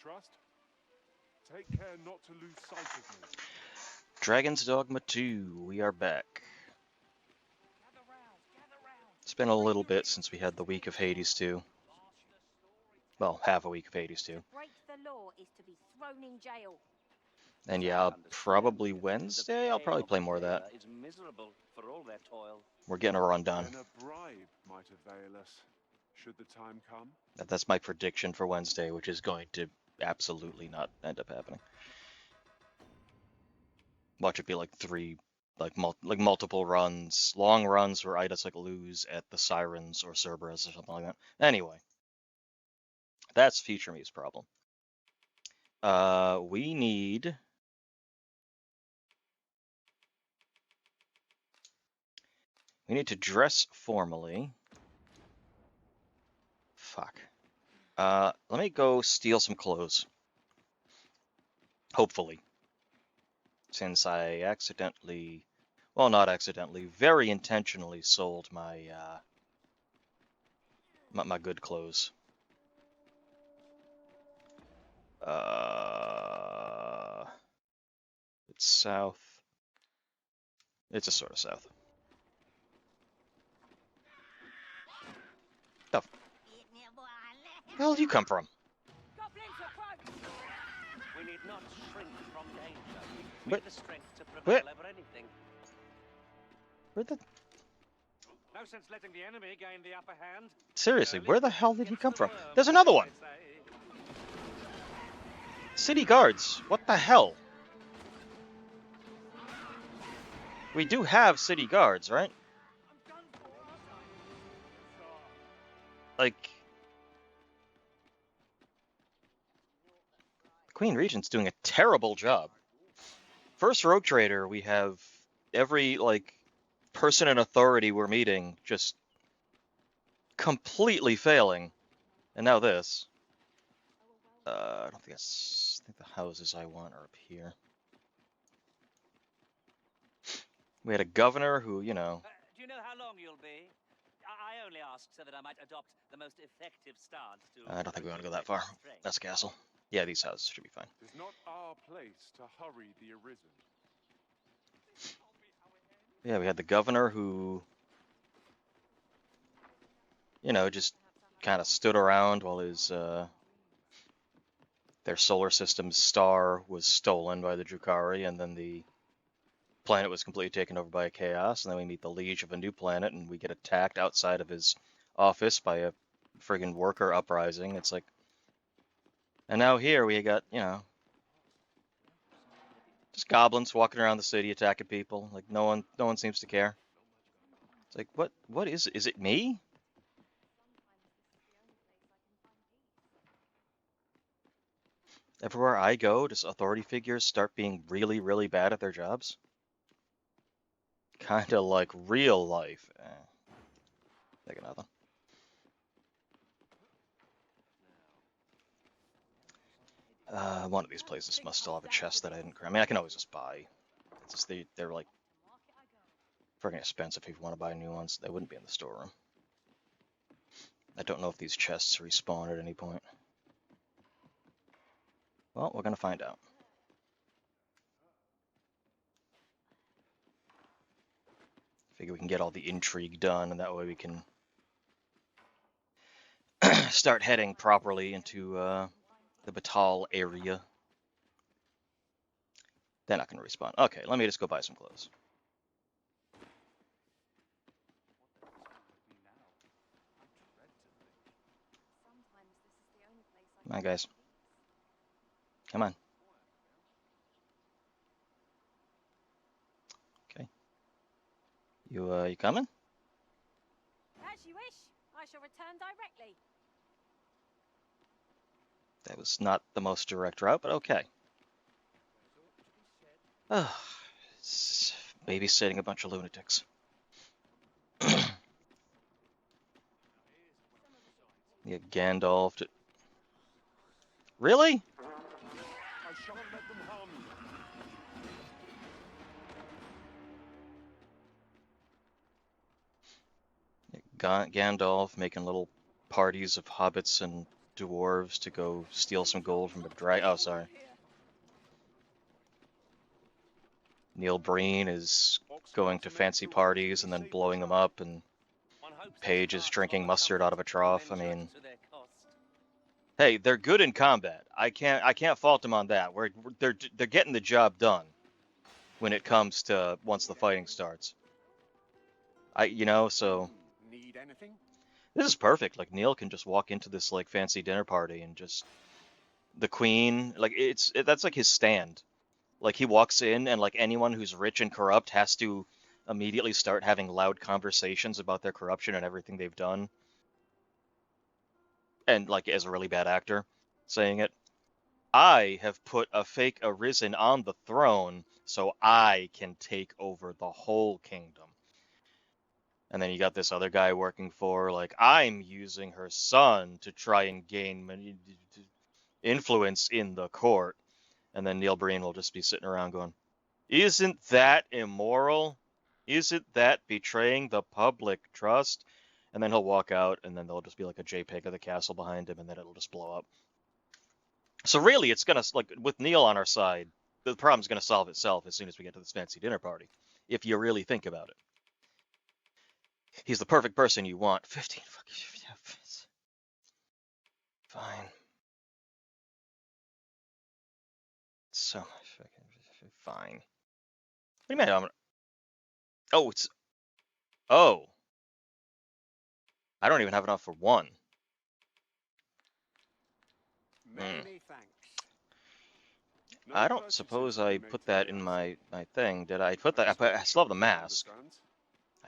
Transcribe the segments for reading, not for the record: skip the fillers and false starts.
trust. Take care not to lose sight of me. Dragon's Dogma 2, we are back. It's been a little bit since we had the week of Hades 2. Well, half a week of Hades 2. Break the law is to be thrown in jail. And yeah, probably Wednesday, I'll probably play more of that. We're getting a run done. Then a bribe might avail us, should the time come. That's my prediction for Wednesday, which is going to absolutely not end up happening. Watch it be like multiple runs, long runs where I just like lose at the Sirens or Cerberus or something like that. Anyway, that's future me's problem. We need to dress formally. Fuck. Let me go steal some clothes. Hopefully. Since I accidentally, well, not accidentally, very intentionally sold my my good clothes. It's south. It's just sort of south. The hell did you come from? We need not shrink from danger. We What? need the strength to What? prevail over anything. Where the? No sense letting the enemy gain the upper hand. Seriously, where the hell did he come from? There's another one! City guards, what the hell? We do have city guards, right? Like... Queen Regent's doing a terrible job. First Rogue Trader, we have every, like, person in authority we're meeting just completely failing. And now this. I don't think that's... I think the houses I want are up here. We had a governor who, you know... Do you know how long you'll be? I only ask so that I might adopt the most effective stance to... I don't think we want to go that far. That's a castle. Yeah, these houses should be fine. It is not our place to hurry the arisen. Yeah, we had the governor who, you know, just kind of stood around while his, their solar system's star was stolen by the Drukhari, and then the planet was completely taken over by a chaos, and then we meet the liege of a new planet, and we get attacked outside of his office by a friggin' worker uprising. It's like... And now here we got, you know, just goblins walking around the city attacking people. Like no one seems to care. It's like, what is it? Is it me? Everywhere I go, does authority figures start being really, really bad at their jobs? Kinda like real life. Think of nothing. One of these places must still have a chest that I didn't grab. I mean, I can always just buy. It's just they're like friggin' expensive if you want to buy new ones. They wouldn't be in the storeroom. I don't know if these chests respawn at any point. Well, we're gonna find out. Figure we can get all the intrigue done, and that way we can start heading properly into the Batal area. They're not gonna respawn. Okay, let me just go buy some clothes. Come on, guys. Come on. Okay. You coming? As you wish. I shall return directly. That was not the most direct route, but okay. Babysitting a bunch of lunatics. Yeah, Gandalf. Really? I shan't let them harm you. Gandalf making little parties of hobbits and dwarves to go steal some gold from a dragon. Oh, sorry. Neil Breen is going to fancy parties and then blowing them up, and One hopes Paige these is parts drinking offer mustard out of a comfort trough. I commensurate mean, to their cost. hey, they're good in combat. I can't fault them on that. They're getting the job done when it comes to once the fighting starts. So Need anything? this is perfect. Like Neil can just walk into this like fancy dinner party and just the queen, like that's like his stand. Like he walks in and like anyone who's rich and corrupt has to immediately start having loud conversations about their corruption and everything they've done. And like as a really bad actor saying it, I have put a fake Arisen on the throne so I can take over the whole kingdom. And then you got this other guy working for, like, I'm using her son to try and gain influence in the court. And then Neil Breen will just be sitting around going, isn't that immoral? Isn't that betraying the public trust? And then he'll walk out, and then there'll just be like a JPEG of the castle behind him, and then it'll just blow up. So really, it's gonna, like, with Neil on our side, the problem's gonna solve itself as soon as we get to this fancy dinner party, if you really think about it. He's the perfect person you want. 15 fucking... Fine. So much fucking... Fine. What do you mean? Oh, it's... Oh. I don't even have enough for one. Many thanks. No I don't purchases suppose to be I made put that today, in I see. my thing. Did I put that? I still have the mask. Understands?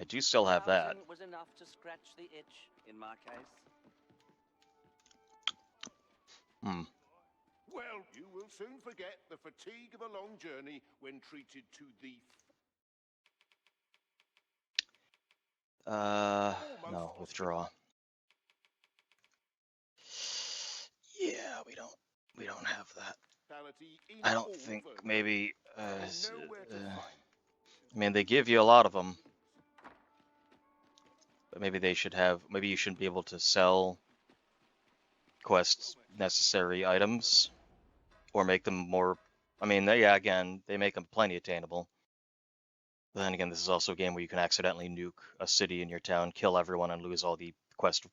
I do still have that. Browsing was enough to scratch the itch in my case. Hmm. Well, you will soon forget the fatigue of a long journey when treated to the No, withdraw. Yeah, we don't have that. fatality in I don't all think versions. maybe. Nowhere to find. I mean, they give you a lot of them, but maybe they should have. Maybe you shouldn't be able to sell quest necessary items, or make them more. I mean, yeah, again, they make them plenty attainable. But then again, this is also a game where you can accidentally nuke a city in your town, kill everyone, and lose all the quest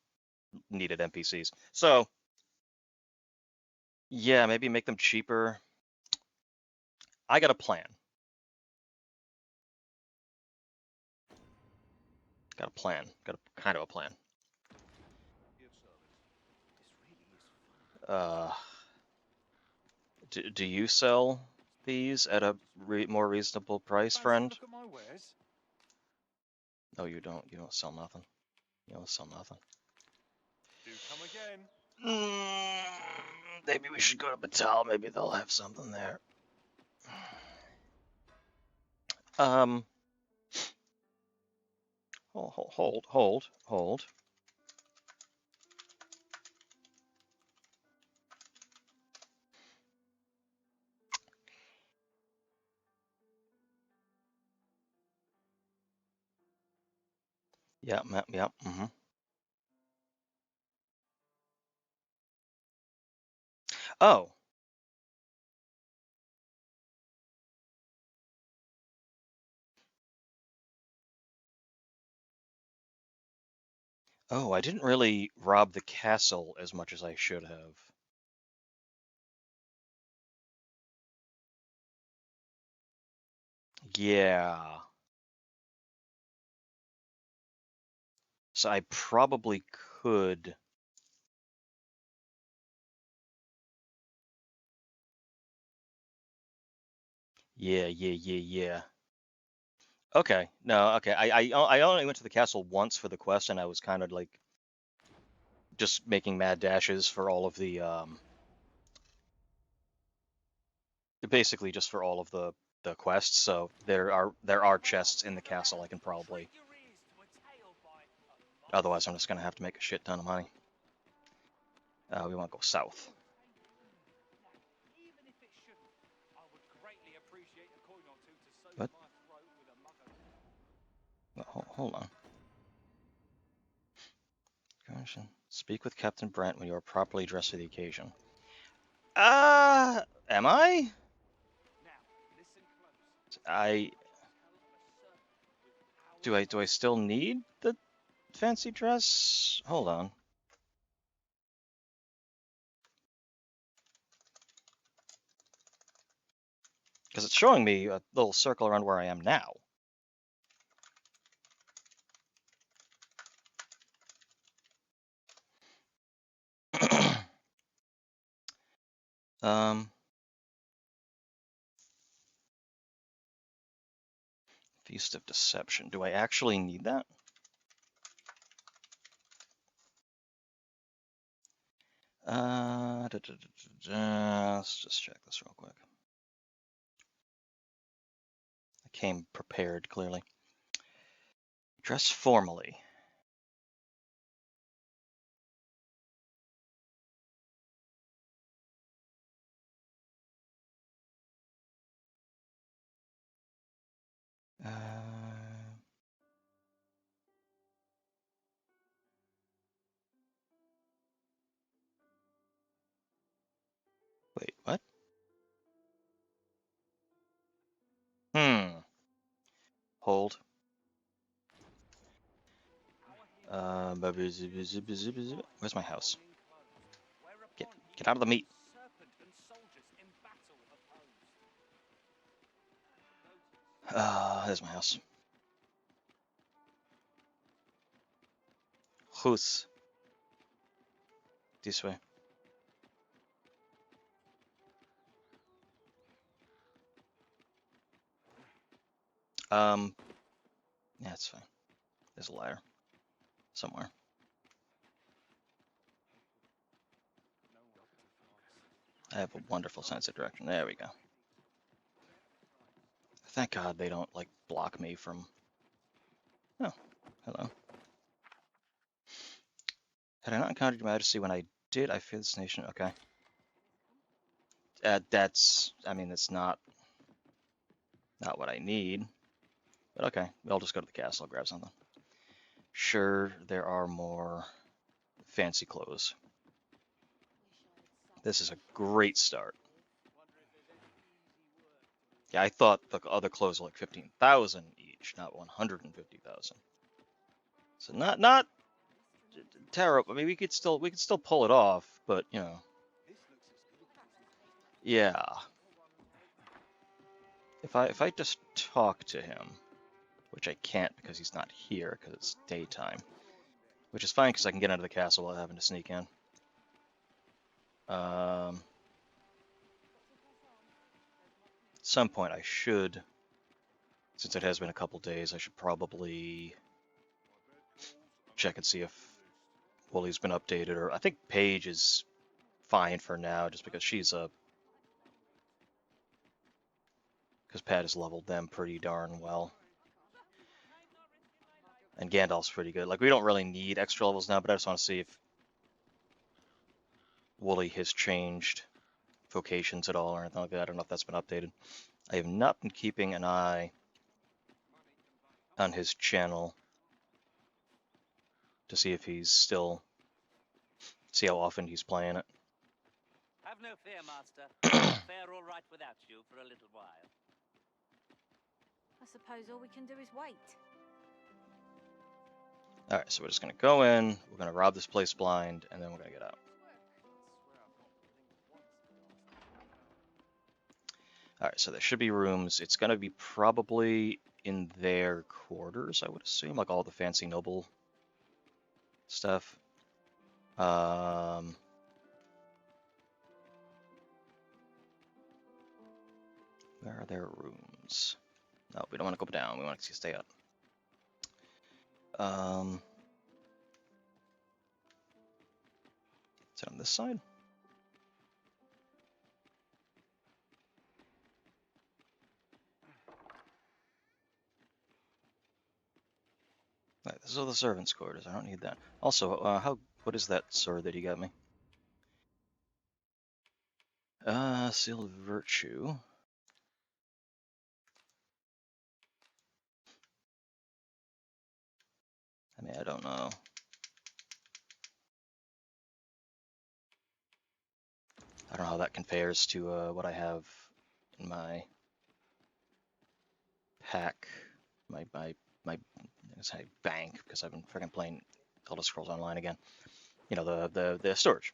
needed NPCs. So, yeah, maybe make them cheaper. I got a plan. Got a plan. Got a kind of a plan. Do you sell these at a more reasonable price, friend? Look at my wares. No, you don't. You don't sell nothing. You don't sell nothing. Do come again. Maybe we should go to Batal. Maybe they'll have something there. Hold. Yeah. Mm-hmm. Oh. Oh, I didn't really rob the castle as much as I should have. Yeah. So I probably could. Yeah. Okay. No, okay. I only went to the castle once for the quest, and I was kind of like just making mad dashes for all of the basically just for all of the quests. So there are chests in the castle I can probably. Otherwise, I'm just gonna have to make a shit ton of money. We want to go south. What? Well, hold on. Gosh. Speak with Captain Brent when you are properly dressed for the occasion. Am I? Do I still need the fancy dress? Hold on. Because it's showing me a little circle around where I am now. Feast of Deception. Do I actually need that? Let's just check this real quick. I came prepared, clearly. Dress formally. Wait, what? Hold. Where's my house? Get out of the meat. There's my house. Who's this way? Yeah, it's fine. There's a ladder somewhere. I have a wonderful sense of direction. There we go. Thank God they don't, like, block me from... Oh, hello. Had I not encountered your majesty when I did, I fear this nation... Okay. That's... I mean, it's not what I need. But okay, I'll just go to the castle, I'll grab something. Sure, there are more fancy clothes. This is a great start. Yeah, I thought the other clothes were like 15,000 each, not 150,000. So not terrible. I mean, we could still pull it off, but you know. Yeah. If I just talk to him, which I can't because he's not here because it's daytime, which is fine because I can get into the castle without having to sneak in. At some point I should, since it has been a couple days, I should probably check and see if Wooly's been updated, or I think Paige is fine for now, just because because Pat has leveled them pretty darn well. And Gandalf's pretty good. Like, we don't really need extra levels now, but I just want to see if Wooly has changed vocations at all or anything like that. I don't know if that's been updated. I have not been keeping an eye on his channel to see if he's still... see how often he's playing it. Have no fear, Master. I'll fare all right without you for a little while. I suppose all we can do is wait. Alright, so we're just going to go in, we're going to rob this place blind, and then we're going to get out. Alright, so there should be rooms. It's going to be probably in their quarters, I would assume, like all the fancy noble stuff. Where are their rooms? No, we don't want to go down, we want to stay up. Is it on this side? Right, this is all the servants' quarters. I don't need that. Also, what is that sword that you got me? Seal of Virtue. I mean, I don't know. I don't know how that compares to what I have in my pack, my let's say bank, because I've been freaking playing Elder Scrolls Online again. You know, the storage.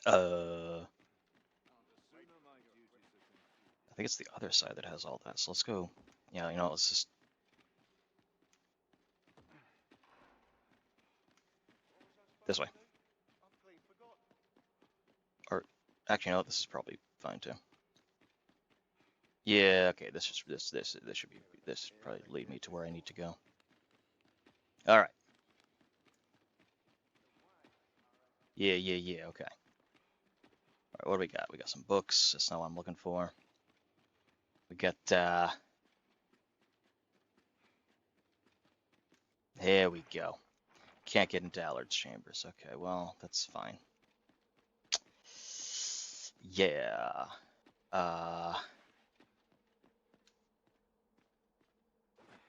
I think it's the other side that has all that. So let's go. Yeah, you know, let's just. This way. Or actually, no, this is probably fine too. Yeah, okay. This should be this should probably lead me to where I need to go. All right. Yeah. Okay. All right. What do we got? We got some books. That's not what I'm looking for. We got. There we go. Can't get into Allard's chambers. Okay. Well, that's fine. Yeah.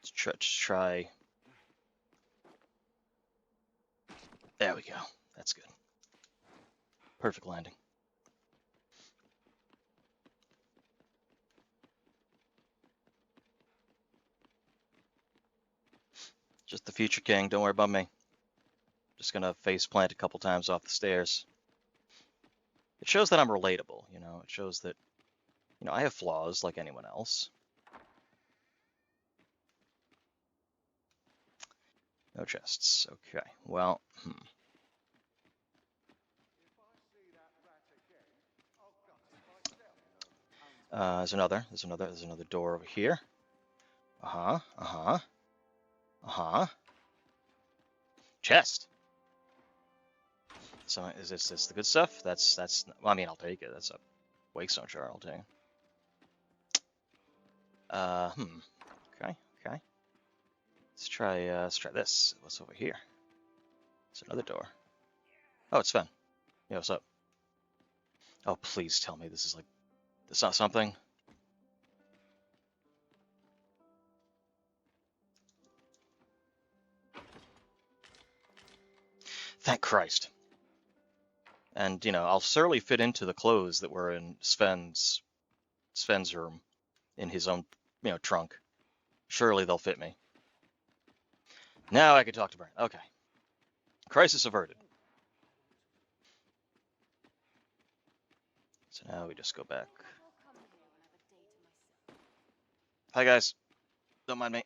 Let's try. There we go. That's good. Perfect landing. Just the future king. Don't worry about me. Just gonna face plant a couple times off the stairs. It shows that I'm relatable, you know. It shows that, you know, I have flaws like anyone else. No chests. Okay. Well, There's another door over here. Chest. So is this the good stuff? That's well, I mean, I'll take it. That's a Wakestone shard. I'll take it. Okay. Let's try this. What's over here? It's another door. Oh, it's Sven. Yeah, what's up? Oh, please tell me this is like it's not something. Thank Christ. And, you know, I'll certainly fit into the clothes that were in Sven's room in his own, you know, trunk. Surely they'll fit me. Now I can talk to Brent. Okay. Crisis averted. So now we just go back. Hi, guys. Don't mind me.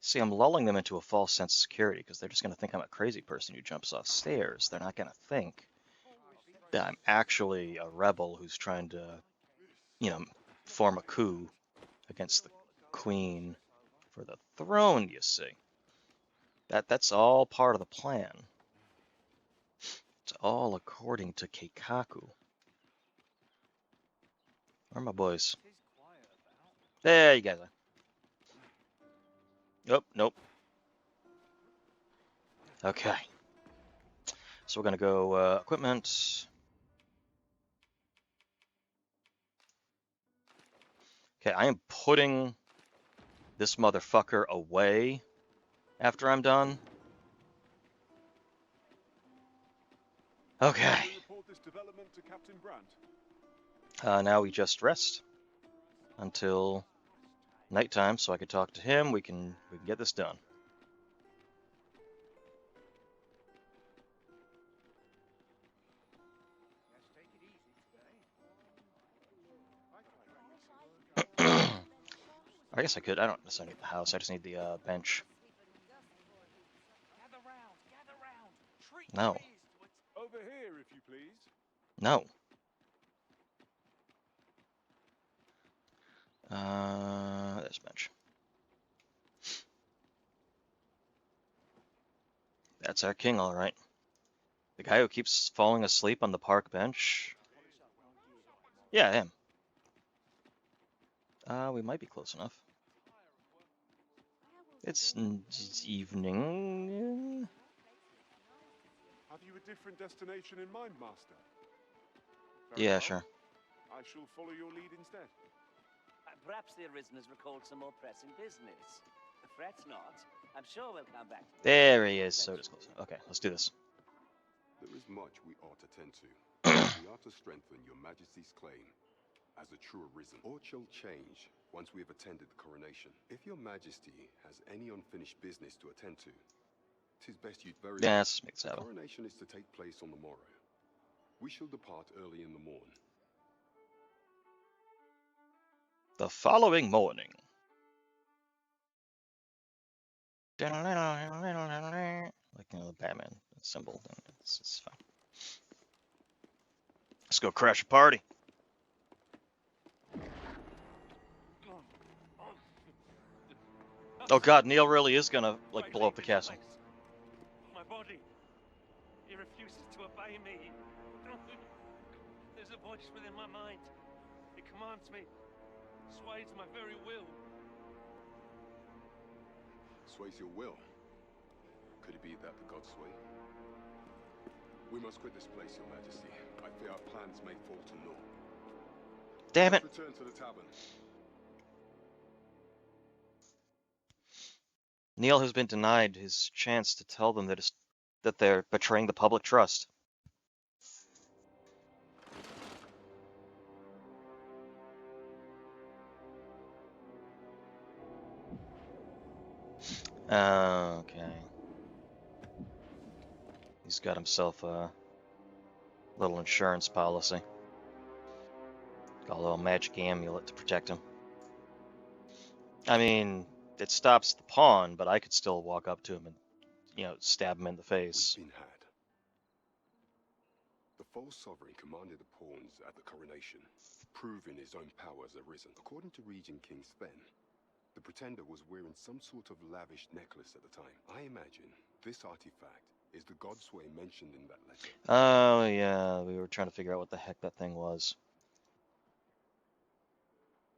See, I'm lulling them into a false sense of security because they're just going to think I'm a crazy person who jumps off stairs. They're not going to think that I'm actually a rebel who's trying to, you know, form a coup against the queen for the throne, you see. That's all part of the plan. It's all according to Keikaku. Where are my boys? There you guys are. Nope. Okay. So we're gonna go equipment. Okay, I am putting this motherfucker away after I'm done. Okay. Report this development to Captain Brandt. Now we just rest until nighttime, so I can talk to him. We can get this done. I guess I could. I don't necessarily need the house. I just need the bench. Gather round. Treat No. Over here, if you please. No. There's bench. That's our king, all right. The guy who keeps falling asleep on the park bench. Yeah, him. We might be close enough. It's evening. Have you a different destination in mind, Master? Yeah, well. sure. I shall follow your lead instead. Perhaps the Arisen has recalled some more pressing business. Fret not. I'm sure we'll come back. There he is. So disclosed. Okay, let's do this. There is much we ought to tend to. We ought to strengthen your majesty's claim as a true arisen. All shall change once we have attended the coronation. If your majesty has any unfinished business to attend to, 'tis best you'd very Yeah, let's make this The happen. coronation is to take place on the morrow. We shall depart early in the morn. The following morning. Like, the Batman symbol. It's fine. Let's go crash a party. Oh god, Neil really is gonna, like, blow up the castle. My body. He refuses to obey me. There's a voice within my mind. It commands me, sways my very will. Sways your will. Could it be that the gods sway? We must quit this place, your majesty. I fear our plans may fall to naught. Damn it. Let's return to the tavern. Neil has been denied his chance to tell them that they're betraying the public trust. Okay. He's got himself a little insurance policy. Got a little magic amulet to protect him. I mean, it stops the pawn, but I could still walk up to him and, stab him in the face. We've been had. The false sovereign commanded the pawns at the coronation, proving his own power as arisen. According to Regent King Sven, the pretender was wearing some sort of lavish necklace at the time. I imagine this artifact is the Godsway mentioned in that letter. Oh, yeah, we were trying to figure out what the heck that thing was.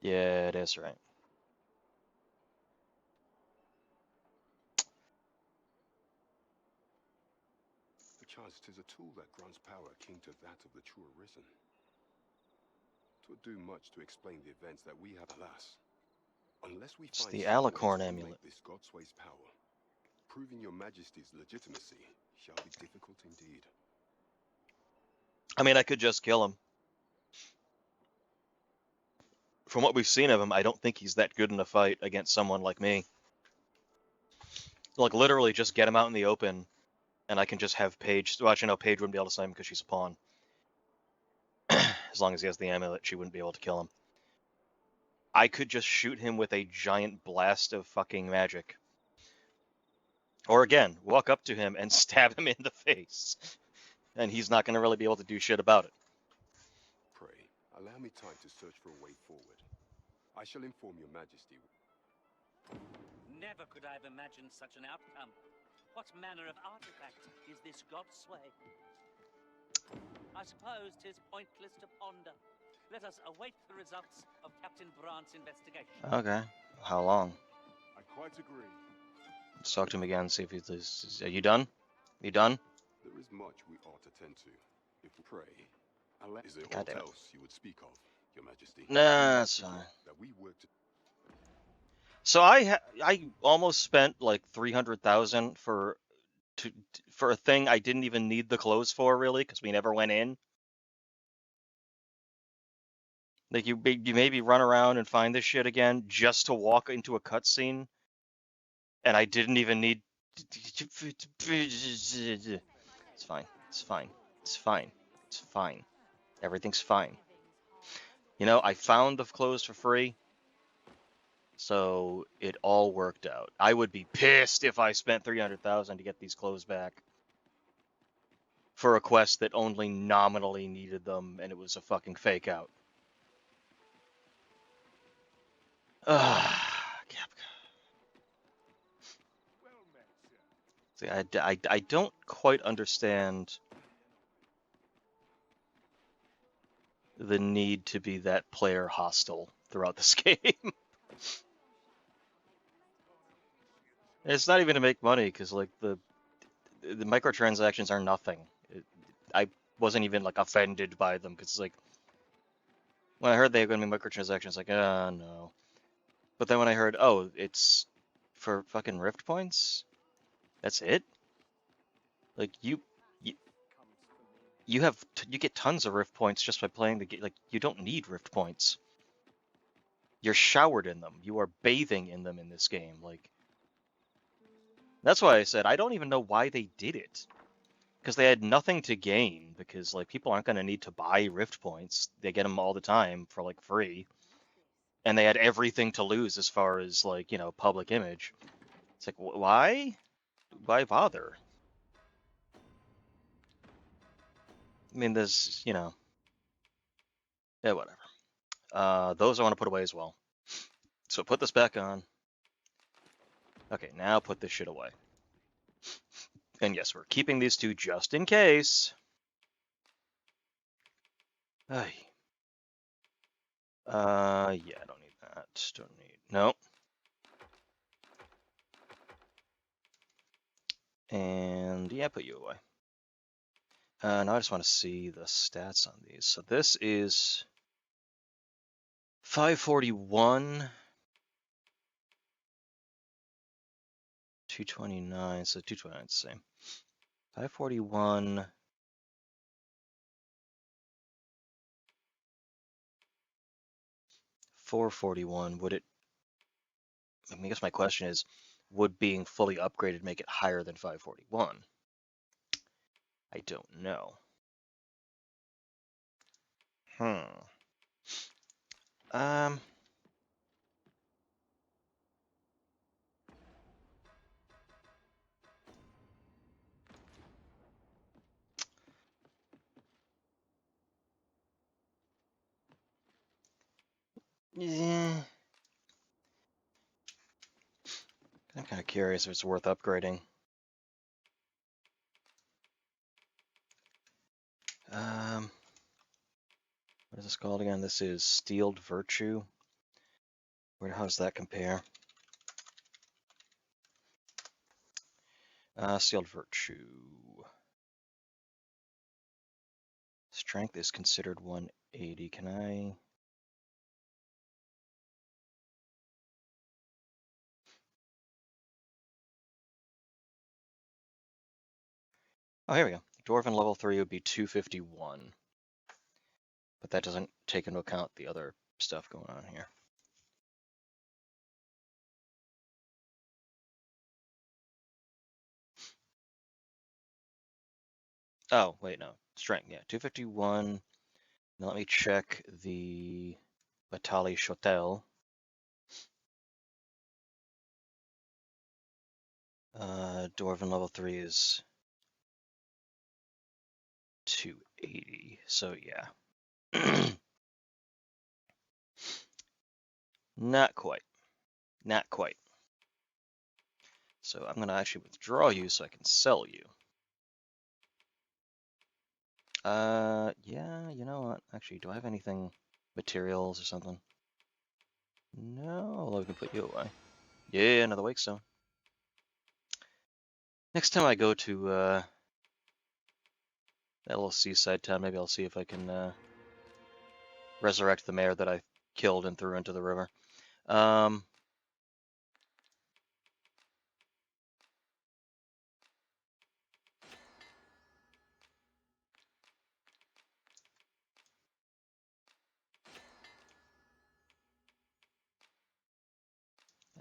Yeah, it is right. Perchance 'tis a tool that grants power akin to that of the true arisen. 'Twould do much to explain the events that we have, alas. Unless we It's find the some way alicorn to amulet. make this Godsway's power, proving your majesty's legitimacy shall be difficult indeed. I mean, I could just kill him. From what we've seen of him, I don't think he's that good in a fight against someone like me. Like, literally just get him out in the open, and I can just have Paige... Well, actually, no, Paige wouldn't be able to slay him because she's a pawn. As long as he has the amulet, she wouldn't be able to kill him. I could just shoot him with a giant blast of fucking magic. Or again, walk up to him and stab him in the face. And he's not going to really be able to do shit about it. Pray, allow me time to search for a way forward. I shall inform your majesty. Never could I have imagined such an outcome. What manner of artifact is this Godsway? I suppose 'tis pointless to ponder. Let us await the results of Captain Brandt's investigation. Okay. How long? I quite agree. Let's talk to him again, see if he's... Are you done? You done? There is much we ought to tend to. If we pray, is there God aught damn it. else you would speak of, your majesty? Nah, that's fine. That we work to... So I almost spent like 300,000 for a thing I didn't even need the clothes for, really, because we never went in. Like, you maybe run around and find this shit again just to walk into a cutscene, and I didn't even need... It's fine. It's fine. It's fine. It's fine. Everything's fine. You know, I found the clothes for free, so it all worked out. I would be pissed if I spent 300,000 to get these clothes back for a quest that only nominally needed them, and it was a fucking fake out. Capcom. Well met, sir. See, I don't quite understand the need to be that player hostile throughout this game. It's not even to make money, because like the microtransactions are nothing. I wasn't even like offended by them, because like when I heard they were going to be microtransactions, like no. But then when I heard, oh, it's for fucking rift points? That's it? Like you have you get tons of rift points just by playing the game. Like you don't need rift points. You're showered in them. You are bathing in them in this game. Like that's why I said I don't even know why they did it. Because they had nothing to gain. Because like people aren't going to need to buy rift points. They get them all the time for like free. And they had everything to lose as far as like, you know, public image. It's like why? Why bother? I mean, there's, you know, yeah, whatever. Those I want to put away as well. So put this back on. Okay, now put this shit away. And yes, we're keeping these two just in case. Ay. Yeah, I don't need that. Don't need, no. And yeah, put you away. Now I just want to see the stats on these. So this is 541. 229, so 229 is the same. 541. 441. Would it? I mean, I guess my question is, would being fully upgraded make it higher than 541? I don't know. Um. Yeah. I'm kind of curious if it's worth upgrading. What is this called again? This is Steeled Virtue. How does that compare? Steeled Virtue. Strength is considered 180. Can I? Oh, here we go. Dwarven level 3 would be 251. But that doesn't take into account the other stuff going on here. Oh, wait, no. Strength, yeah, 251. Now let me check the Batali Chotel. Dwarven level 3 is 280, so yeah. Not quite. Not quite. So I'm going to actually withdraw you so I can sell you. Yeah, you know what? Actually, do I have anything, materials or something? No, I can put you away. Yeah, another wake stone. Next time I go to that little seaside town, maybe I'll see if I can resurrect the mayor that I killed and threw into the river.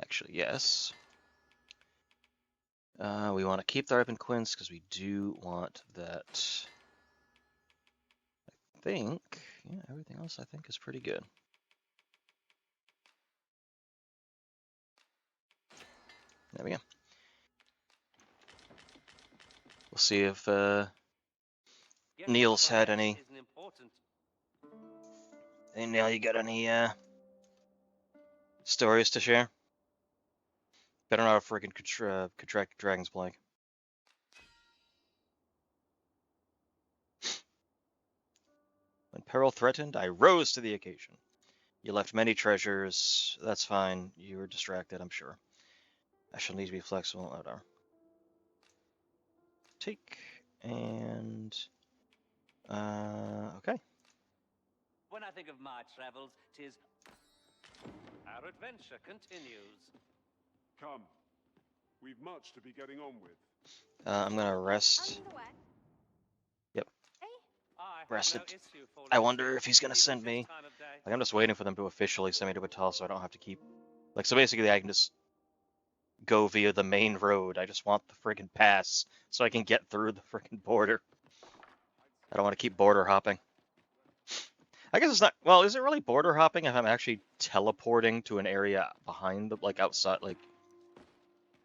Actually, yes. We want to keep the ripened quince because we do want that. I think, yeah, everything else I think is pretty good. There we go. We'll see if Neil's had any. Hey Neil, you got any stories to share? Better not a freaking contract Dragon's Blank. When peril threatened, I rose to the occasion. You left many treasures. That's fine. You were distracted, I'm sure. I shall need to be flexible. Whatever. Take and okay. When I think of my travels, 'tis our adventure continues. Come, We've much to be getting on with. I'm gonna rest. Underwear. Yep, I have rested. no issue falling I wonder asleep, if he's gonna even send this me. time of day. Like, I'm just waiting for them to officially send me to Batal, so I don't have to keep. Like, so basically, I can just go via the main road. I just want the friggin' pass so I can get through the friggin' border. I don't want to keep border hopping. I guess it's not. Well, is it really border hopping if I'm actually teleporting to an area behind the, like, outside, like?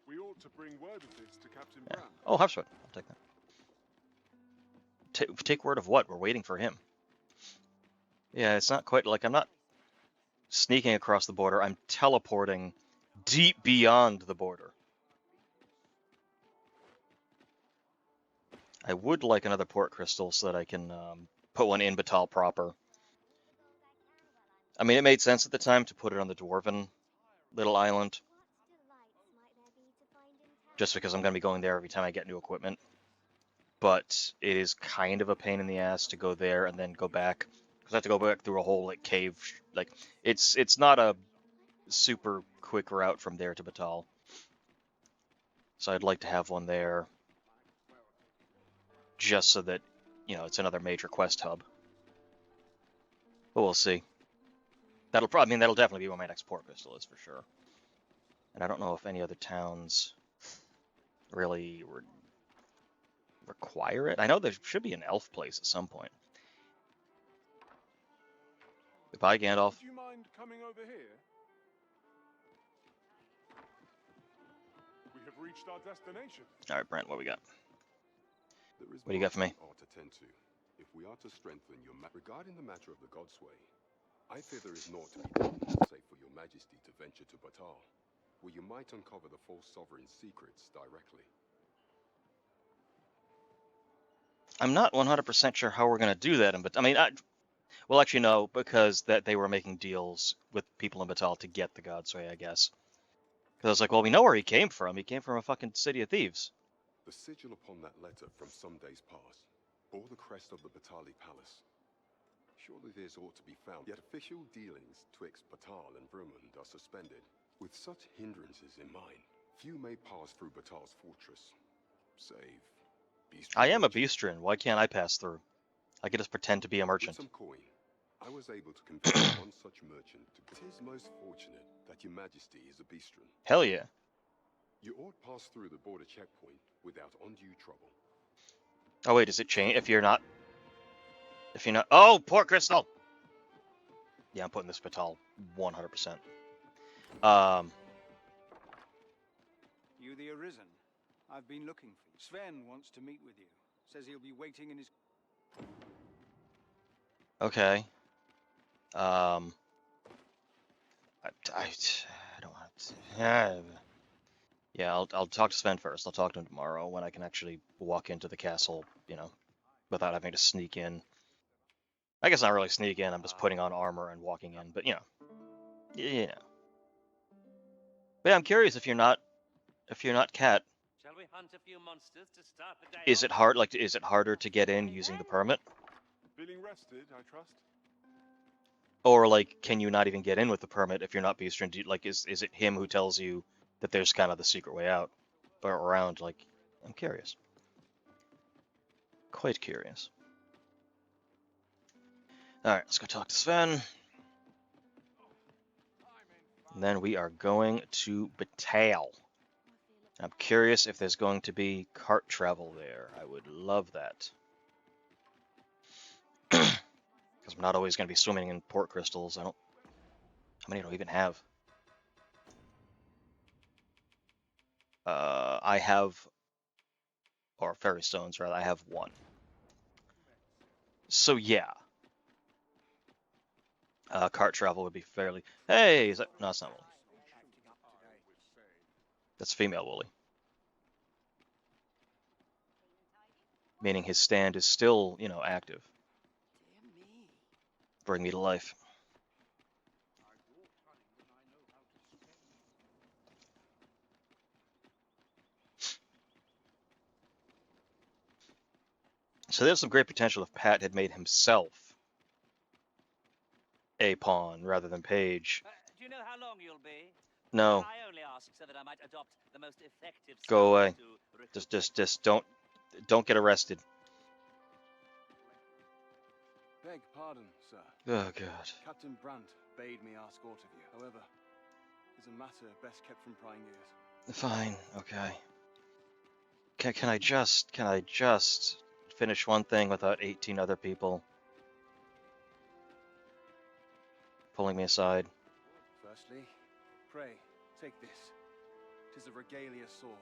We ought to bring word of this to Captain Yeah. Bram. Oh, Hubspot. I'll take that. Take word of what? We're waiting for him. Yeah, it's not quite like I'm not sneaking across the border. I'm teleporting deep beyond the border. I would like another port crystal so that I can put one in Batal proper. I mean, it made sense at the time to put it on the Dwarven little island, just because I'm going to be going there every time I get new equipment. But it is kind of a pain in the ass to go there and then go back, because I have to go back through a whole like cave. Like it's not a super quick route from there to Batal. So I'd like to have one there, just so that, you know, it's another major quest hub. But we'll see. That'll definitely be where my next port crystal is for sure. And I don't know if any other towns really require it. I know there should be an elf place at some point. Goodbye, Gandalf. Would you mind coming over here? We have reached our destination. All right, Brent, what we got? There is What do you got for me? much we ought to tend to, if we are to strengthen your regarding the matter of the Godsway. I fear there is naught to be done, save for your majesty to venture to Batal, where you might uncover the false sovereign's secrets directly. I'm not 100% sure how we're going to do that, but I mean, well, actually, no, because that they were making deals with people in Batal to get the Godsway, I guess. Because I was like, well, we know where he came from. He came from a fucking city of thieves. The sigil upon that letter from some days past bore the crest of the Batali Palace. Surely this ought to be found, yet official dealings twixt Batal and Vermund are suspended. With such hindrances in mind, few may pass through Batal's fortress, save beast. I am a Beastrin. Why can't I pass through? I could just pretend to be a With merchant. some coin, I was able to convince one such merchant to. It is most fortunate that your majesty is a Beastrin. Hell yeah. You ought pass through the border checkpoint without undue trouble. Oh wait, does it change if you're not? If you're not, oh, port crystal. Yeah, I'm putting this Batal 100%. You the Arisen? I've been looking for you. Sven wants to meet with you. Says he'll be waiting in his... Okay. I don't want to. Yeah, I'll talk to Sven first. I'll talk to him tomorrow when I can actually walk into the castle, you know, without having to sneak in. I guess not really sneak in. I'm just putting on armor and walking in, but you know. But yeah, I'm curious if you're not Cat, Shall we hunt a few monsters to start the day is off? it hard? Like, is it harder to get in using the permit, Feeling rested, I trust. or like, can you not even get in with the permit if you're not Beastrin? Like, is it him who tells you that there's kind of the secret way out or around? Like, I'm curious. Quite curious. All right, let's go talk to Sven. And then we are going to Batal. I'm curious if there's going to be cart travel there. I would love that. Because I'm not always going to be swimming in port crystals. How many do I even have? I have, or fairy stones rather, I have one. So yeah. Cart travel would be fairly... Hey, is that... No, it's not Wooly. That's female Wooly. Meaning his stand is still, you know, active. Bring me to life. So there's some great potential if Pat had made himself a pawn rather than Paige. Do you know how long you'll be? No. I only ask task so that I might adopt the most effective Go away. to Just don't get arrested. Beg pardon, sir. Oh god. Captain Brandt bade me ask aught of you. However, it's a matter best kept from prying ears. Fine. Okay. Can I just finish one thing without 18 other people pulling me aside? Firstly, pray, take this. 'Tis a regalia sword.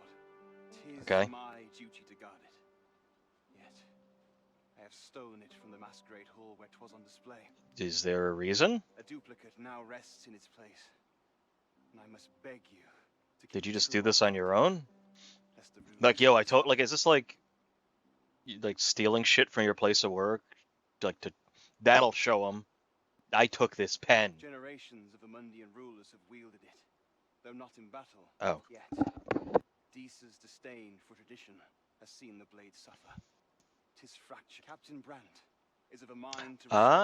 'Tis Okay. my duty to guard it. Yet, I have stolen it from the masquerade hall where 'twas on display. Is there a reason? A duplicate now rests in its place, and I must beg you to keep Did you it just true do this on your own? lest the rumors Like, yo, I spread. told, like, is this like stealing shit from your place of work? Like, that'll show them. I took this pen. Generations of Amundian rulers have wielded it, though not in battle. Oh. Yet, Deesa's disdain for tradition has seen the blade suffer. 'Tis fractured. Captain Brandt is of a mind to restore it,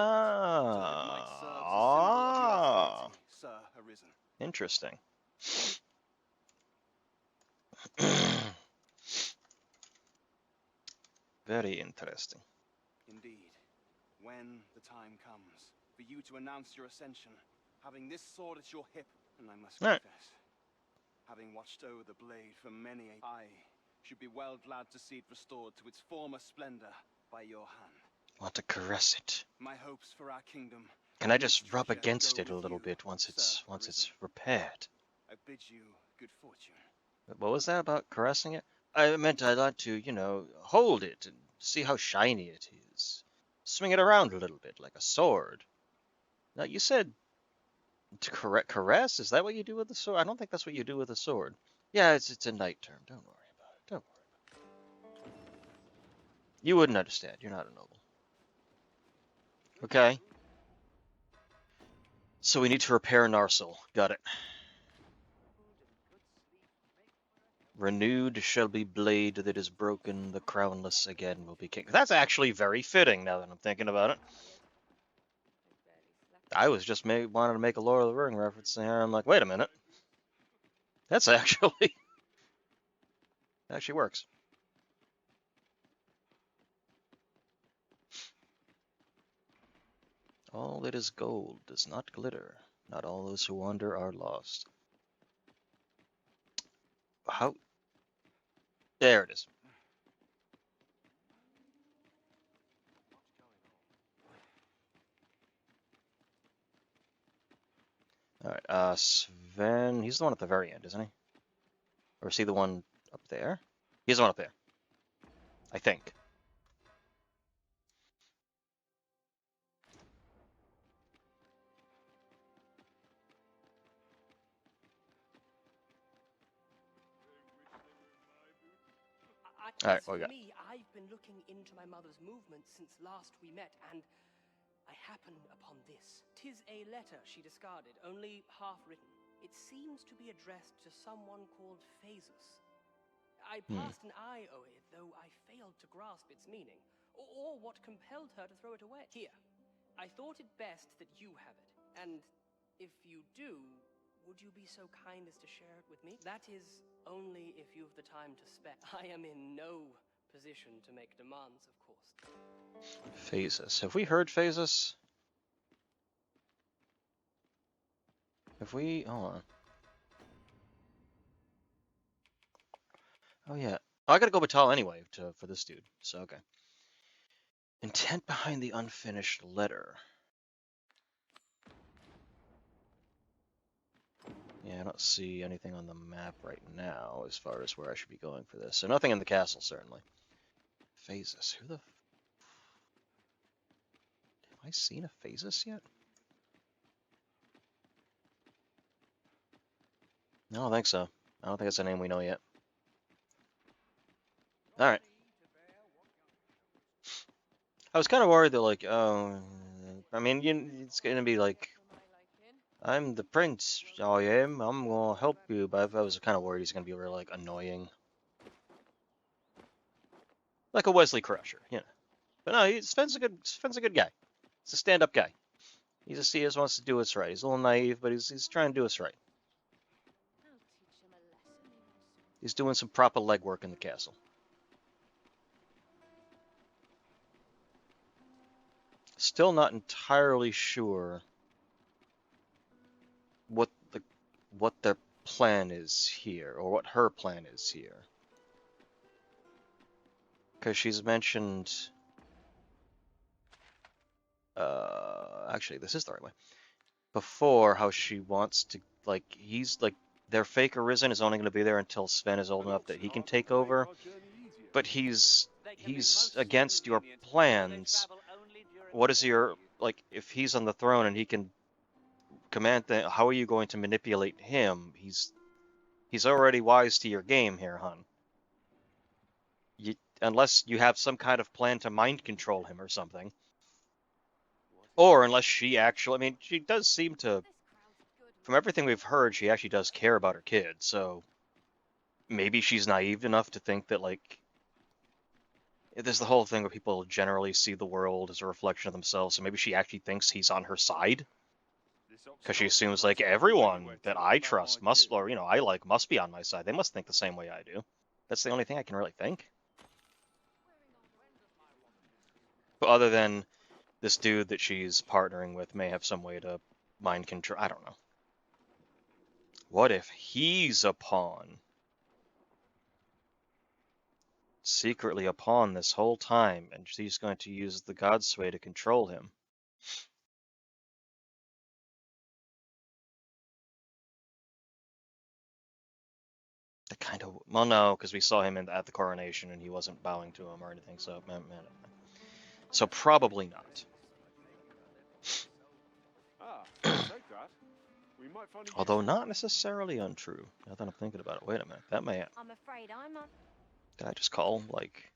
so that it might serve as a symbol of your authority, Sir Arisen. Interesting. Very interesting. Indeed, when the time comes for you to announce your ascension, having this sword at your hip, and I must Right. confess, having watched over the blade for many a I should be well glad to see it restored to its former splendor by your hand. Want to caress it? My hopes for our kingdom. Can I and its just rub treasure against go it a with little you, bit once Sir it's Arisen. repaired? I bid you good fortune. What was that about caressing it? I meant I'd like to, hold it and see how shiny it is. Swing it around a little bit like a sword. Now, you said to caress? Is that what you do with the sword? I don't think that's what you do with a sword. Yeah, it's a night term. Don't worry about it. Don't worry about it. You wouldn't understand. You're not a noble. Okay. So we need to repair Narsil. Got it. Renewed shall be blade that is broken, the crownless again will be king. That's actually very fitting now that I'm thinking about it. I was just wanted to make a Lord of the Ring reference there. I'm like, wait a minute. That's actually works. All that is gold does not glitter. Not all those who wander are lost. How? There it is. Alright, Sven, he's the one at the very end, isn't he? Or is he the one up there? He's the one up there. I think. Alright, what we got? Me, I've been looking into my mother's movements since last we met, and I happened upon this. 'Tis a letter she discarded, only half written. It seems to be addressed to someone called Phasus. I passed an eye over it, though I failed to grasp its meaning, or what compelled her to throw it away. Here, I thought it best that you have it, and if you do, would you be so kind as to share it with me? That is only if you've the time to spare. I am in no position to make demands, of course. Phasus. Have we heard Phasus? Have we? Hold on. Oh yeah. Oh, I gotta go Batal anyway for this dude. So okay. Intent behind the unfinished letter. Yeah, I don't see anything on the map right now as far as where I should be going for this. So nothing in the castle, certainly. Phasus. Who the... Have I seen a Phasus yet? I don't think so. I don't think it's a name we know yet. Alright. I was kind of worried that, like, I mean, it's going to be like, I'm the prince, I am, I'm going to help you, but I was kind of worried he's going to be really, like, annoying. Like a Wesley Crusher, you know. But no, Sven's a good guy. He's a stand-up guy. He just wants to do what's right. He's a little naive, but he's trying to do what's right. I'll teach him He's doing some proper legwork in the castle. Still not entirely sure what their plan is here, or what her plan is here. Because she's mentioned... actually, this is the right way. Before, how she wants to, like, he's, like, their fake Arisen is only going to be there until Sven is old enough that he can take over. But he's against your plans. What is your, like, if he's on the throne and he can command things, how are you going to manipulate him? He's already wise to your game here, hon. Unless you have some kind of plan to mind control him or something. Or unless she actually, I mean, she does seem to, from everything we've heard, she actually does care about her kid, so maybe she's naive enough to think that, like, there's the whole thing where people generally see the world as a reflection of themselves, so maybe she actually thinks he's on her side. Because she assumes, like, everyone that I trust must, or, you know, I like, must be on my side. They must think the same way I do. That's the only thing I can really think. But other than this dude that she's partnering with may have some way to mind control, I don't know. What if he's a pawn? Secretly a pawn this whole time, and she's going to use the Godsway to control him. That kind of, well, no, because we saw him at the coronation and he wasn't bowing to him or anything, so probably not. Although not necessarily untrue. Now that I'm thinking about it, wait a minute, that may. I'm afraid I'm not Did I just call like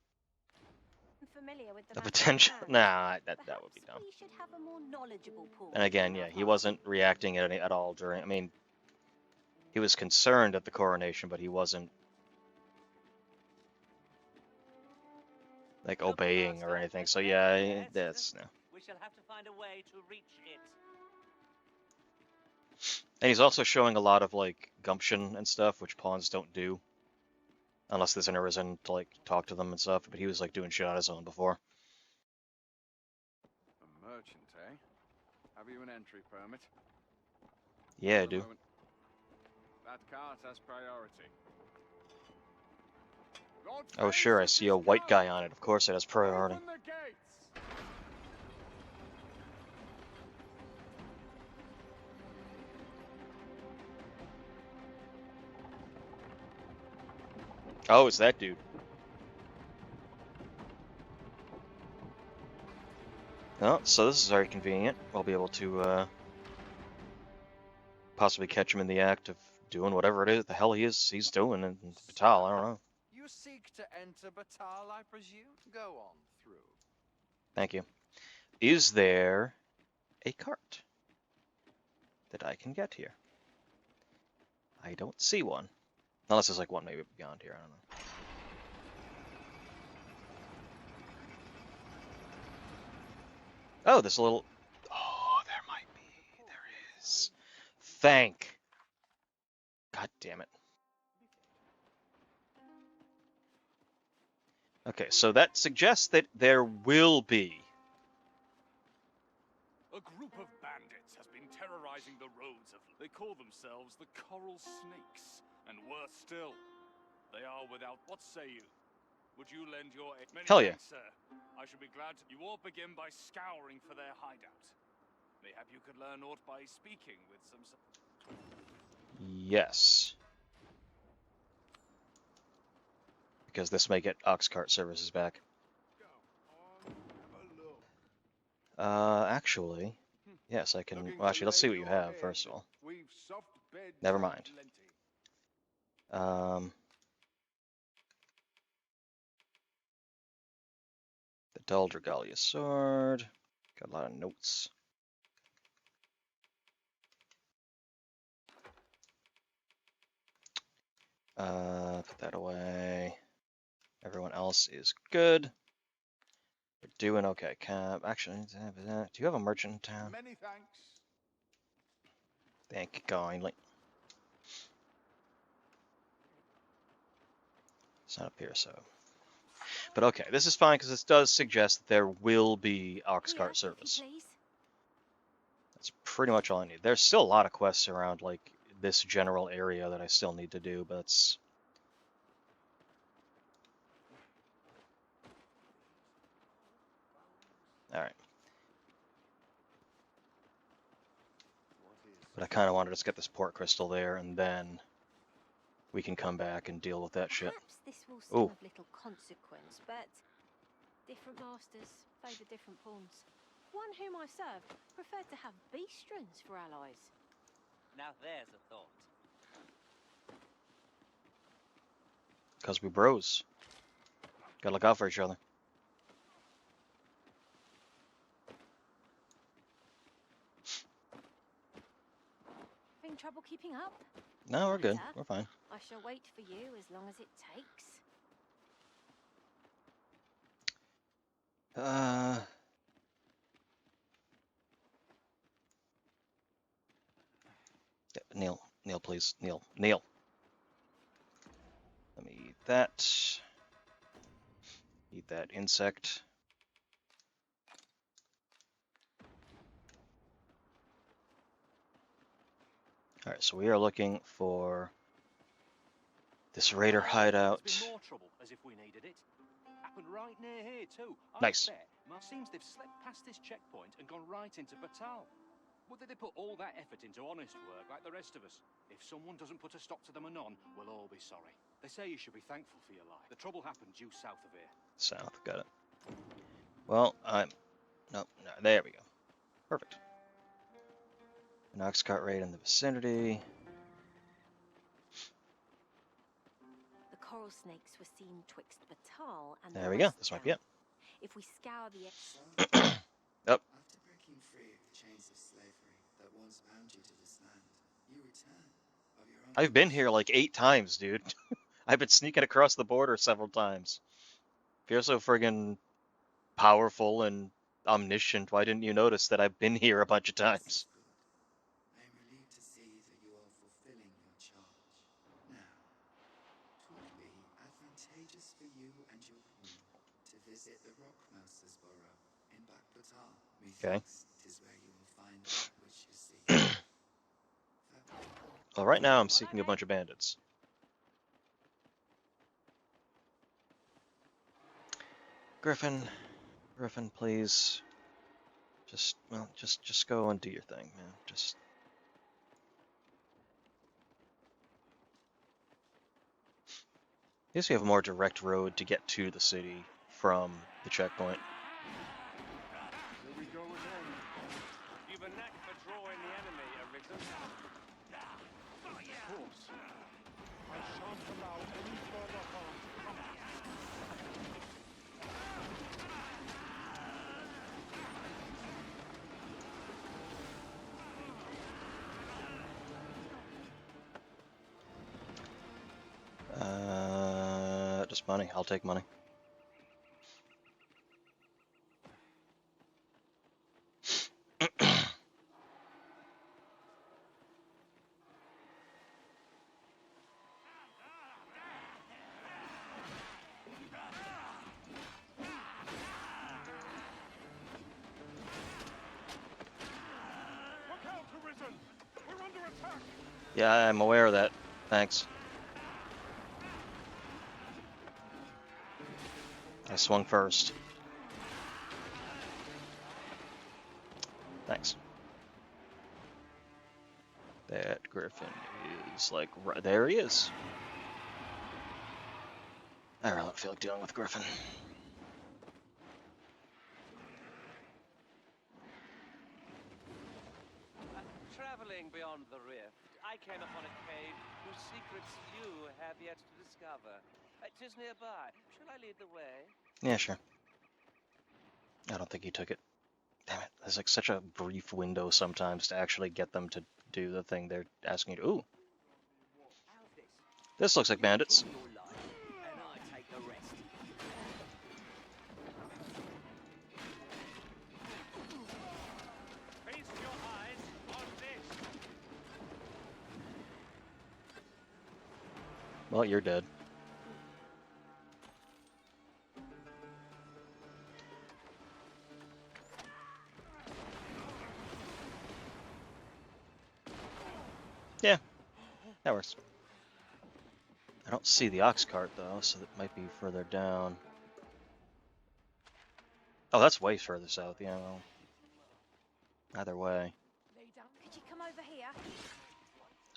familiar with a potential? Nah, that would be dumb. We should have a more knowledgeable pool. And again, yeah, he wasn't reacting at all during. I mean, he was concerned at the coronation, but he wasn't like obeying or anything. So yeah, that's no. We shall have to find a way to reach it. And he's also showing a lot of like gumption and stuff, which pawns don't do, unless there's an Arisen to like talk to them and stuff. But he was like doing shit on his own before. A merchant, eh? Have you an entry permit? Yeah, I do. That cart has priority. Oh sure, I see a white guy on it. Of course it has priority. Open the gates! Oh, it's that dude. Oh, so this is very convenient. I'll be able to possibly catch him in the act of doing whatever it is the hell he's doing in Batal. I don't know. You seek to enter Batal, I presume? Go on through. Thank you. Is there a cart that I can get here? I don't see one. Unless there's like one maybe beyond here, I don't know. Oh, there's a little... Oh, there might be. There is. Thank. God damn it. Okay, so that suggests that there will be. A group of bandits has been terrorizing the roads of... They call themselves the Coral Snakes. And worse still, they are without... What say you? Would you lend your aid? Many Hell yeah. thanks, sir. I should be glad to... You all begin by scouring for their hideout. Mayhap you could learn aught by speaking with some... Yes. Because this may get Oxcart services back. Actually, yes, I can... Well, actually, let's see what you have, first of all. Never mind. The Dull Dragalia Sword. Got a lot of notes. Put that away. Everyone else is good. We're doing okay. Actually, do you have a merchant in town? Many thanks. Thank you kindly. It's not up here, so. But okay, this is fine because this does suggest that there will be ox cart service. That's pretty much all I need. There's still a lot of quests around like this general area that I still need to do, but it's... Alright. But I kind of wanted to just get this port crystal there, and then we can come back and deal with that shit. Perhaps this will seem Ooh. of little consequence, but different masters favour different pawns. One whom I served preferred to have beastrons for allies. Now there's a thought. Because we bros. Gotta look out for each other. Having trouble keeping up? No, we're good. We're fine. I shall wait for you as long as it takes. Yeah, Neil, please. Neil. Let me eat that. Eat that insect. Alright, so we are looking for this raider hideout. There's been more trouble, as if we needed it. Happened right near here too. Nice. I bet seems they've slipped past this checkpoint and gone right into Batal. Whether they put all that effort into honest work like the rest of us. If someone doesn't put a stop to them anon, we'll all be sorry. They say you should be thankful for your life. The trouble happened due south of here. South, got it. Well, no, there we go. Perfect. An ox cart raid in the vicinity. The coral snakes were seen twixt Batal and There we go. This might be it. If we scour the Up. After breaking free of the chains of slavery that once bound you to this land, you return of your own. I've been here like 8 times, dude. I've been sneaking across the border several times. If you're so friggin' powerful and omniscient, why didn't you notice that I've been here a bunch of times? I am relieved to see that you are fulfilling your charge. Now, it would be advantageous for you and your crew to visit the Rockmaster's Burrow in Backbatal. Okay. Methinks 'tis where you will find that which you seek. Well, right now I'm seeking a bunch of bandits. Griffin, please. Just go and do your thing, man. Just. I guess we have a more direct road to get to the city from the checkpoint. Here we go again. You've a knack for drawing the enemy, Arisen. Of course. I shan't allow any further harm to come. Just money. I'll take money. Look out, Arisen! We're under attack! Yeah, I'm aware of that. Thanks. I swung first. Thanks. That Griffin is like right there. He is. I really don't feel like dealing with Griffin. Traveling beyond the rift, I came upon a cave whose secrets you have yet to discover. 'Tis nearby. Shall I lead the way? Yeah, sure. I don't think he took it. Damn it. There's like such a brief window sometimes to actually get them to do the thing they're asking you to. Ooh. This looks like bandits. And I take the rest. Feast your eyes on this. Well, you're dead. Yeah, that works. I don't see the ox cart though, so that might be further down. Oh, that's way further south. Yeah, well, either way. Could you come over here?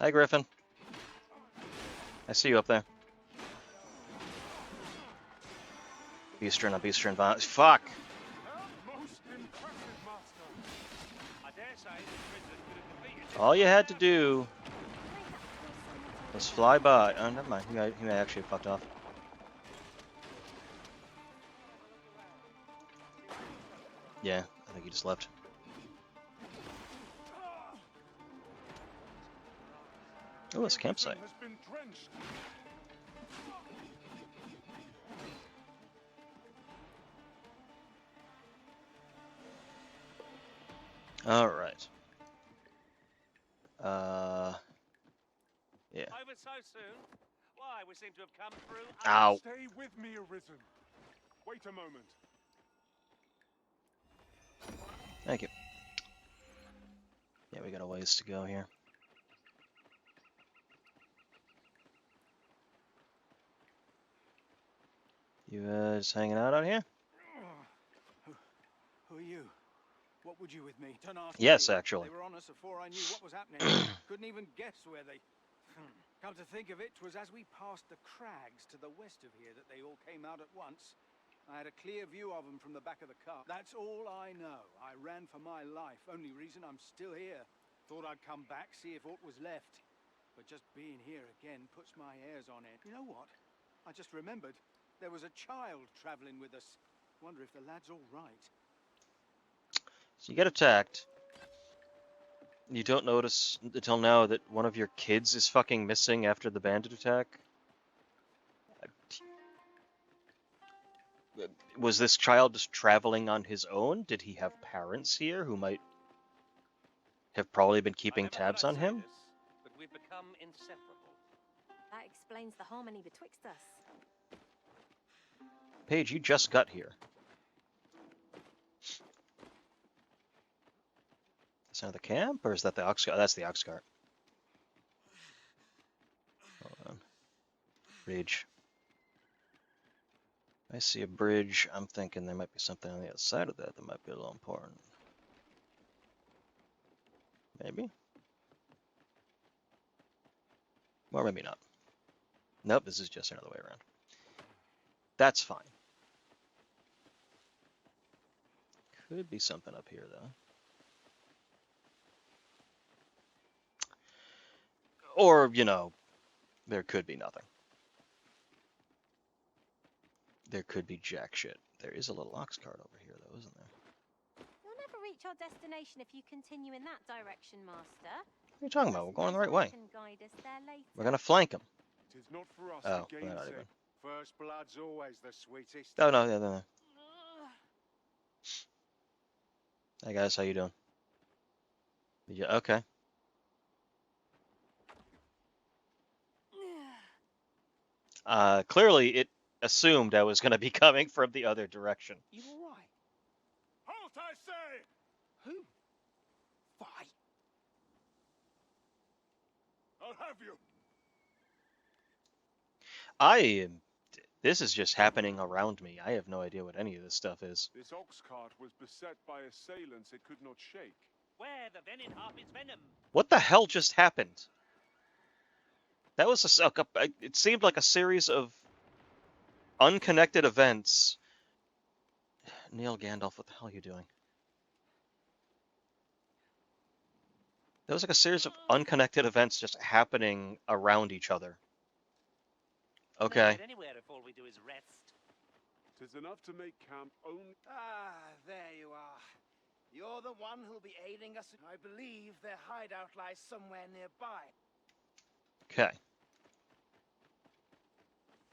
Hi, Griffin. I see you up there. Beastrin on Beastrin violence. Fuck! Most impressive, Master. I dare say the prison could have defeated All you had to do was fly by. Oh, never mind. He may actually have fucked off. Yeah, I think he just left. Oh, it's a campsite. Has been drenched. All right. Yeah. Over so soon? Why, we seem to have come through. Ow. Stay with me, Arisen. Wait a moment. Thank you. Yeah, we got a ways to go here. You just hanging out here? Who are you? What would you with me? Don't ask Yes, me. actually. They were on us before I knew what was happening. Couldn't even guess where they... Come to think of it, 'twas as we passed the crags to the west of here that they all came out at once. I had a clear view of them from the back of the car. That's all I know. I ran for my life. Only reason I'm still here. Thought I'd come back, see if aught was left. But just being here again puts my hairs on end. You know what? I just remembered. There was a child traveling with us. Wonder if the lad's all right. So you get attacked. You don't notice until now that one of your kids is fucking missing after the bandit attack. Was this child just traveling on his own? Did he have parents here who might have probably been keeping tabs on him? But we've become inseparable. That explains the harmony betwixt us. Paige, you just got here. Is that the camp, or is that the ox cart? That's the ox cart. Hold on. Bridge. I see a bridge. I'm thinking there might be something on the other side of that that might be a little important. Maybe? Or maybe not. Nope, this is just another way around. That's fine. Could be something up here, though. Or, you know, there could be nothing. There could be jack shit. There is a little ox cart over here, though, isn't there? You'll never reach our destination if you continue in that direction, Master. What are you talking about? We're going the right way. Can guide us there later. We're gonna flank them. It is not for us Oh, to well, not gainsay. even. First blood's always the sweetest. Oh, no, no. Hey, guys, how you doing? Yeah, okay. Clearly it assumed I was gonna be coming from the other direction. You all right? Halt, I say! Who? Fight. I'll have you. This is just happening around me. I have no idea what any of this stuff is. This ox cart was beset by assailants it could not shake. Where the venom harp is venom. What the hell just happened? That was it seemed like a series of unconnected events. Neil Gandalf, what the hell are you doing? That was like a series of unconnected events just happening around each other. Okay. Anywhere if all we do is rest. 'Tis enough to make camp only. Ah, there you are. You're the one who'll be aiding us. I believe their hideout lies somewhere nearby. Okay.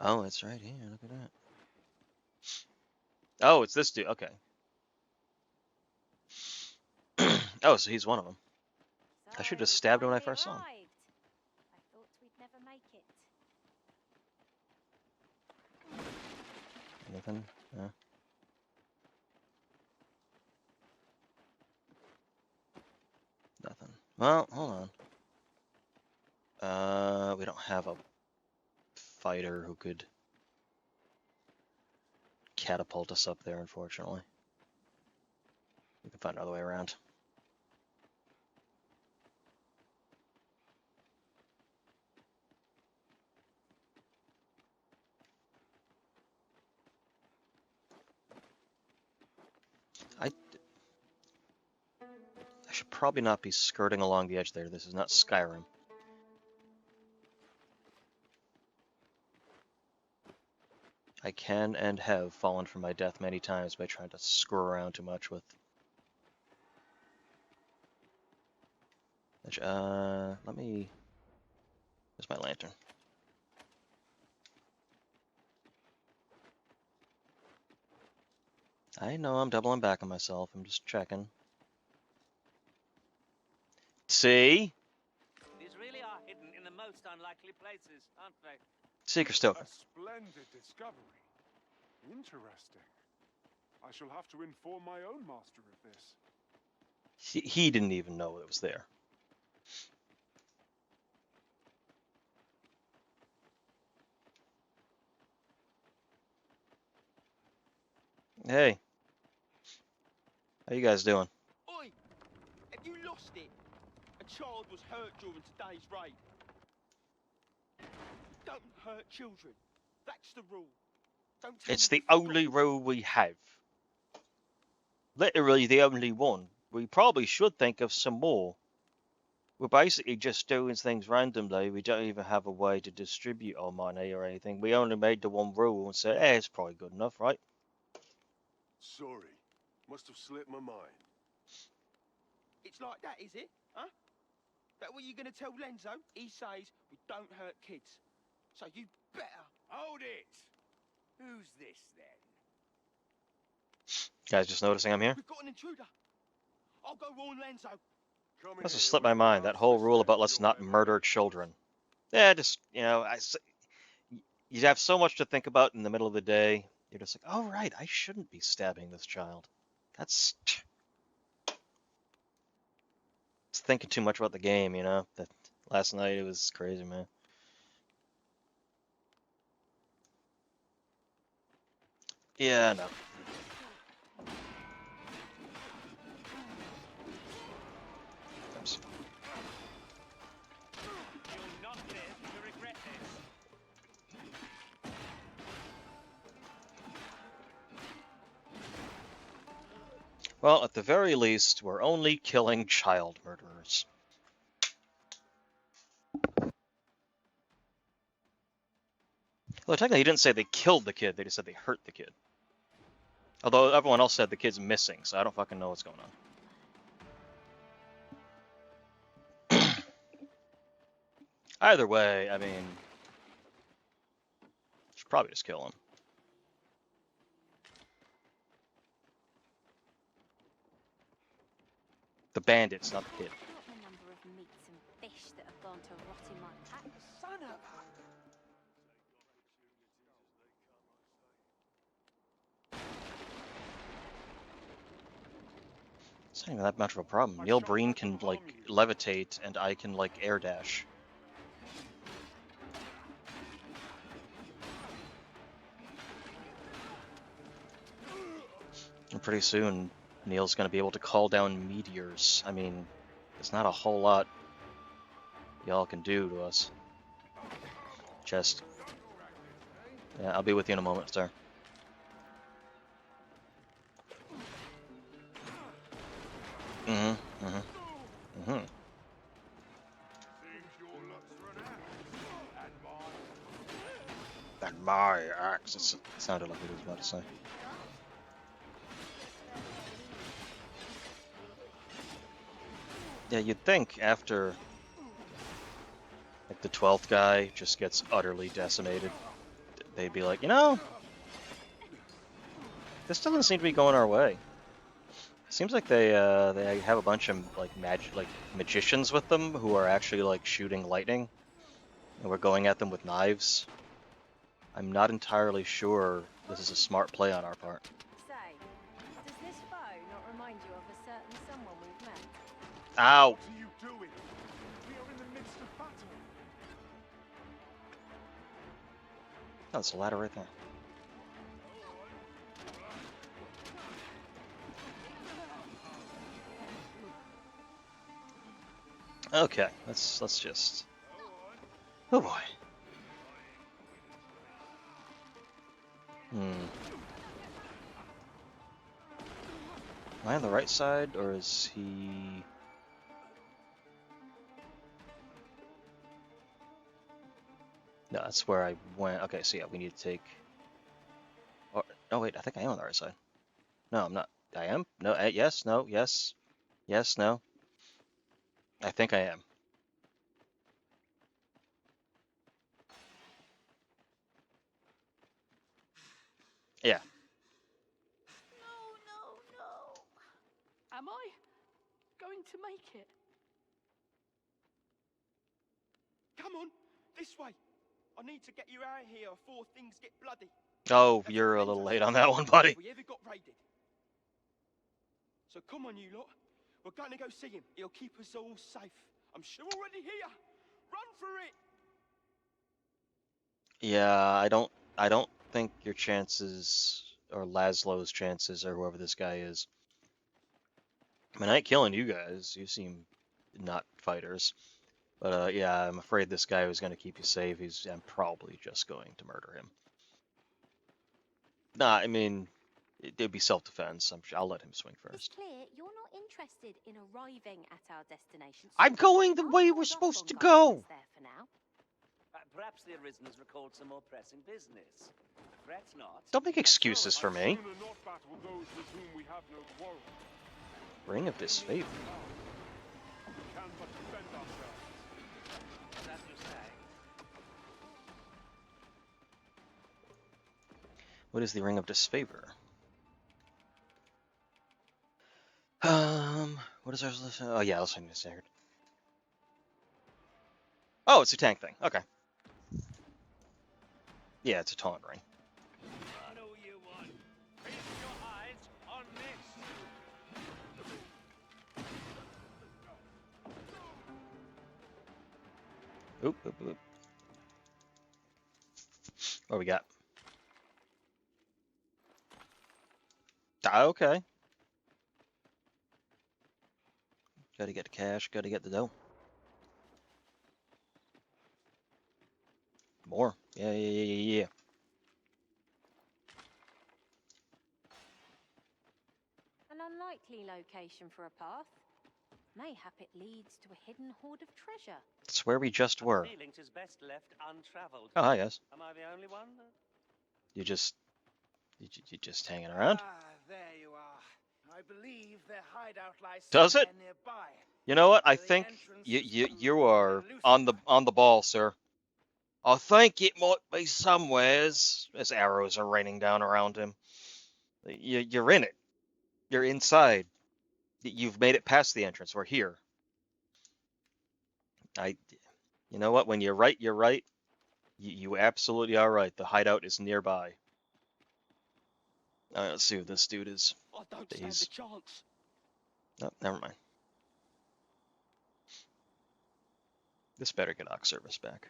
Oh, it's right here. Look at that. Oh, it's this dude. Okay. Oh, so he's one of them. I should have just stabbed him when I first saw him. I thought we'd never make it. Anything? No. Nothing. Well, hold on. have a fighter who could catapult us up there, unfortunately. We can find another way around. I should probably not be skirting along the edge there. This is not Skyrim. I can and have fallen from my death many times by trying to screw around too much with... let me... Where's my lantern? I know I'm doubling back on myself. I'm just checking. See? These really are hidden in the most unlikely places, aren't they? Seeker Stoker. A splendid discovery. Interesting. I shall have to inform my own master of this. He didn't even know it was there. Hey. How you guys doing? Oi! Have you lost it? A child was hurt during today's raid. Don't hurt children. That's the rule. Don't tell It's me the you only rule we have. Literally the only one. We probably should think of some more. We're basically just doing things randomly. We don't even have a way to distribute our money or anything. We only made the one rule and said, it's probably good enough, right? Sorry. Must have slipped my mind. It's like that, is it? Huh? That what you're going to tell Lenzo? He says we don't hurt kids. So you better... Hold it! Who's this, then? Guys just noticing I'm here? We've got an intruder. I'll go warn Lenzo. Must have slipped my mind, that whole rule about let's not murder children. Yeah, just, you know, you have so much to think about in the middle of the day. You're just like, oh, right, I shouldn't be stabbing this child. That's... It's thinking too much about the game, you know? That last night, it was crazy, man. Yeah, no. Oops. You'll not live to regret this. Well, at the very least, we're only killing child murderers. Well, technically, he didn't say they killed the kid, they just said they hurt the kid. Although everyone else said the kid's missing, so I don't fucking know what's going on. Either way, I mean... Should probably just kill him. The bandits, not the kid. Not the number of meats and fish that have gone to rot in my pack. Son of a... It's not even that much of a problem. Neil Breen can, like, levitate, and I can, like, air dash. And pretty soon, Neil's gonna be able to call down meteors. I mean, there's not a whole lot y'all can do to us. Just... Yeah, I'll be with you in a moment, sir. And my axe. It sounded like what he was about to say. Yeah, you'd think after, like, the 12th guy just gets utterly decimated, they'd be like, you know, this doesn't seem to be going our way. Seems like they have a bunch of like magicians with them who are actually like shooting lightning, and we're going at them with knives. I'm not entirely sure this is a smart play on our part. Say, does this foe not remind you of a certain someone we've met? Ow! What are you doing? We are in the midst of battle. That's a ladder right there. Okay, let's just. Oh boy. Am I on the right side, or is he? No, that's where I went. Okay, so yeah, we need to take. Or, no, wait, I think I am on the right side. No, I'm not. I am? No, yes, no, yes. Yes, no. I think I am. Yeah. No. Am I going to make it? Come on, this way. I need to get you out of here before things get bloody. Oh, That's you're what a little Lenzo late said on that one, buddy. if we ever got raided. So come on, you lot. We're going to go see him. He'll keep us all safe. I'm sure already here. Run for it. Yeah, I don't think your chances, or Laszlo's chances, or whoever this guy is. I mean, I ain't killing you guys. You seem not fighters. But yeah, I'm afraid this guy who's going to keep you safe, I'm probably just going to murder him. Nah, I mean, it'd be self-defense. I'll let him swing It's first. clear you're not interested in arriving at our destination. I'm going the way we're supposed to go! There for now. Perhaps the Arisen has recalled some more pressing business. Fret not. Don't make excuses for me. I'd sooner not battle those with whom we have no quarrel. Ring of Disfavor. We can but defend ourselves. That you say. What is the Ring of Disfavor? What is ours? Oh yeah, let's find this here. Oh, it's a tank thing. Okay. Yeah, it's a taunt ring. I know you want. Feast your eyes on this. Oop. What we got? Ah, okay. Gotta get the cash, gotta get the dough. More. Yeah. An unlikely location for a path. Mayhap it leads to a hidden hoard of treasure. It's where we just were. I'm feeling 'tis best left untraveled. Oh, hi guys. Am I the only one? You just hanging around? Ah, there you are. I believe their hideout lies Does it? somewhere nearby. You know what? I think you are on the ball, sir. I think it might be somewheres. As arrows are raining down around him. You're in it. You're inside. You've made it past the entrance. We're here. You know what? When you're right, you're right. You absolutely are right. The hideout is nearby. All right, let's see what this dude is. I don't stand a chance. No, never mind. This better get Ox service back.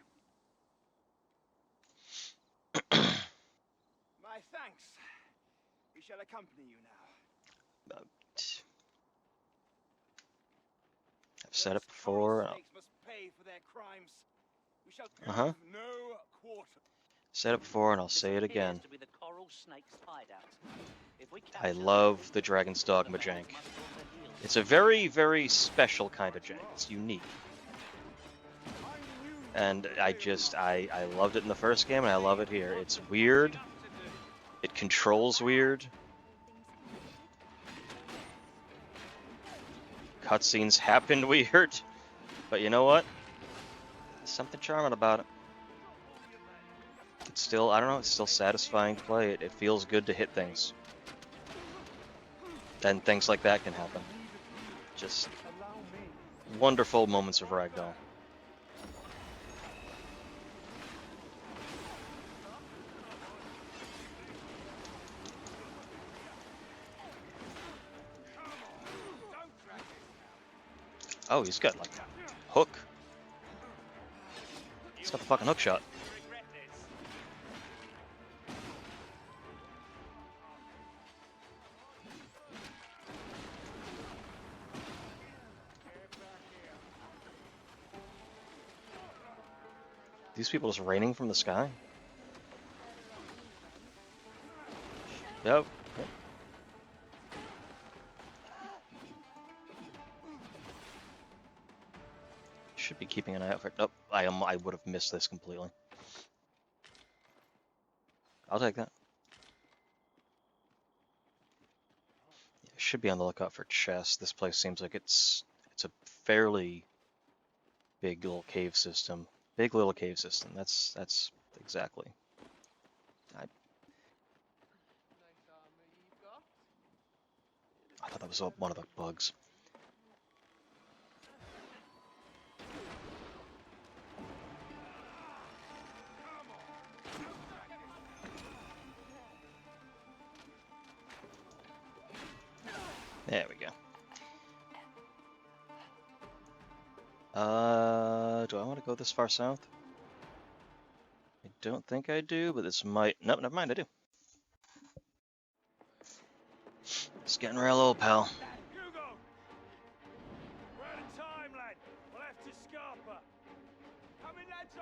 My thanks. We shall accompany you now. I've said it before. Snakes must pay for their crimes. We shall prove no quarter. Said it before, and I'll say it again. To be the coral snake's hideout. If we I love the Dragon's Dogma jank. It's a very, very special kind of jank. It's unique. And I loved it in the first game, and I love it here. It's weird. It controls weird. Cutscenes happen weird. But you know what? There's something charming about it. It's still, I don't know, it's still satisfying to play. It feels good to hit things. And things like that can happen. Just wonderful moments of ragdoll. Oh, he's got like a hook. He's got the fucking hook shot. These people just raining from the sky? Yep. Yep. Should be keeping an eye out for it. Oh, I would have missed this completely. I'll take that. Yeah, should be on the lookout for chests. This place seems like it's a fairly big little cave system. Big little cave system. That's exactly. I thought that was one of the bugs. There we go. Do I want to go this far south? I don't think I do, but this might... Nope, never mind, I do. It's getting real old, pal. Hugo! We're out of time, lad. We'll have to scarper. Come in, lads,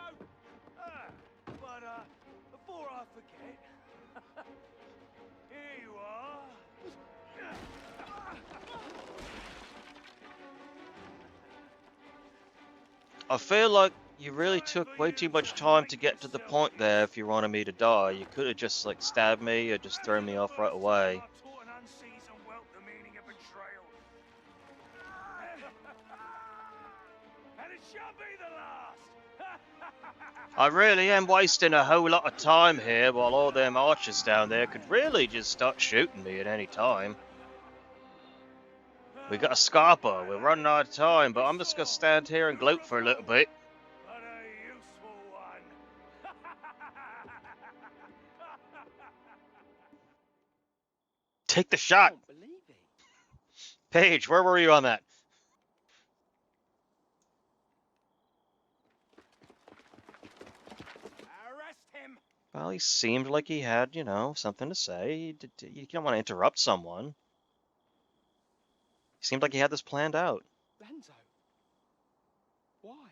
but, before I forget... here you are. I feel like you really took way too much time to get to the point there if you wanted me to die. You could have just, like, stabbed me or just thrown me off right away. I really am wasting a whole lot of time here while all them archers down there could really just start shooting me at any time. We got a scarper, we're running out of time, but I'm just gonna stand here and gloat for a little bit. But a useful one. Take the shot! Paige, where were you on that? Arrest him. Well, he seemed like he had, you know, something to say. You don't want to interrupt someone. He seemed like he had this planned out. Renzo. Why?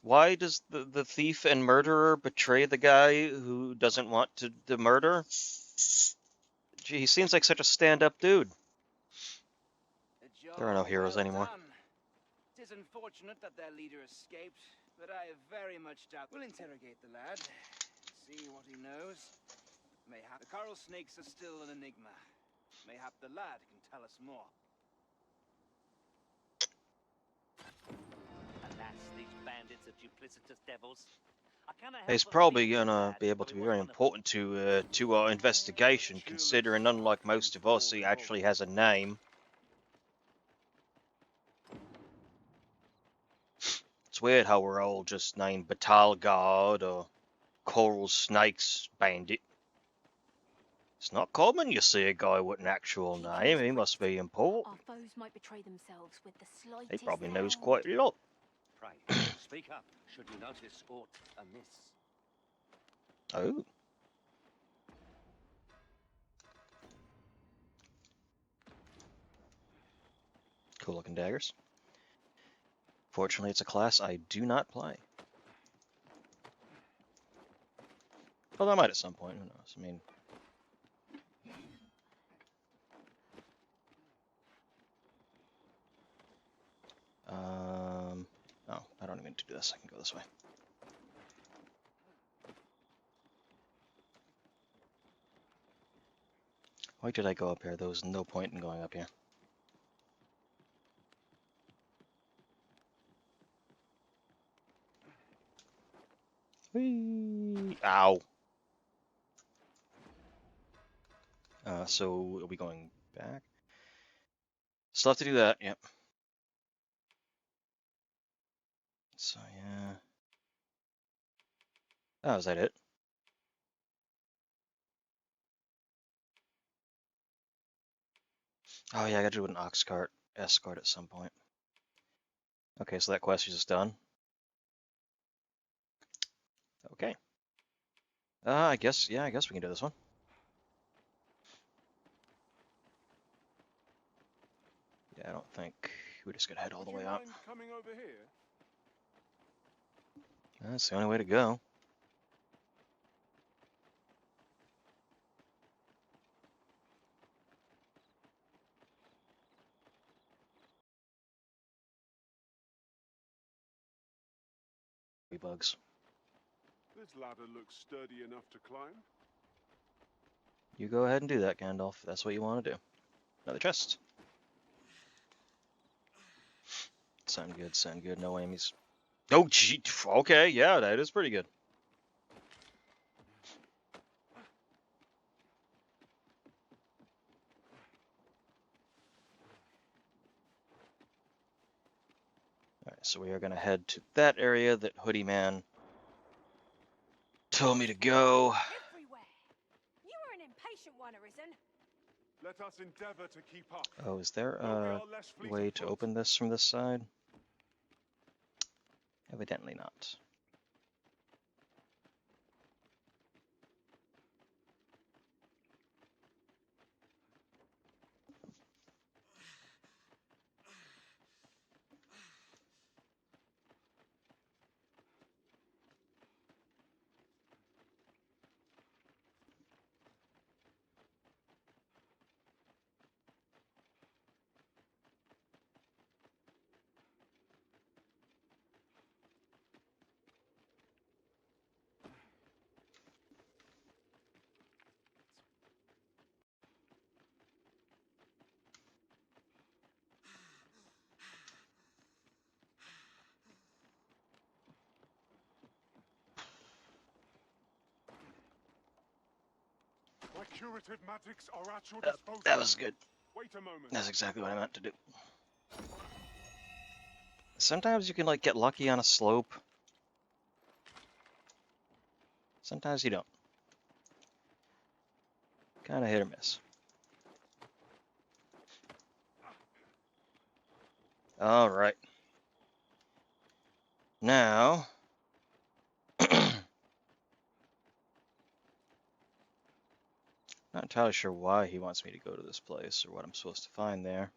Why does the thief and murderer betray the guy who doesn't want to murder? Gee, he seems like such a stand-up dude. There are no heroes anymore. It is unfortunate that their leader escaped, but I very much doubt. We'll interrogate the lad, see what he knows. Mayhap the coral snakes are still an enigma. Mayhap the lad can tell us more. Alas, these bandits are duplicitous devils. He's probably gonna be able to be very important to our investigation, considering unlike most of us, he actually has a name. It's weird how we're all just named Batal Guard or Coral Snakes Bandit. It's not common you see a guy with an actual name. He must be important. Our foes might betray themselves with the slightest He probably knows sound. quite a lot. Pray, speak up, should you notice aught amiss. Oh. Cool looking daggers. Fortunately, it's a class I do not play. Well, I might at some point, who knows? I mean... Oh, I don't even need to do this. I can go this way. Why did I go up here? There was no point in going up here. Whee! Ow! So, are we going back? Still have to do that, yep. So, yeah. Oh, is that it? Oh, yeah, I gotta do an ox cart escort at some point. Okay, so that quest is just done. Okay. I guess we can do this one. Yeah, I don't think we just gotta head all the way up. Coming over here? That's the only way to go. harpy bugs. This ladder looks sturdy enough to climb. You go ahead and do that, Gandalf. That's what you want to do. Another chest. Sound good, sound good. No Amy's. Oh, gee. Okay, yeah, that is pretty good. Alright, so we are going to head to that area that Hoodie Man told me to go. Everywhere. You are an impatient one, Arisen. Let us endeavor to keep up. Oh, is there Though we a are less fleet way of to foot. open this from this side? Evidently not. My curative magics are at your disposal. That was good. Wait a moment. That's exactly what I meant to do. Sometimes you can like get lucky on a slope. Sometimes you don't. Kind of hit or miss. All right. Now, not entirely sure why he wants me to go to this place or what I'm supposed to find there.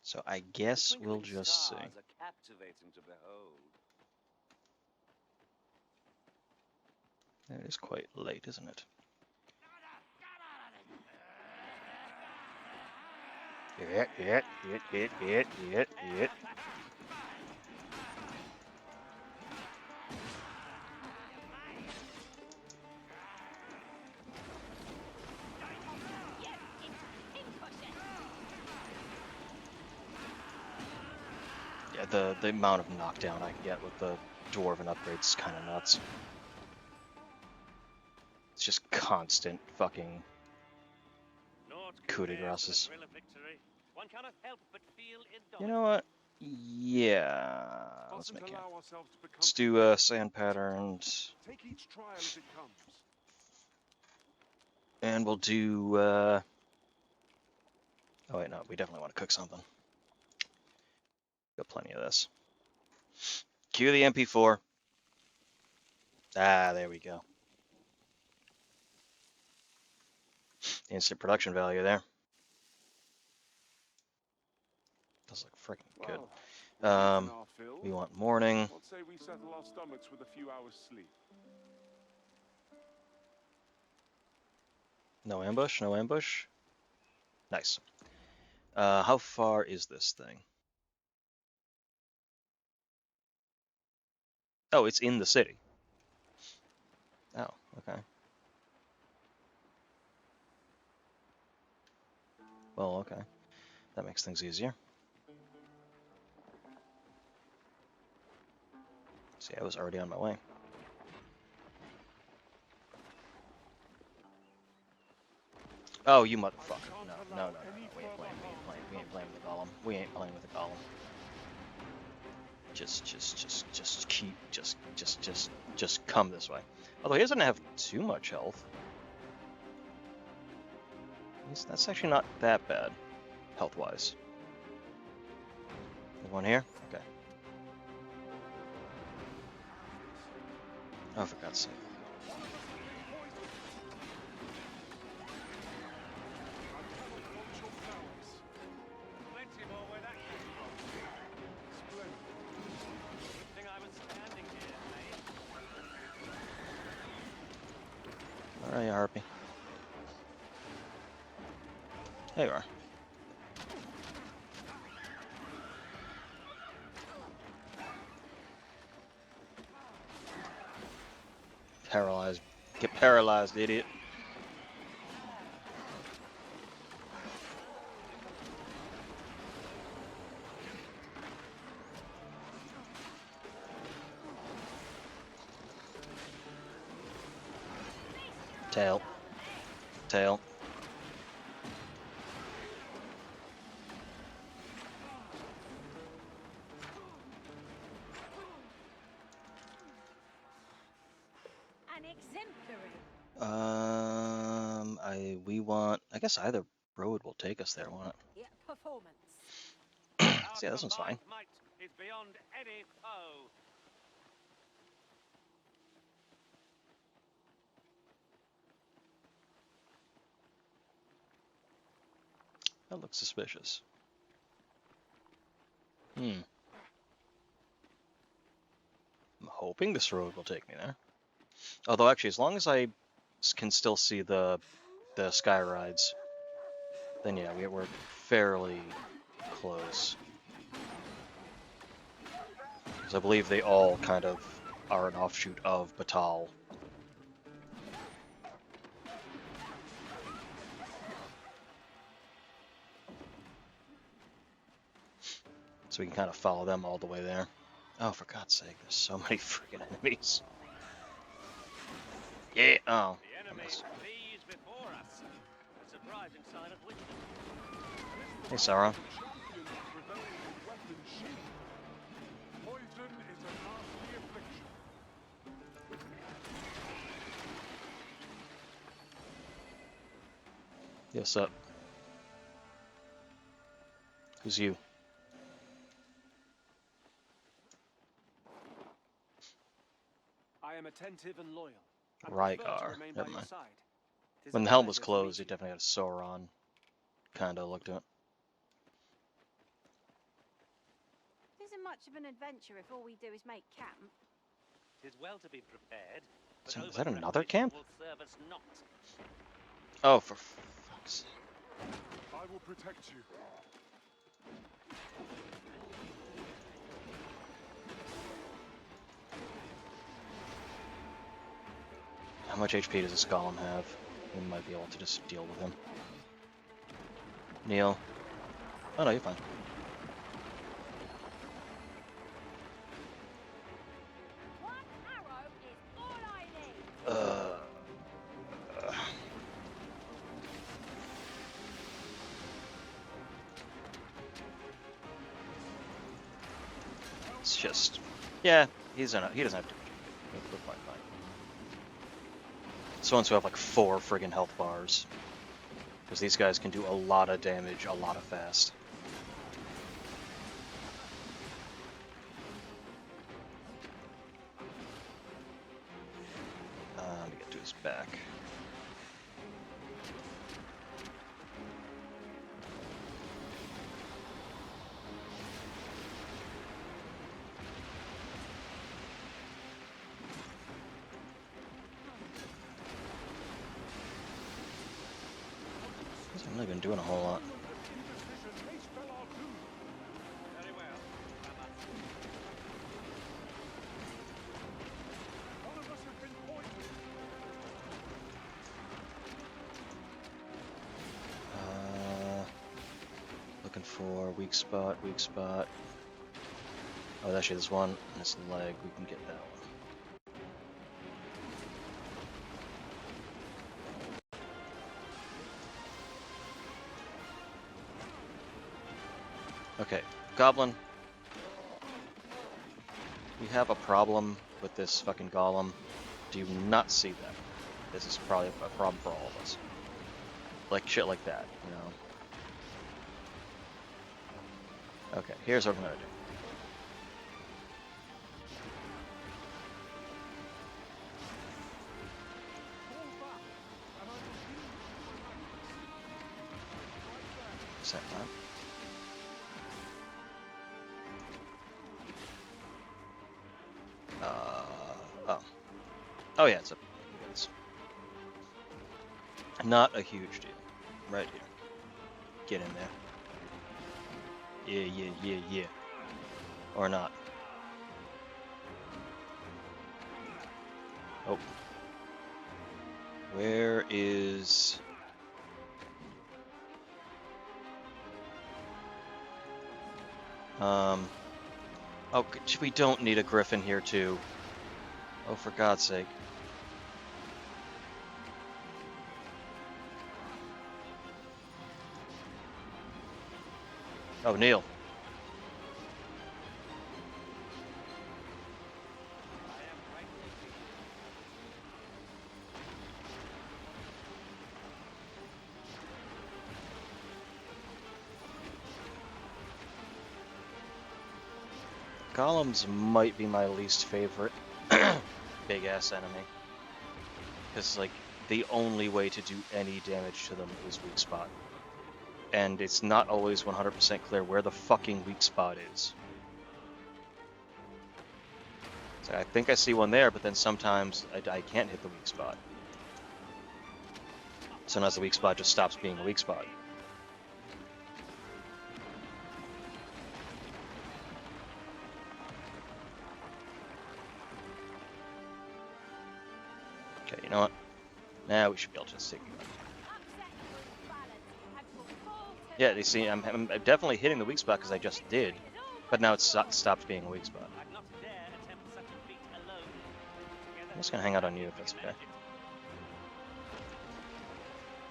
So I guess we'll just see. Stars are captivating to behold. It is quite late, isn't it? Yeah. Yeah, the amount of knockdown I can get with the Dwarven upgrades is kind of nuts. It's just constant fucking coup de graces. One cannot help but feel You know what? Yeah, let's make it. Let's do sand patterns. Take each trial as it comes. And we'll do, oh wait, no, we definitely want to cook something. Got plenty of this. Cue the MP4. Ah, there we go. Instant production value there. Does look freaking good. We want morning. What say we settle our stomachs with a few hours sleep? No ambush, no ambush. Nice. How far is this thing? Oh, it's in the city. Oh, okay. Well, okay. That makes things easier. See, I was already on my way. Oh, you motherfucker. No. We ain't playing with the golem. We ain't playing with the golem. Just come this way. Although he doesn't have too much health. That's actually not that bad, health-wise. There's one here? Okay. Oh, for God's sake. Where are you, Harpy? There you are. Paralyzed. Get paralyzed, idiot. Tail. Tail. An exemplary. We want. I guess either road will take us there, won't it? Yeah, performance. So yeah, this one's fine. Might is beyond any foe. That looks suspicious. I'm hoping this road will take me there. Although, actually, as long as I can still see the sky rides, then yeah, we're fairly close. Because I believe they all kind of are an offshoot of Batal. So we can kind of follow them all the way there. Oh, for God's sake, there's so many freaking enemies. Yeah, oh. The enemy flees before us. A surprising sign of wisdom. Hey, Sauron. Poison is a nasty affliction. Yes, up. Who's you? I am attentive and loyal. And prefer to Rygar. remain Never by your mind. side. 'Tis When a the helm was pleasure to meet closed, it you. definitely had a Sauron kind of look to it. It isn't much of an adventure if all we do is make camp. Tis well to be prepared. But Is that another over-preparation camp? will serve us not. Oh, for fuck's sake. I will protect you. How much HP does this golem have? We might be able to just deal with him. Neil. Oh no, you're fine. One arrow is all I need. It's just, yeah, he doesn't have too much. We're fine. So ones who have like 4 friggin' health bars, because these guys can do a lot of damage, a lot of fast. Let me get to his back. Hasn't really been doing a whole lot. Very well. One of us has been poisoned. Looking for weak spot, weak spot. Oh, actually, there's one in this leg. We can get that one. Okay, Goblin. We have a problem with this fucking golem. Do you not see that? This is probably a problem for all of us. Like shit like that, you know? Okay, here's what I'm gonna do. Set that. Oh yeah, it's up. It's not a huge deal. Right here. Get in there. Yeah. Or not. Oh. Where is... Oh, we don't need a griffin here, too. Oh, for God's sake. Oh, Neil. Golems might be my least favorite big-ass enemy. Because, like, the only way to do any damage to them is weak spot. And it's not always 100% clear where the fucking weak spot is. So I think I see one there, but then sometimes I can't hit the weak spot. Sometimes the weak spot just stops being a weak spot. Okay, you know what? Now we should be able to just take you out. Yeah, you see, I'm definitely hitting the weak spot because I just did, but now it's stopped being a weak spot. I'm just gonna hang out on you if that's okay.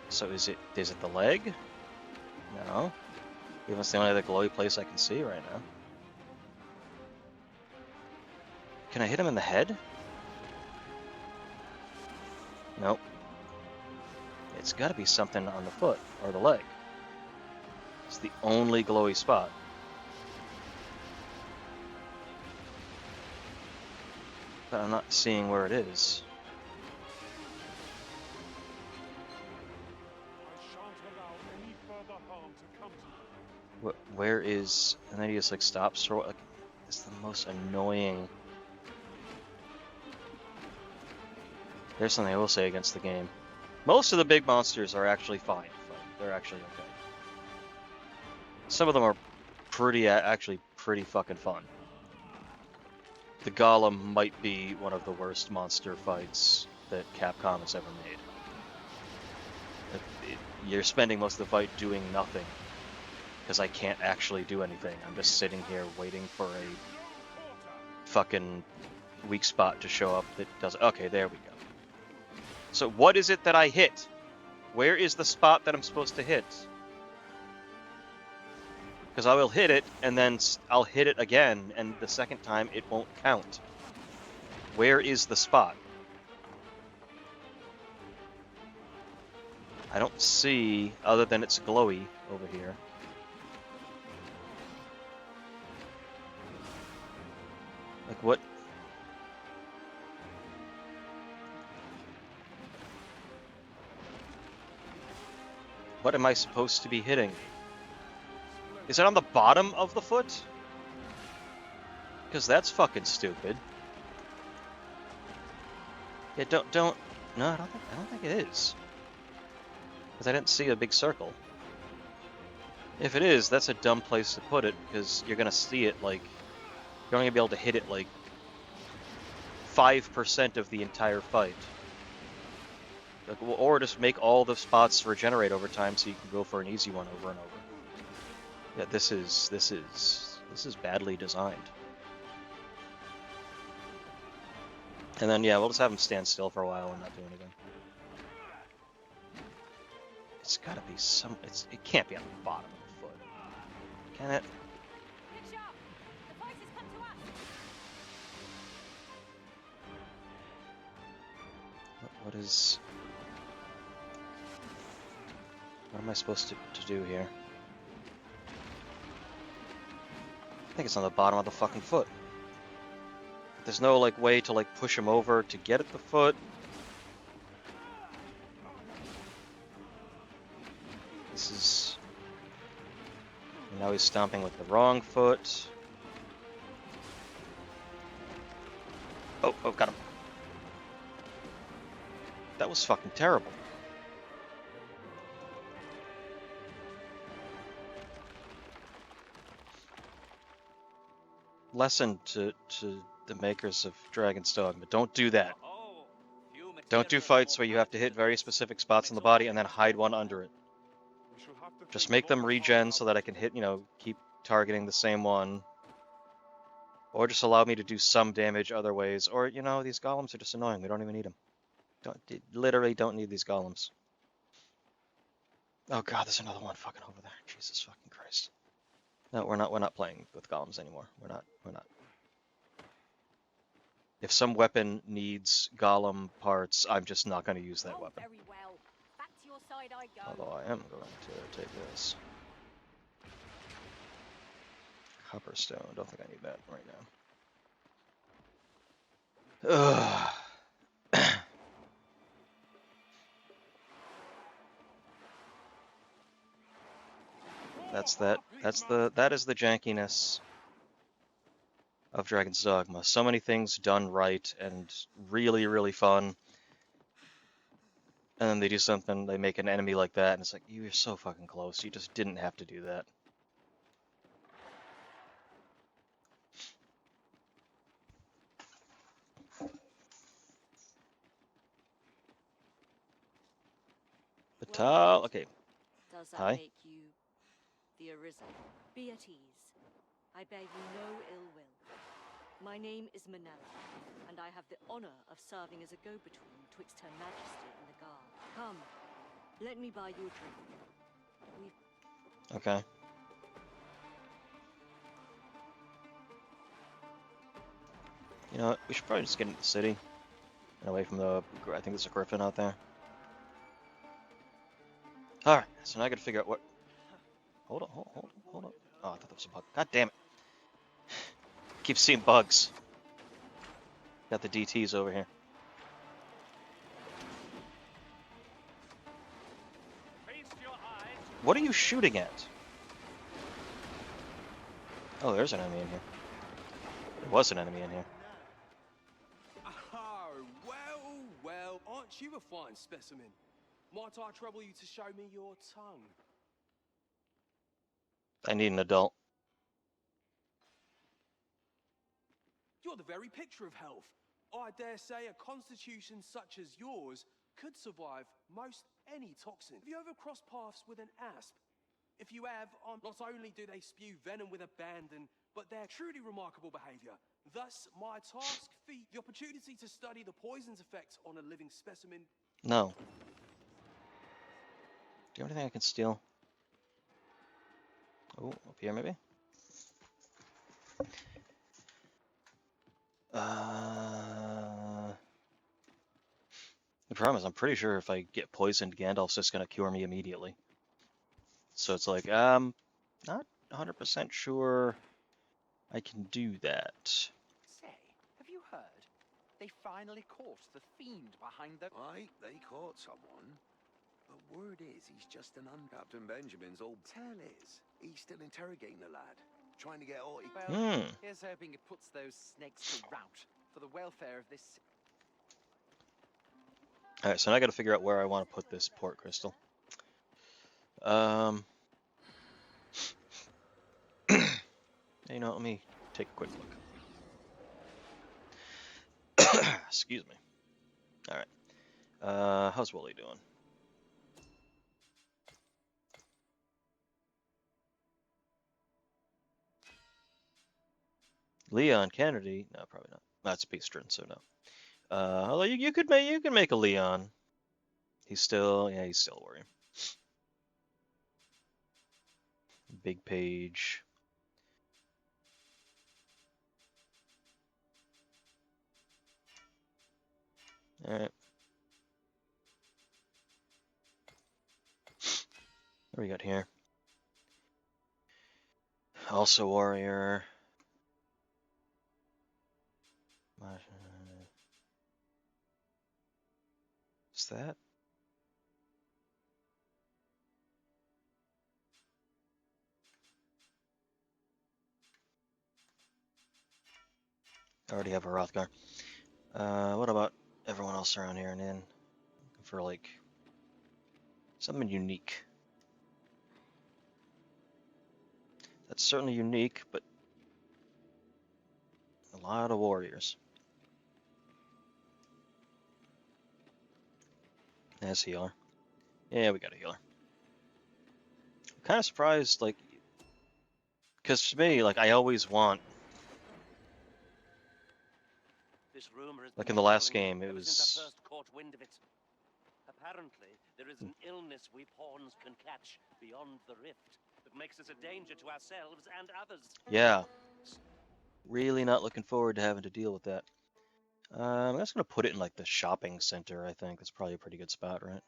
So is it the leg? No. Even it's the only other glowy place I can see right now. Can I hit him in the head? Nope. It's gotta be something on the foot or the leg. It's the only glowy spot. But I'm not seeing where it is. Where is... And then he just like stops for what? Like, it's the most annoying... There's something I will say against the game. Most of the big monsters are actually fine. They're actually okay. Some of them are actually pretty fucking fun. The Golem might be one of the worst monster fights that Capcom has ever made. You're spending most of the fight doing nothing, because I can't actually do anything. I'm just sitting here waiting for a fucking weak spot to show up that does... Okay, there we go. So what is it that I hit? Where is the spot that I'm supposed to hit? Because I will hit it, and then I'll hit it again, and the second time it won't count. Where is the spot? I don't see, other than it's glowy over here. Like, what? What am I supposed to be hitting? Is it on the bottom of the foot? Because that's fucking stupid. Yeah, don't. No, I don't think it is. Because I didn't see a big circle. If it is, that's a dumb place to put it, because you're gonna see it like you're only gonna be able to hit it like 5% of the entire fight. Like, or just make all the spots regenerate over time, so you can go for an easy one over and over. Yeah, this is badly designed. And then yeah, we'll just have him stand still for a while and not do anything. It's gotta be some. It can't be on the bottom of the foot, can it? What is? What am I supposed to do here? I think it's on the bottom of the fucking foot. There's no like way to like push him over to get at the foot. This is... Now he's stomping with the wrong foot. Oh, got him. That was fucking terrible. Lesson to the makers of Dragon's Dogma. Don't do that. Oh, few Don't do fights where you have to hit very specific spots in the body and then hide one under it. We shall have to Just think make them long and hard regen how so that I can hit, keep targeting the same one. Or just allow me to do some damage other ways. Or, these golems are just annoying. We don't even need them. Literally don't need these golems. Oh god, there's another one fucking over there. Jesus fucking Christ. No, we're not playing with golems anymore. We're not. If some weapon needs golem parts, I'm just not going to use that weapon. Very well. Back to your side I go. Although I am going to take this. Copperstone. Don't think I need that right now. Ugh. That is the jankiness of Dragon's Dogma. So many things done right and really, really fun. And then they do something, they make an enemy like that, and it's like, you were so fucking close. You just didn't have to do that. Batal, okay. Does that Hi. make you the Arisen? Be at ease. I bear you no ill will. My name is Manella, and I have the honor of serving as a go-between twixt Her Majesty and the Guard. Come, let me buy you a drink. Okay. You know what? We should probably just get into the city and away from the. I think there's a griffin out there. All right. So now I got to figure out what. Hold on. Oh, I thought that was a bug. God damn it! Keep seeing bugs. Got the DTs over here. What are you shooting at? Oh, there's an enemy in here. There was an enemy in here. Oh, well, aren't you a fine specimen? Might I trouble you to show me your tongue? I need an adult. You're the very picture of health. I dare say a constitution such as yours could survive most any toxin. Have you ever crossed paths with an asp? If you have, not only do they spew venom with abandon, but their truly remarkable behavior. Thus, my task feat the opportunity to study the poison's effect on a living specimen. No. Do you have anything I can steal? Oh, up here maybe? The problem is I'm pretty sure if I get poisoned, Gandalf's just gonna cure me immediately. So it's like, not 100% sure I can do that. Say, have you heard? They finally caught the fiend behind the... Aye, they caught someone. But word is he's just an Captain Benjamin's old tell is. He's still interrogating the lad, trying to get all he... Well, here's hoping it puts those snakes to rout for the welfare of this... Alright, so now I gotta figure out where I want to put this port crystal. You know, let me take a quick look. Excuse me. Alright. How's Wooly doing? Leon Kennedy? No, probably not. That's Beastrin, so no. Although you could make a Leon. He's still a warrior. Big Page. All right. What do we got here? Also warrior. What's that? I already have a Rothgar. What about everyone else around here and in? Looking for like something unique. That's certainly unique, but a lot of warriors. As healer. Yeah, we got a healer. I'm kind of surprised, like, because to me, like, I always want, This rumor has like been in the last swirling game, it ever since I was, first caught wind of it. Apparently, there is an illness we pawns can catch beyond the rift that makes us a danger to ourselves and others. yeah, really not looking forward to having to deal with that. I'm just gonna put it in like the shopping center. I think that's probably a pretty good spot, right?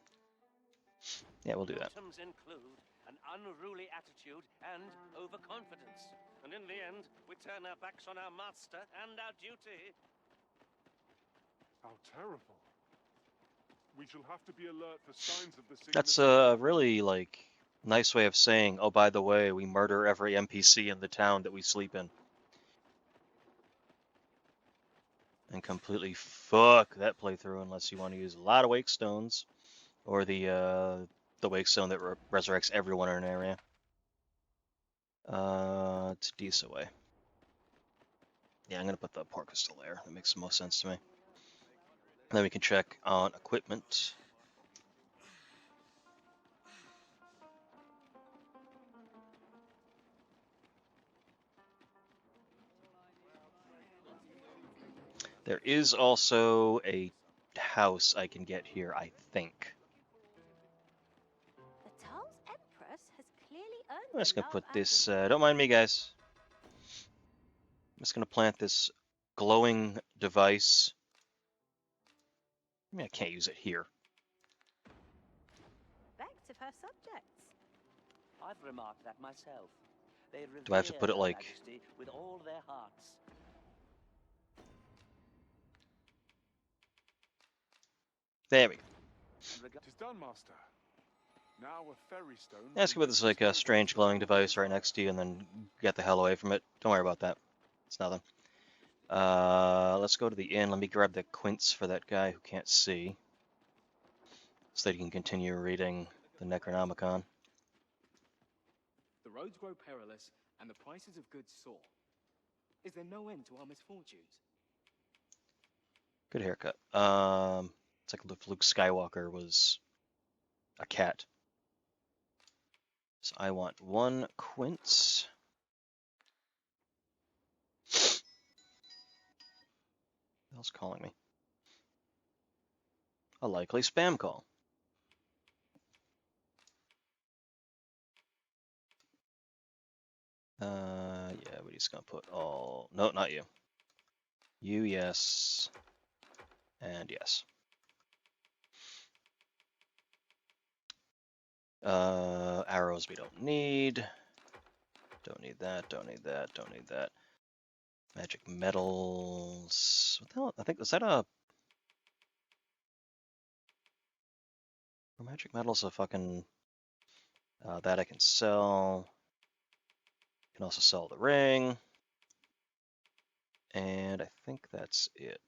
Yeah, we'll do that. Symptoms include an unruly attitude and overconfidence. And in the end, we turn our backs on our master and our duty. How terrible. We shall have to be alert for signs of the sickness. That's a really like nice way of saying, oh, by the way, we murder every NPC in the town that we sleep in. And completely fuck that playthrough unless you want to use a lot of wake stones or the wake stone that resurrects everyone in an area. It's Disa way. Yeah, I'm gonna put the pork pistol there. That makes the most sense to me. And then we can check on equipment. There is also a house I can get here, I think. The Tal's Empress has clearly earned I'm just the gonna love put and this, don't mind me guys. I'm just gonna plant this glowing device. I mean, I can't use it here. respect of her subjects. I've remarked that myself. They Do I have to put it Her like... Majesty with all their hearts. There we go. Tis done, master. Now a ferry stone. Ask about this like a strange glowing device right next to you and then get the hell away from it. Don't worry about that. It's nothing. Let's go to the inn. Let me grab the quints for that guy who can't see, so that he can continue reading the Necronomicon. The roads grow perilous, and the prices of goods soar. Is there no end to our misfortunes? Good haircut. It's like if Luke Skywalker was a cat. So I want 1 quince. Who else calling me? A likely spam call. Yeah, we're just gonna put all... No, not you. You, yes. And yes. Arrows we don't need. Don't need that, don't need that, don't need that. Magic metals. What the hell? I think, is that a... Magic metals a fucking... that I can sell. Can also sell the ring. And I think that's it.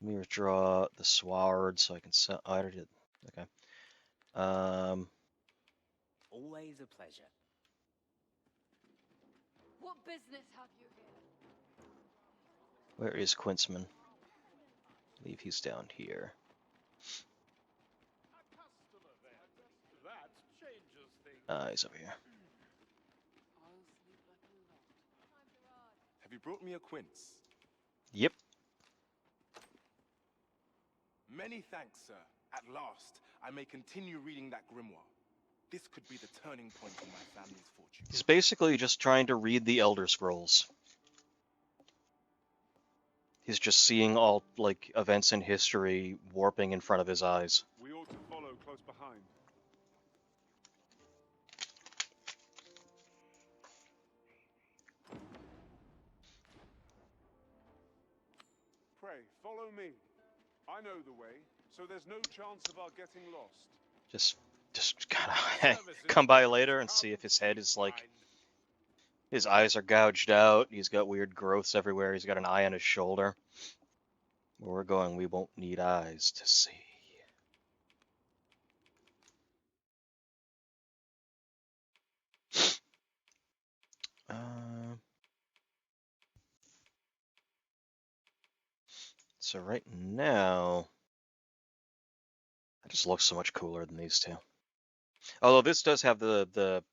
Let me withdraw the sword so I can sell... Oh, I already did. Okay. Always a pleasure. What business have you here? Where is Quinceman? I believe he's down here. He's over here. Have you brought me a quince? Yep. Many thanks, sir. At last, I may continue reading that grimoire. This could be the turning point in my family's fortune. He's basically just trying to read the Elder Scrolls. He's just seeing all, like, events in history warping in front of his eyes. We ought to follow close behind. Pray, follow me. I know the way, so there's no chance of our getting lost. Just kind of come by later and see if his head is like... His eyes are gouged out, he's got weird growths everywhere, he's got an eye on his shoulder. Where we're going, we won't need eyes to see. So right now, It just looks so much cooler than these two. Although this does have the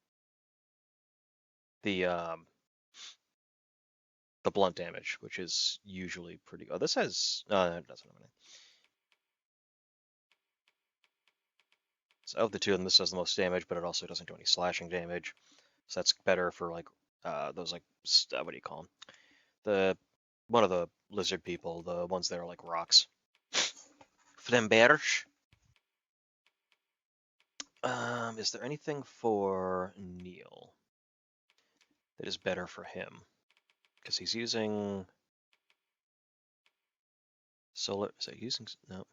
blunt damage, which is usually pretty. Oh, this has it doesn't have any. So of the two of them, this does the most damage, but it also doesn't do any slashing damage. So that's better for like those like what do you call them? One of the lizard people, the ones that are like rocks. Flamberge. Is there anything for Neil that is better for him? Because he's using solar. Is that using no?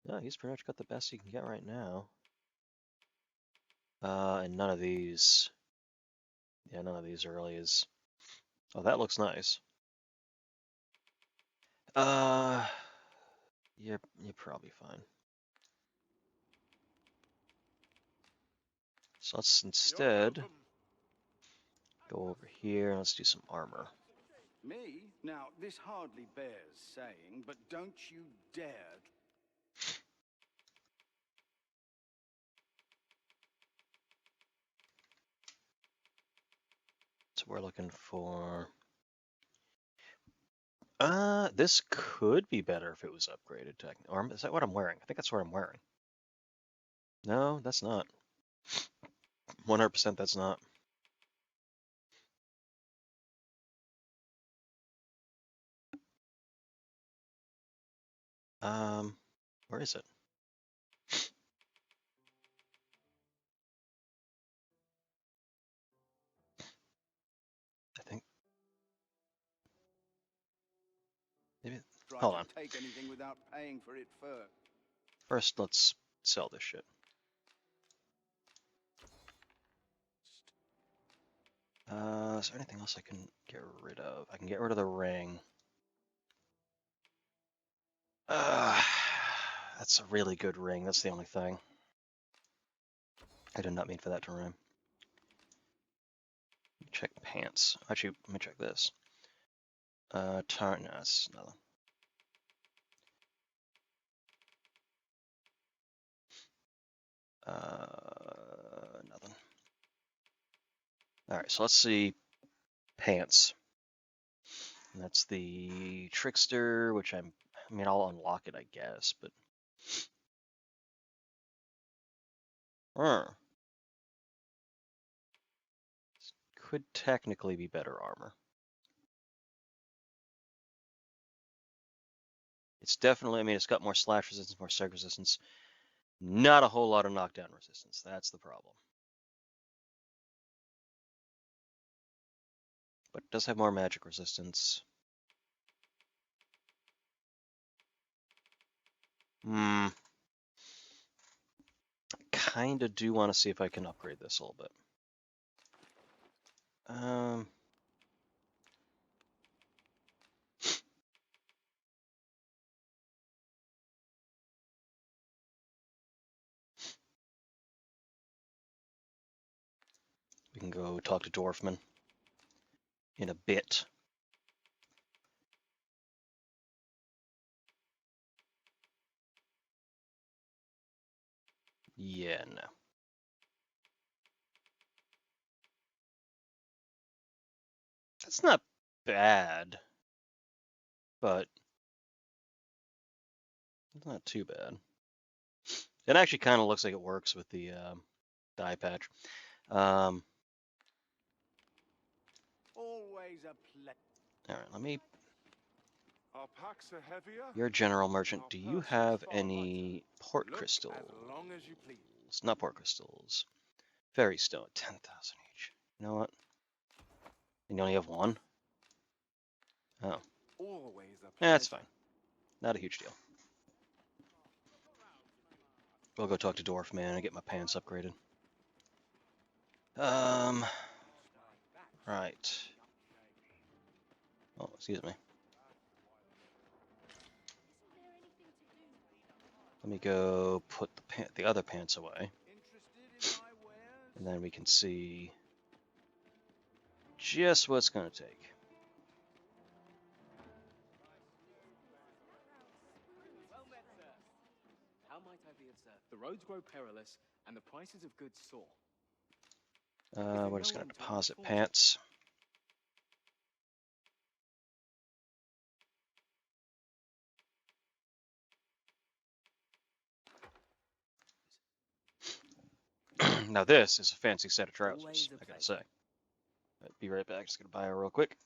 No, he's pretty much got the best he can get right now. And none of these. Yeah, none of these really is. Oh, that looks nice. You're probably fine. So let's instead go over here and let's do some armor. Me? Now, this hardly bears saying, but don't you dare. So we're looking for. This could be better if it was upgraded to. Or is that what I'm wearing? I think that's what I'm wearing. No, that's not. 100% that's not. Where is it? I think. Maybe. Hold on. Take anything without paying for it first. First, let's sell this shit. Is there anything else I can get rid of? I can get rid of the ring. That's a really good ring. That's the only thing. I did not mean for that to rhyme. Check pants. Actually, let me check this. No, that's nothing. Nothing. All right, so let's see pants. And that's the trickster, which I mean, I'll unlock it, I guess, but. This could technically be better armor. It's definitely, I mean, it's got more slash resistance, more strike resistance. Not a whole lot of knockdown resistance. That's the problem. But it does have more magic resistance. Kinda do want to see if I can upgrade this a little bit. We can go talk to Dwarfman in a bit. Yeah, no. That's not bad, but it's not too bad. It actually kind of looks like it works with the eye patch. Always a play. All right, let me. Our packs are heavier. You're a general merchant. Do you have any port crystals? Long as you please. Not port crystals. Fairy stone, 10,000 each. You know what? And you only have one? Oh. Always a Yeah, that's fine. Not a huge deal. We'll go talk to Dwarf Man and get my pants upgraded. Right. Oh, excuse me. Let me go put the other pants away. And then we can see just what it's going to take. Well met, sir. How might I be of service? The roads grow perilous, and the prices of goods soar. We're just going to deposit pants. Now this is a fancy set of trousers, I gotta say. Be right back, just gonna buy it real quick.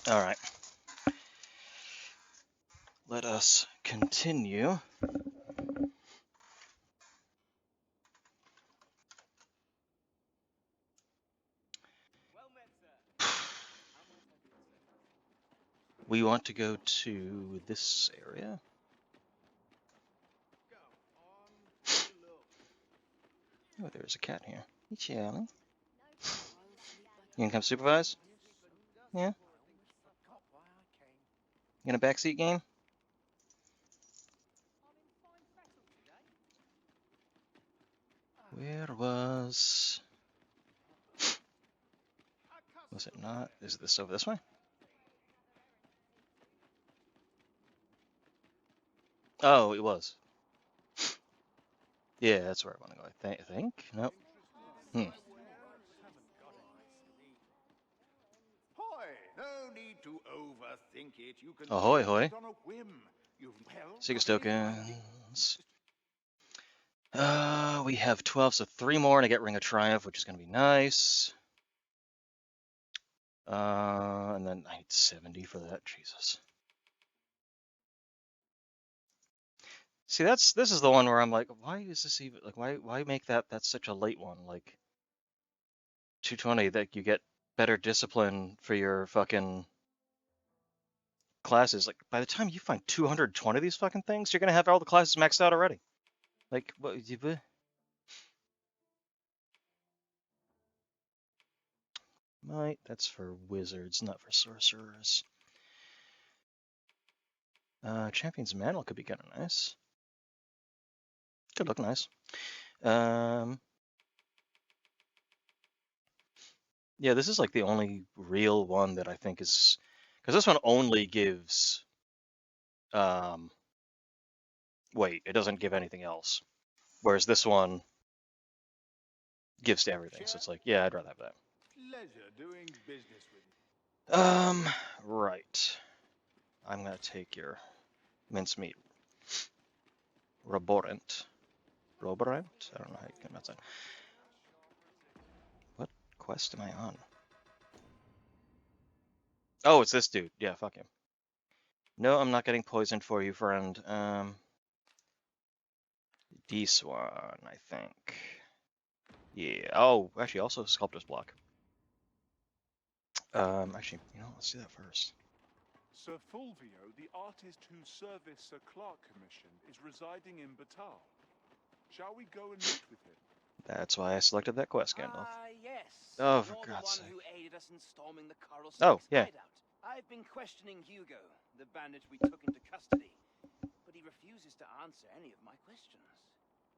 All right. Let us continue. We want to go to this area. Oh, there's a cat here. Hey, Charlie. You gonna come supervise? Yeah? You gonna backseat game? Where was it not? Is this over this way? Oh, it was. Yeah, that's where I want to go. I think. Nope. think it, you can Ahoy, change hoy. it on a whim. Seekers tokens. We have 12, so 3 more and I get Ring of Triumph, which is going to be nice. And then I need 70 for that. Jesus. See, this is the one where I'm like, why is this even like why make that's such a late one? Like 220, that you get better discipline for your fucking classes. Like by the time you find 220 of these fucking things, you're gonna have all the classes maxed out already. Like what? Might, that's for wizards, not for sorcerers. Champion's Mantle could be kind of nice. Could look nice. Yeah, this is like the only real one that I think is, because this one only gives, wait, it doesn't give anything else. Whereas this one gives to everything. So it's like, yeah, I'd rather have that. Pleasure doing business with you. Right. I'm gonna take your mincemeat. Roborant. Roborant? I don't know how you can pronounce that. What quest am I on? Oh, it's this dude. Yeah, fuck him. No, I'm not getting poisoned for you, friend. D-Swan, I think. Yeah. Oh, actually, also Sculptor's Block. Actually, you know, let's do that first. Sir Fulvio, the artist whose service Sir Clark commissioned, is residing in Batal. Shall we go and meet with him? That's why I selected that quest, Gandalf. Yes. Oh, for You're God's the one sake. who aided us in storming the Coral Oh, Snake's yeah. hideout. I've been questioning Hugo, the bandit we took into custody, but he refuses to answer any of my questions.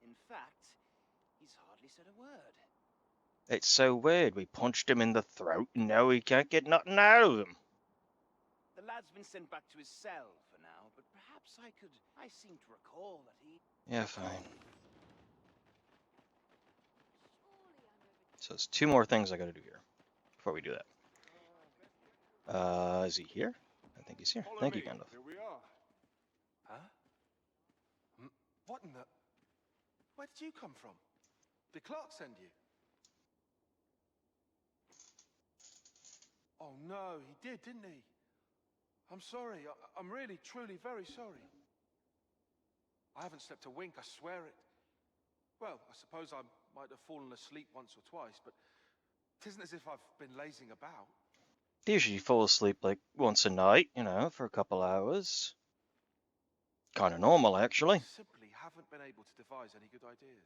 In fact, he's hardly said a word. It's so weird. We punched him in the throat, and now we can't get nothing out of him. The lad's been sent back to his cell for now, but perhaps I seem to recall that he... Yeah, fine. So there's 2 more things I gotta do here before we do that. Is he here? I think he's here. Thank you, Gandalf. Here we are. Huh? What in the... Where did you come from? Did Clark send you? Oh no, he did, didn't he? I'm sorry. I'm really, truly very sorry. I haven't slept a wink, I swear it. Well, I suppose I might have fallen asleep once or twice, but it isn't as if I've been lazing about. Usually you fall asleep like once a night, you know, for a couple hours. Kind of normal, actually. I simply haven't been able to devise any good ideas.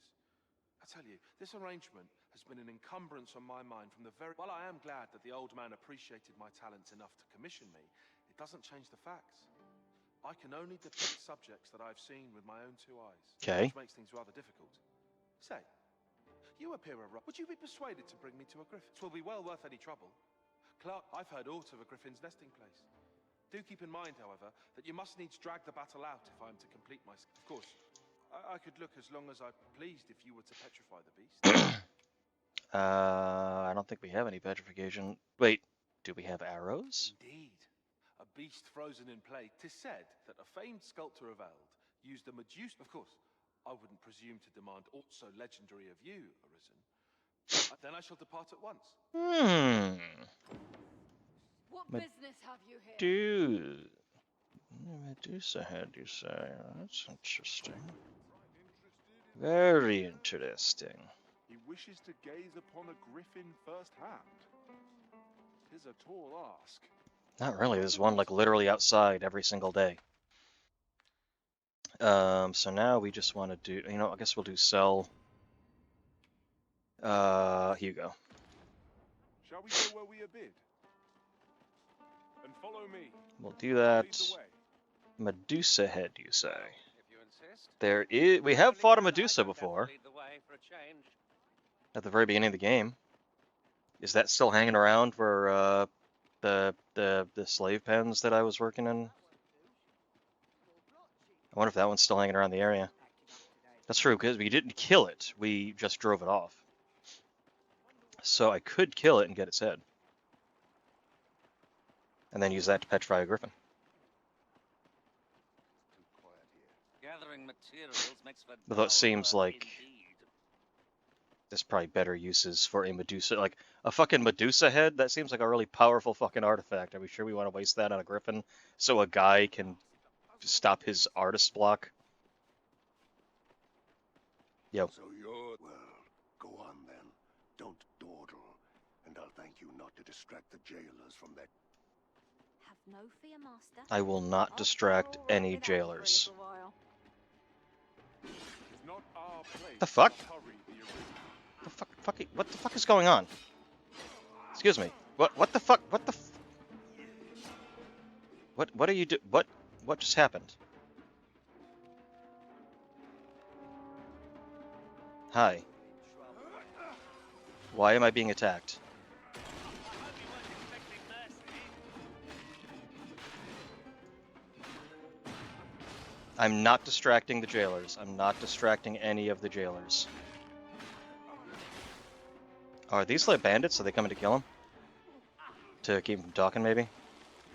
I tell you, this arrangement has been an encumbrance on my mind from the very... While I am glad that the old man appreciated my talents enough to commission me, it doesn't change the facts. I can only depict subjects that I've seen with my own 2 eyes. Okay. Which makes things rather difficult. Say, you appear a rock. Would you be persuaded to bring me to a griffin? 'Twill be well worth any trouble. Clark, I've heard aught of a griffin's nesting place. Do keep in mind, however, that you must needs drag the battle out if I am to complete my... Of course, I could look as long as I pleased if you were to petrify the beast. I don't think we have any petrification. Wait, do we have arrows? Indeed. A beast frozen in plague. 'Tis said that a famed sculptor of Eld used a Medusa... Of course, I wouldn't presume to demand aught so legendary of you, Arisen. Then I shall depart at once. What business have you here? Dude. Medusa head, you say? That's interesting. Very interesting. He wishes to gaze upon a griffin firsthand. 'Tis a tall ask. Not really. There's one like literally outside every single day. So now we just want to do, you know, I guess we'll do sell. Hugo. Shall we go where we are bid? And follow me. We'll do that. Medusa head, you say? There is. We have fought a Medusa before. At the very beginning of the game. Is that still hanging around for the slave pens that I was working in? I wonder if that one's still hanging around the area. That's true, because we didn't kill it. We just drove it off. So I could kill it and get its head. And then use that to petrify a griffin. Gathering materials makes for Although it dull seems work like indeed. there's probably better uses for a Medusa, like a fucking Medusa head. That seems like a really powerful fucking artifact. Are we sure we want to waste that on a griffin so a guy can stop his artist block? Yo. So you're... Well, go on then. Don't dawdle. And I'll thank you not to distract the jailers from their... Have no fear, Master. I will not distract any jailers. It's not our place The fuck? to hurry the original. What the fuck is going on? Excuse me. What the fuck? What are you do? What just happened? Hi. Why am I being attacked? I'm not distracting the jailers. I'm not distracting any of the jailers. Are these like bandits? Are they coming to kill him? To keep him from talking, maybe?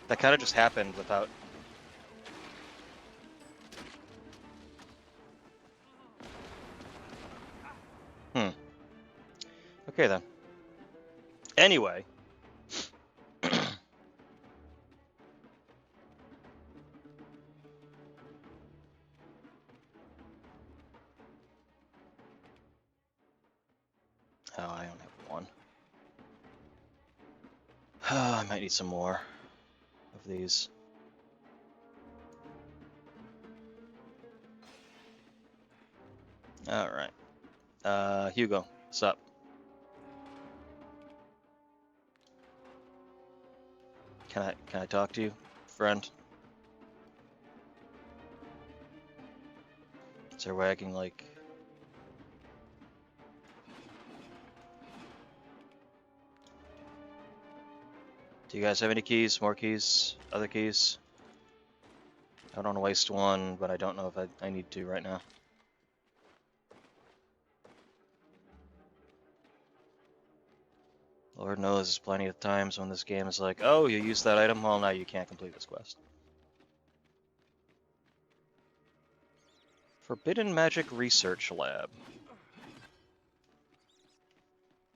That kind of just happened without... Okay, then. Anyway. Oh, I only have one. I might need some more of these. Alright. Hugo, what's up? Can I talk to you, friend? Is there wagging like... Do you guys have any keys? More keys? Other keys? I don't want to waste one, but I don't know if I need to right now. Lord knows there's plenty of times when this game is like, oh, you used that item? Well, now you can't complete this quest. Forbidden Magic Research Lab.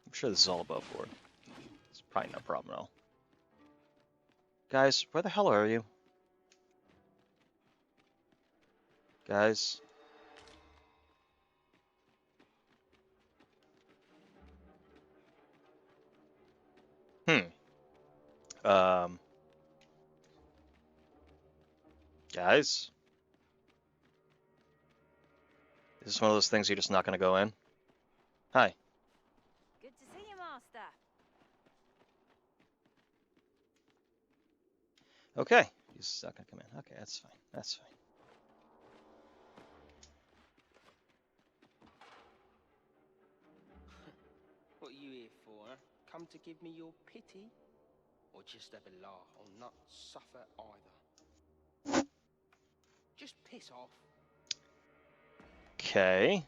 I'm sure this is all above board. It's probably no problem at all. Guys, where the hell are you? Guys? Guys? Is this one of those things you're just not going to go in? Hi. Good to see you, Master. Okay. He's not going to come in. Okay, that's fine. That's fine. What are you here for, huh? Come to give me your pity? Or just have a laugh or not suffer either? Just piss off. Okay.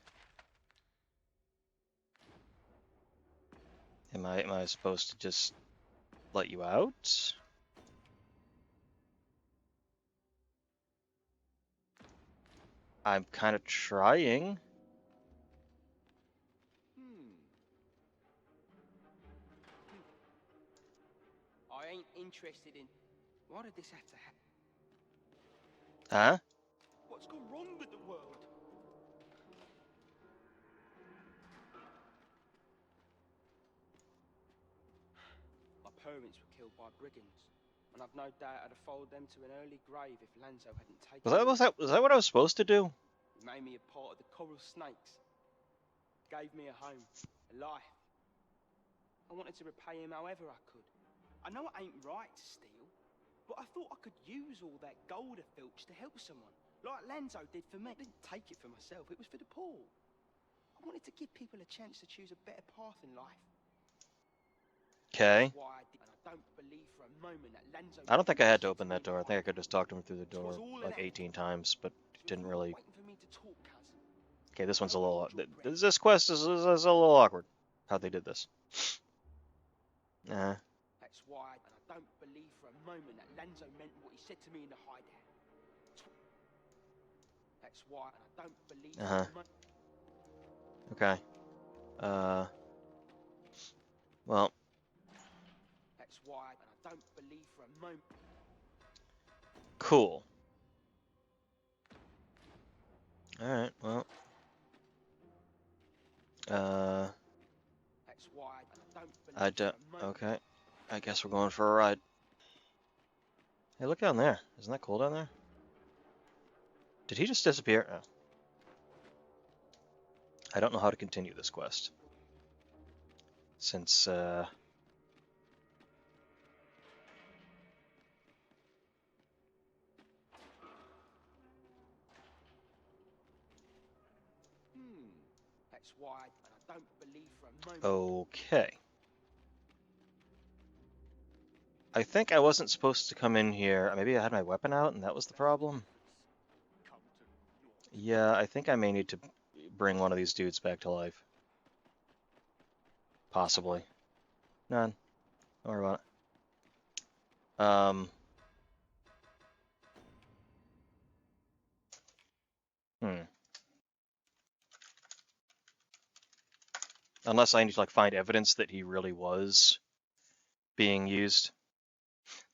Am I supposed to just let you out? I'm kind of trying. I ain't interested in... Why did this have to happen? Huh? What's gone wrong with the world? My parents were killed by brigands, and I've no doubt I'd have followed them to an early grave if Lanzo hadn't taken Was that what I was supposed to do? He made me a part of the coral snakes. Gave me a home, a life. I wanted to repay him however I could. I know it ain't right to steal, but I thought I could use all that gold I filched to help someone, like Lanzo did for me. I didn't take it for myself, it was for the poor. I wanted to give people a chance to choose a better path in life. Okay. That's why I did, and I don't believe for a moment that Lanzo... I don't think I had to open that door. I think I could just talk to him through the door like 18 times, but it didn't really... Okay, this one's a little... This quest is a little awkward, how they did this. That's why, and I don't believe for a moment that Lanzo meant what he said to me in the hideout. Ex-wife, and I don't believe Uh-huh. for a Okay. Well, ex-wife, and I don't believe for a moment. cool. Alright, well. Ex-wife, and I don't believe I don't. for a moment. Okay. I guess we're going for a ride. Hey, look down there. Isn't that cool down there? Did he just disappear? Oh. I don't know how to continue this quest. Since, Ex-wife, and I don't believe for a moment. okay. I think I wasn't supposed to come in here. Maybe I had my weapon out and that was the problem? Yeah, I think I may need to bring one of these dudes back to life. Possibly. None. Don't worry about it. Unless I need to like find evidence that he really was being used.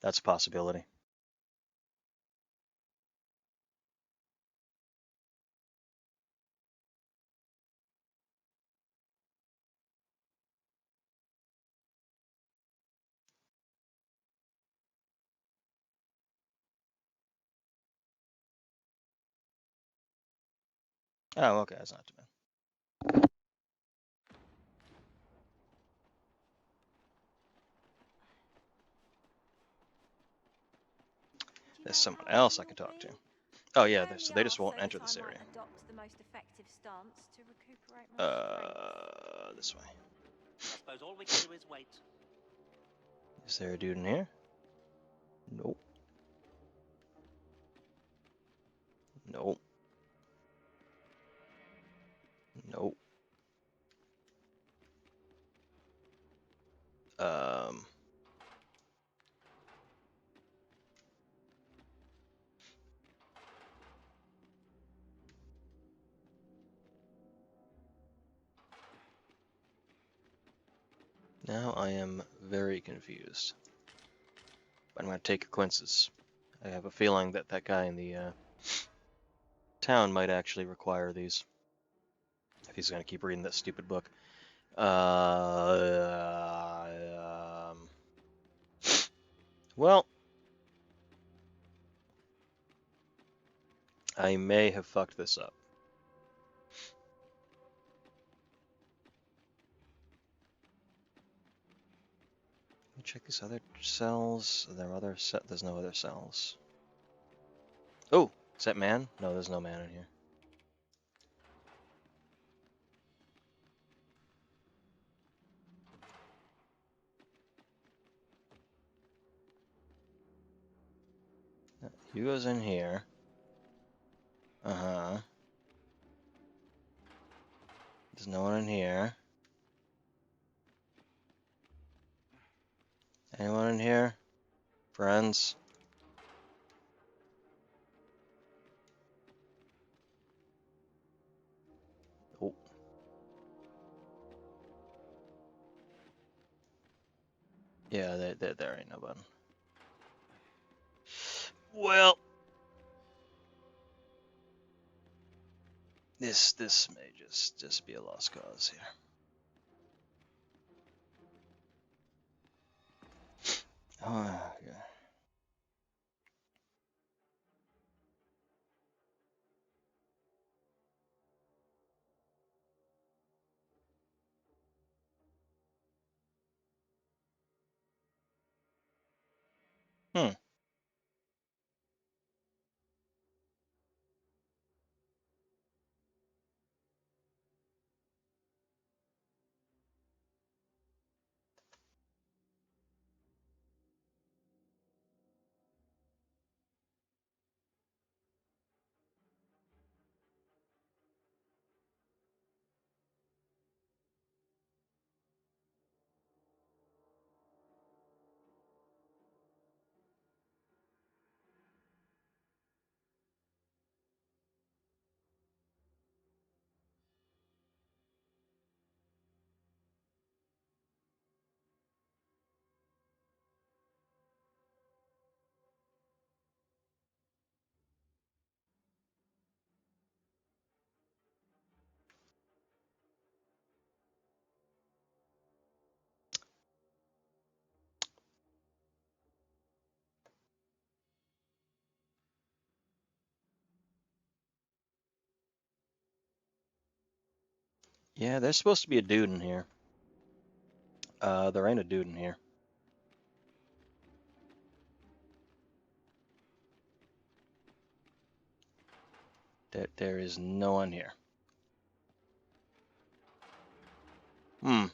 That's a possibility. Oh, okay, that's not too bad. There's someone else I can talk to. Oh yeah, so they just won't enter this area. Adopt the most effective stance to recuperate my strength. This way. I suppose all we can do is wait. Is there a dude in here? Nope. Nope. Nope. Now I am very confused. But I'm going to take your quinces. I have a feeling that that guy in the town might actually require these. If he's going to keep reading that stupid book. Well, I may have fucked this up. Let me check these other cells. There's no other cells. Oh, is that man? No, there's no man in here. Hugo's in here. Uh-huh. There's no one in here. Anyone in here? Friends? Oh. Yeah, there ain't no button. Well, this may just be a lost cause here. Oh, yeah. Hmm. Yeah, there's supposed to be a dude in here. There ain't a dude in here. There is no one here. Hmm.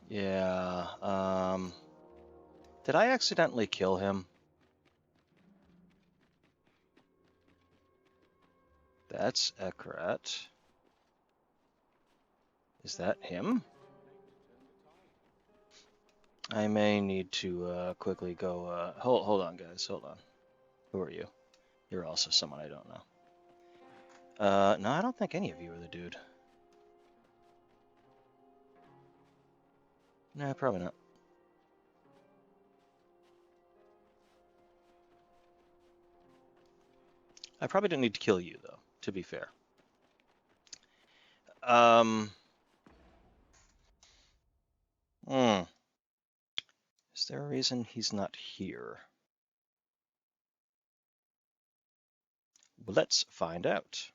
Yeah, did I accidentally kill him? That's Ekrat. Is that him? I may need to quickly go. Hold on, guys. Hold on. Who are you? You're also someone I don't know. No, I don't think any of you are the dude. Nah, probably not. I probably didn't need to kill you, though, to be fair. Is there a reason he's not here? Well, let's find out.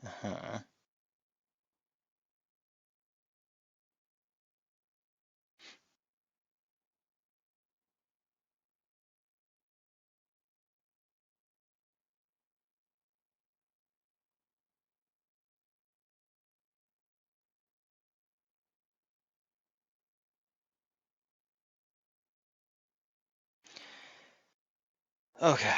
Uh-huh. Okay.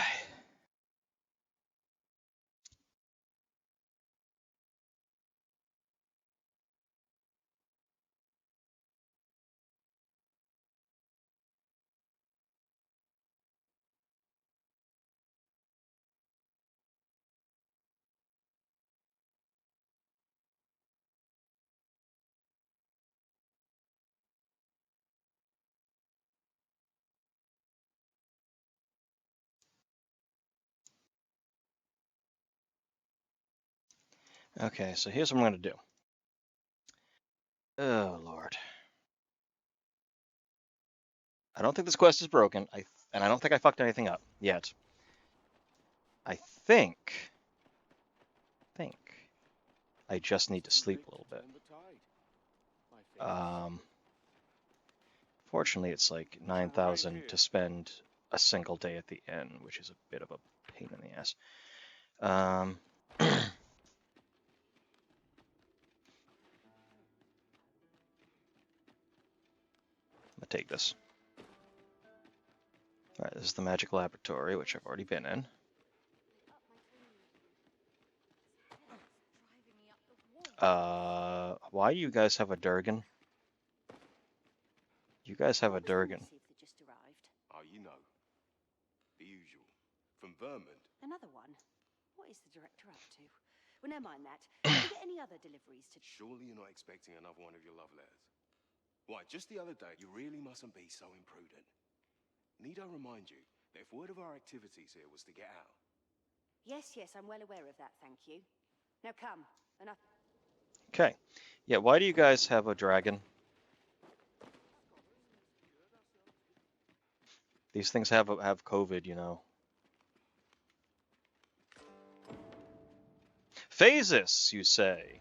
Okay, so here's what I'm going to do. Oh, Lord. I don't think this quest is broken, and I don't think I fucked anything up yet. I think I just need to sleep a little bit. Fortunately, it's like 9,000 to spend a single day at the inn, which is a bit of a pain in the ass. I'm gonna take this. All right, this is the magic laboratory, which I've already been in. Why do you guys have a Durgan? You guys have a Durgan. Oh, you know. The usual. From Vermont. Another one? What is the director up to? Well, never mind that. Did you get any other deliveries to... Surely you're not expecting another one of your love letters. Why, just the other day, you really mustn't be so imprudent. Need I remind you that if word of our activities here was to get out... Yes, I'm well aware of that, thank you. Now come, enough... Okay. Yeah, why do you guys have a dragon? These things have COVID, you know. Phasis, you say?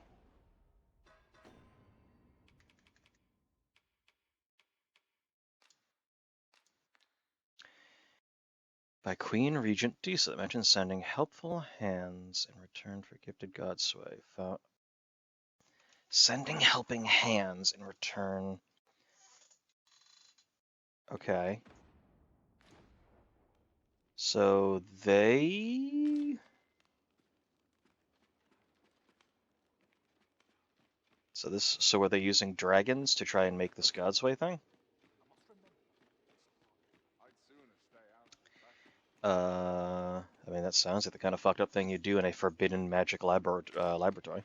By Queen Regent Disa, mention sending helpful hands in return for gifted god sway. Sending helping hands in return. Okay. So they... So were they using dragons to try and make this Godsway thing? I mean, that sounds like the kind of fucked up thing you do in a forbidden magic laboratory.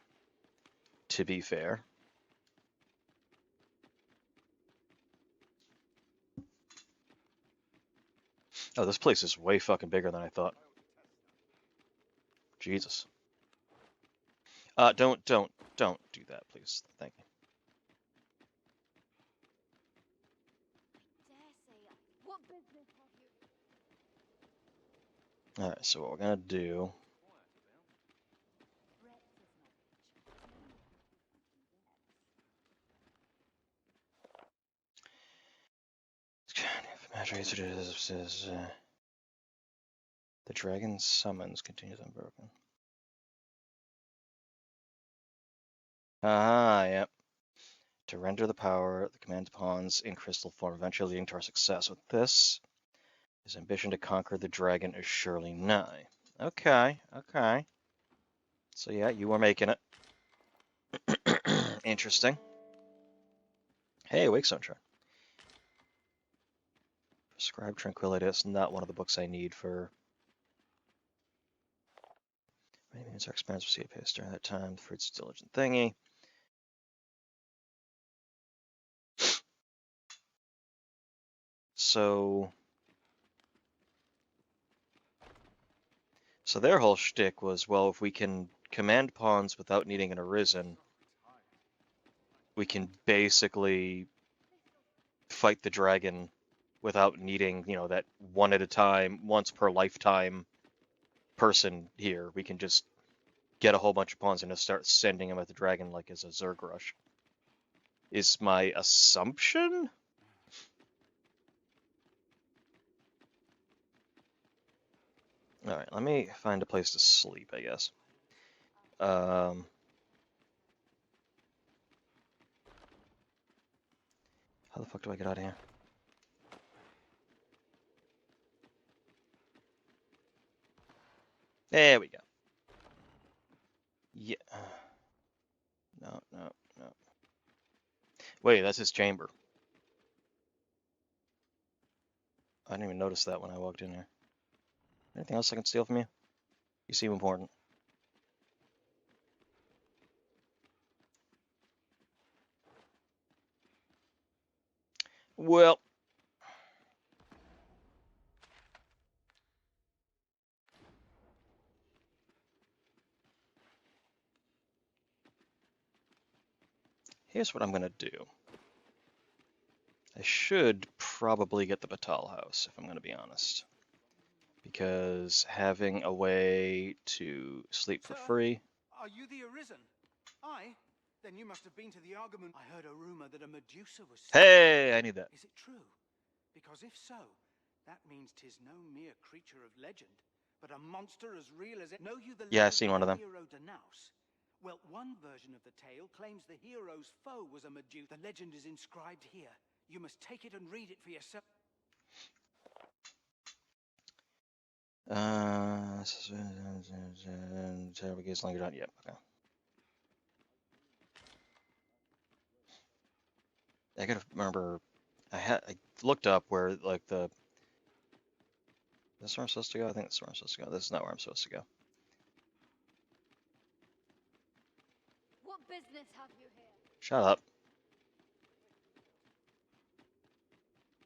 To be fair. Oh, this place is way fucking bigger than I thought. Jesus. Don't do that, please. Thank you. What business have you? Alright, so what we're gonna do... The dragon's summons continues unbroken. Ah, yep. To render the power the command pawns in crystal form, eventually leading to our success. With this, his ambition to conquer the dragon is surely nigh. Okay, okay. So yeah, you were making it. Interesting. Hey, Wake Sunshine. Prescribe Tranquility. That's not one of the books I need for... Many means our expands receive pace during that time. The fruit's diligent thingy. So their whole shtick was, well, if we can command pawns without needing an Arisen, we can basically fight the dragon without needing, you know, that one at a time, once per lifetime person here. We can just get a whole bunch of pawns and just start sending them at the dragon like as a Zerg rush. Is my assumption? Alright, let me find a place to sleep, I guess. How the fuck do I get out of here? There we go. Yeah. No. Wait, that's his chamber. I didn't even notice that when I walked in here. Anything else I can steal from you? You seem important. Well. Here's what I'm gonna do. I should probably get the Batal house, if I'm gonna be honest. Because having a way to sleep for free... Are you the Arisen? Aye? Then you must have been to the argument. I heard a rumor that a Medusa was... Hey, I need that. Is it true? Because if so, that means 'tis no mere creature of legend, but a monster as real as it. Know you the Yeah, I've seen one of them. hero Danaus? Well, one version of the tale claims the hero's foe was a Medusa. The legend is inscribed here. You must take it and read it for yourself. Yep, okay. I gotta remember, I looked up where, like, the... Is this where I'm supposed to go? I think this is where I'm supposed to go. This is not where I'm supposed to go. What business have you here? Shut up.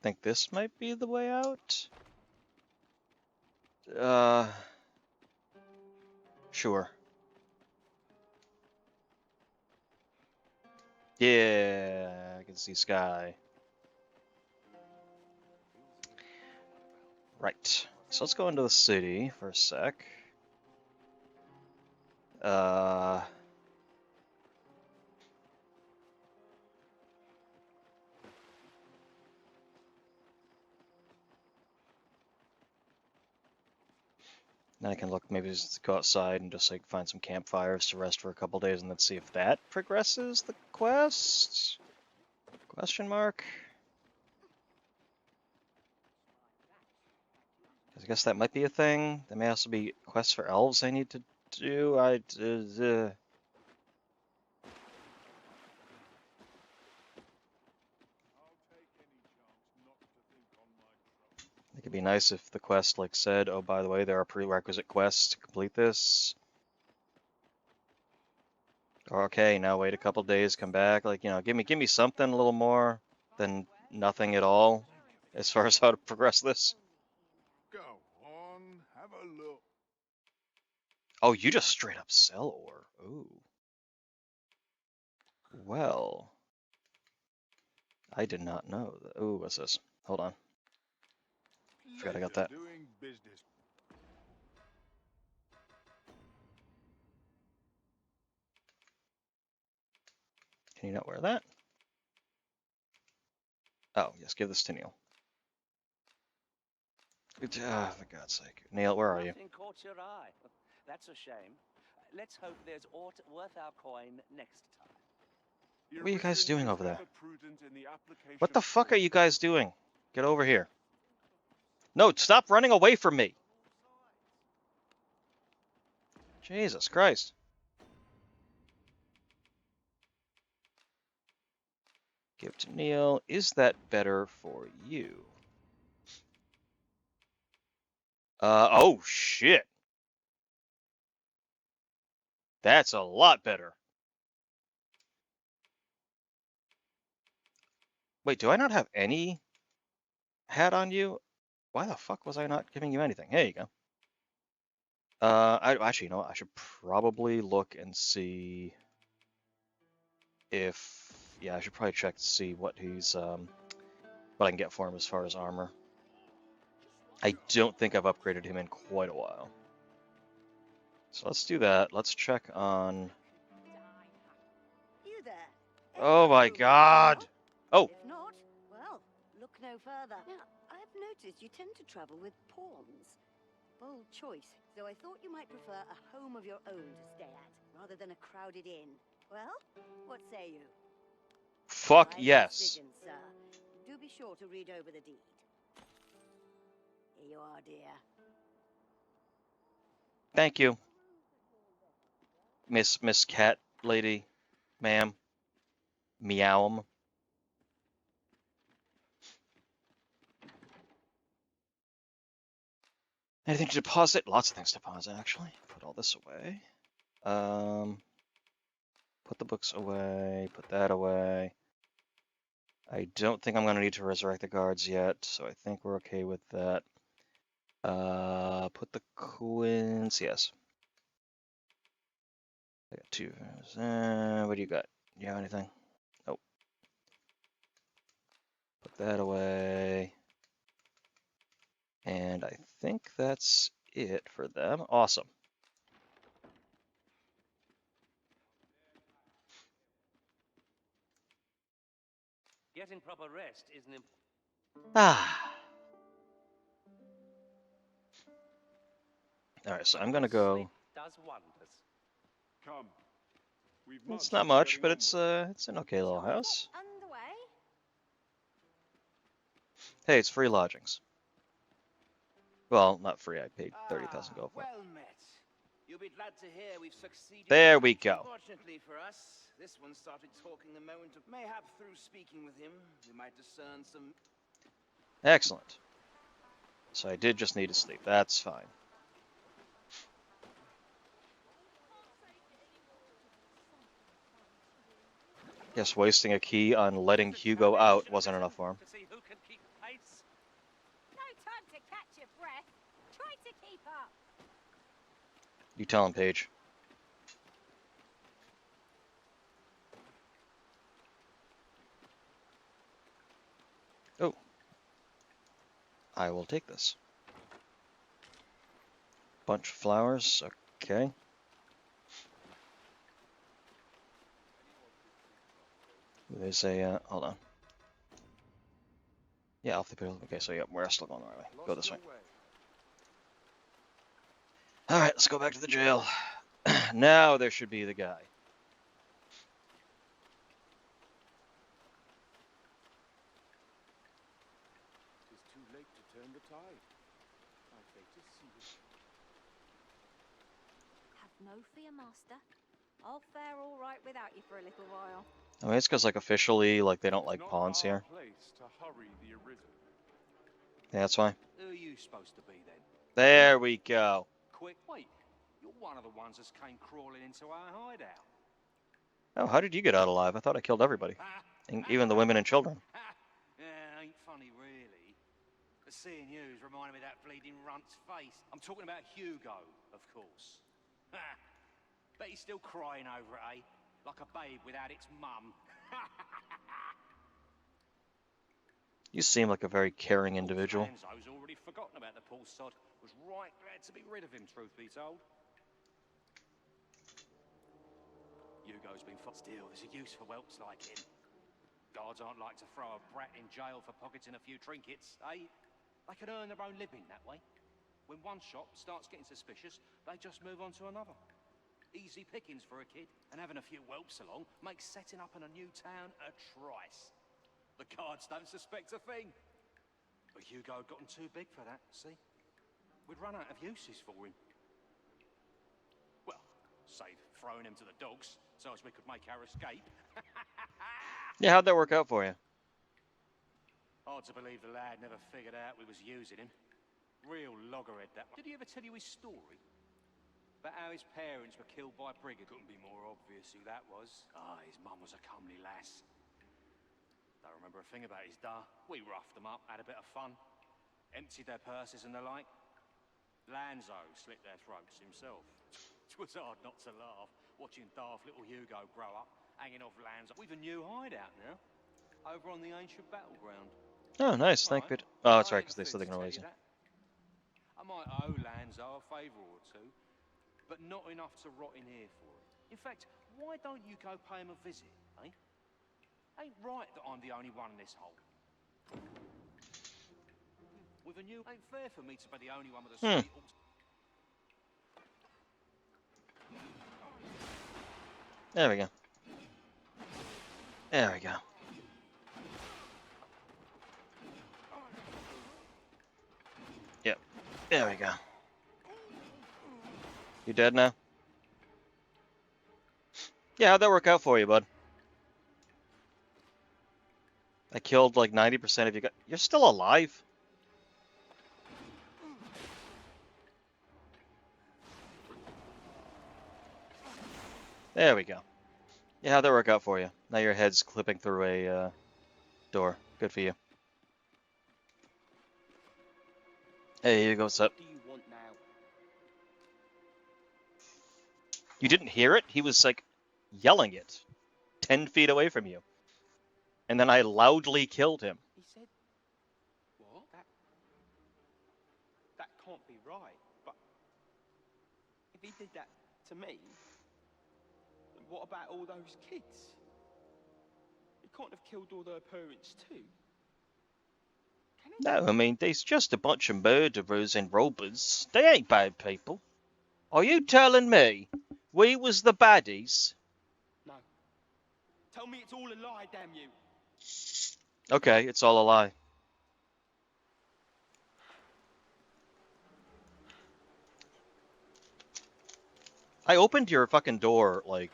Think this might be the way out? Sure. Yeah, I can see sky. Right. So let's go into the city for a sec. Then I can look, maybe just go outside and just like find some campfires to rest for a couple days and then see if that progresses the quest? Question mark? I guess that might be a thing. There may also be quests for elves I need to do. It could be nice if the quest like said, oh, by the way, there are prerequisite quests to complete this. Or okay, now wait a couple days, come back. Like, you know, give me something a little more than nothing at all as far as how to progress this. Oh, you just straight up sell ore. Ooh. Well, I did not know that. Ooh, what's this? Hold on. Forgot I got that. Doing business. Can you not wear that? Oh, yes, give this to Neil. For God's sake. Neil, where are you? Nothing caught your eye. That's a shame. Let's hope there's aught worth our coin next time. What are you guys doing over there? Prudent in the application What the fuck are you guys doing? Get over here. No, stop running away from me. Jesus Christ. Give to Neil. Is that better for you? Oh shit. That's a lot better. Wait, do I not have any hat on you? Why the fuck was I not giving you anything? Here you go. Actually, you know what? I should probably look and see if, yeah, I should probably check to see what he's, what I can get for him as far as armor. I don't think I've upgraded him in quite a while. So let's do that. Let's check on. You there? Oh my God! Oh, If not, well, look no further. Now, I've noticed you tend to travel with pawns. Bold choice. So I thought you might prefer a home of your own to stay at, rather than a crowded inn. Well, what say you? fuck Wise yes. decision, sir. Do be sure to read over the deed. Here you are, dear. Thank you, Miss Cat Lady, ma'am, meowum. Anything to deposit? Lots of things to deposit, actually. Put all this away. Put the books away. Put that away. I don't think I'm going to need to resurrect the guards yet, so I think we're okay with that. Put the coins, yes. I got two. What do you got? You have anything? Nope. Put that away. And I think that's it for them. Awesome. Getting proper rest isn't important. Ah. All right, so I'm gonna go. Does wonders. Come. It's not much, but it's an okay little house. Underway? Hey, it's free lodgings. Well, not free. I paid 30,000 gold for it. Well met. You'll be glad to hear we've succeeded. There we go. Fortunately for us, this one started talking the moment of. Mayhap through speaking with him, we might discern some. Excellent. So I did just need to sleep. That's fine. Guess wasting a key on letting Hugo out wasn't enough for him. To see who can keep pace. No time to catch your breath. Try to keep up. You tell him, Paige. Oh. I will take this. Bunch of flowers. Okay. There's a, hold on. Yeah, off the pill. Okay, so yeah, we're still going the right way. Go this way. Alright, let's go back to the jail. Now there should be the guy. It's too late to turn the tide. My fate is sealed. Have no fear, master. I'll fare all right without you for a little while. I mean, it's because, like, officially, like, they don't like pawns here. Place to hurry the arisen. Yeah, that's why. Who are you supposed to be then? There we go. Quick, wait. You're one of the ones that came crawling into our hideout. Oh, how did you get out alive? I thought I killed everybody. Even the women and children. Yeah, ain't funny really. But seeing you's reminded me of that bleeding runt's face. I'm talking about Hugo, of course. Bet he's still crying over it, eh? Like a babe without its mum. You seem like a very caring individual. Lanzo's already forgotten about the poor sod. Was right glad to be rid of him, truth be told. Hugo's been still, there's a use for whelps like him. Guards aren't like to throw a brat in jail for pocketing a few trinkets, eh? They can earn their own living that way. When one shop starts getting suspicious, they just move on to another. Easy pickings for a kid, and having a few whelps along makes setting up in a new town a trice. The guards don't suspect a thing. But Hugo had gotten too big for that, see? We'd run out of uses for him. Well, save throwing him to the dogs, so as we could make our escape. Yeah, how'd that work out for you? Hard to believe the lad never figured out we was using him. Real loggerhead, that one. Did he ever tell you his story? About how his parents were killed by brigands? Couldn't be more obvious who that was. His mum was a comely lass. Don't remember a thing about his da. We roughed them up, had a bit of fun. Emptied their purses and the like. Lanzo slit their throats himself. It was hard not to laugh, watching daft little Hugo grow up, hanging off Lanzo. We've a new hideout now, over on the ancient battleground. Oh, nice. Thank you. Oh, that's right, because they said they're going to raise you. I might owe Lanzo a favour or two, but not enough to rot in here for it. In fact, why don't you go pay him a visit, eh? Ain't right that I'm the only one in this hole. With a new... Ain't fair for me to be the only one with a sweet... There we go. There we go. Yep. There we go. You dead now? Yeah, how'd that work out for you, bud? I killed like 90% of you guys. You're still alive? There we go. Yeah, how'd that work out for you? Now your head's clipping through a door. Good for you. Hey, Hugo, what's up? What do you want now? You didn't hear it? He was like yelling it 10 feet away from you. And then I loudly killed him. He said, what? That can't be right. But if he did that to me, then what about all those kids? He can't have killed all their parents too. No, I mean, there's just a bunch of murderers and robbers. They ain't bad people. Are you telling me we was the baddies? No. Tell me it's all a lie, damn you. Okay, it's all a lie. I opened your fucking door, like...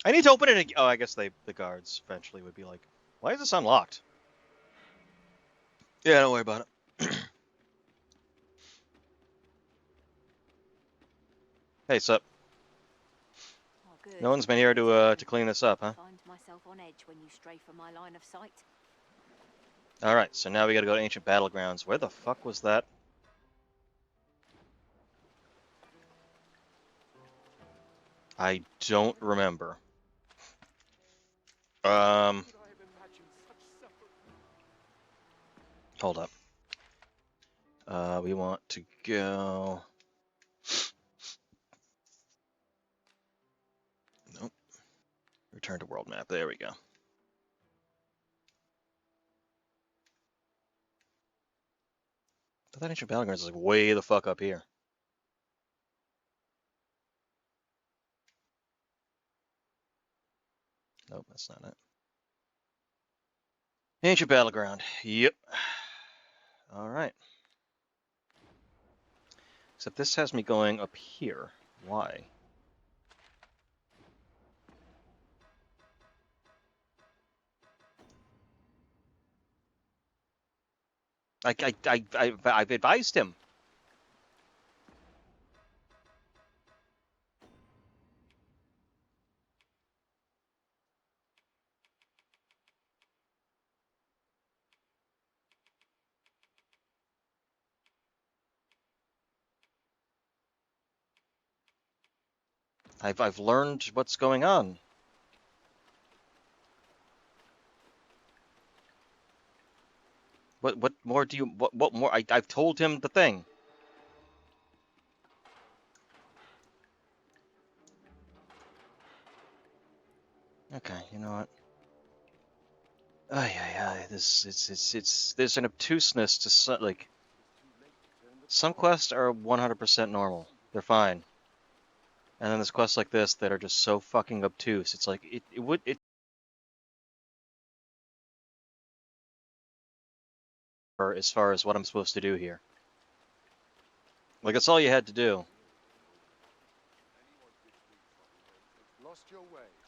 I need to open it again. Oh, I guess the guards eventually would be like, why is this unlocked? Yeah, don't worry about it. Hey, sup? Oh, good. No one's been here to clean this up, huh? Find myself on edge when you stray from my line of sight. Alright, so now we gotta go to Ancient Battlegrounds. Where the fuck was that? I don't remember. Hold up. We want to go... Nope. Return to world map. There we go. I thought Ancient Battlegrounds is like way the fuck up here. Nope, that's not it. Ancient Battleground. Yep. Alright. Except this has me going up here. Why? I've advised him. I've learned what's going on. What more do you what more? I've told him the thing. Okay, you know what? It's there's an obtuseness to some quests are 100% normal. They're fine. And then there's quests like this that are just so fucking obtuse. It's like it as far as what I'm supposed to do here. Like that's all you had to do.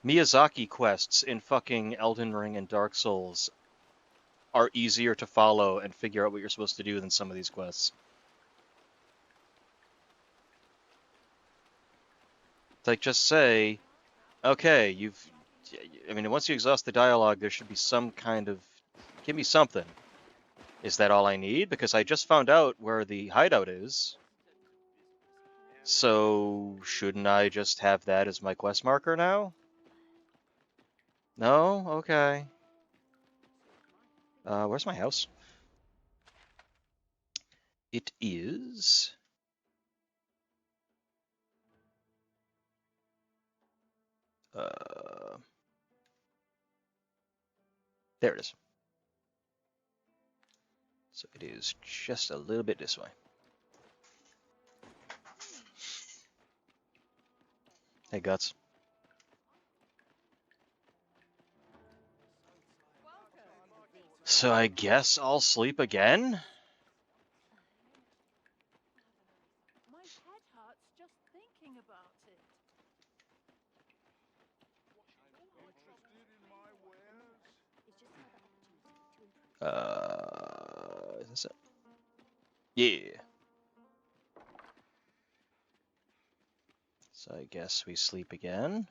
Miyazaki quests in fucking Elden Ring and Dark Souls are easier to follow and figure out what you're supposed to do than some of these quests. It's like, just say, okay, I mean, once you exhaust the dialogue, there should be some kind of, give me something. Is that all I need? Because I just found out where the hideout is. So, shouldn't I just have that as my quest marker now? No? Okay. Where's my house? It is... there it is. So it is just a little bit this way. Hey, Guts. So I guess I'll sleep again? My head hurts just thinking about it. Is this it? Yeah. So I guess we sleep again.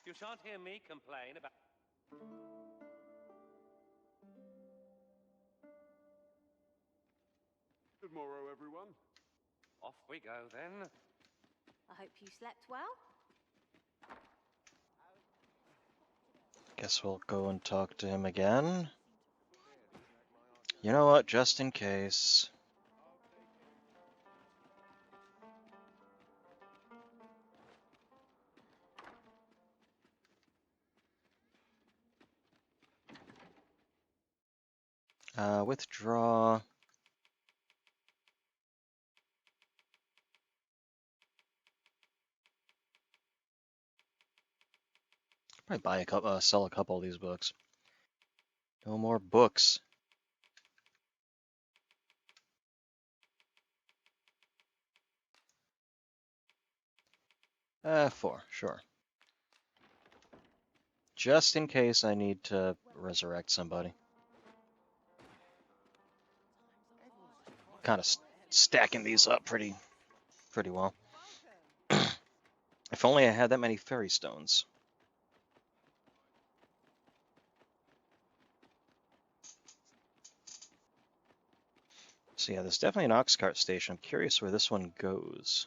You shan't hear me complain about... Good morrow, everyone. Off we go, then. I hope you slept well. Guess we'll go and talk to him again. You know what, just in case. Withdraw. Probably buy a couple, sell a couple of these books. No more books. 4, sure. Just in case I need to resurrect somebody. Kind of stacking these up pretty well. If only I had that many fairy stones. So yeah, there's definitely an ox cart station. I'm curious where this one goes.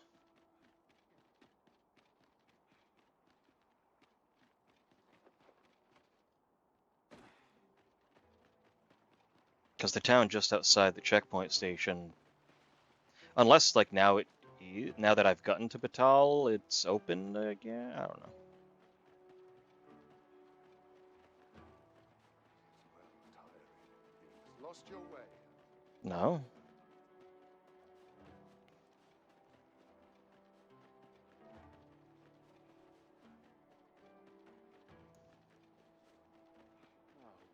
Because the town just outside the checkpoint station, unless like now that I've gotten to Batal, it's open again. I don't know. Lost your way. No.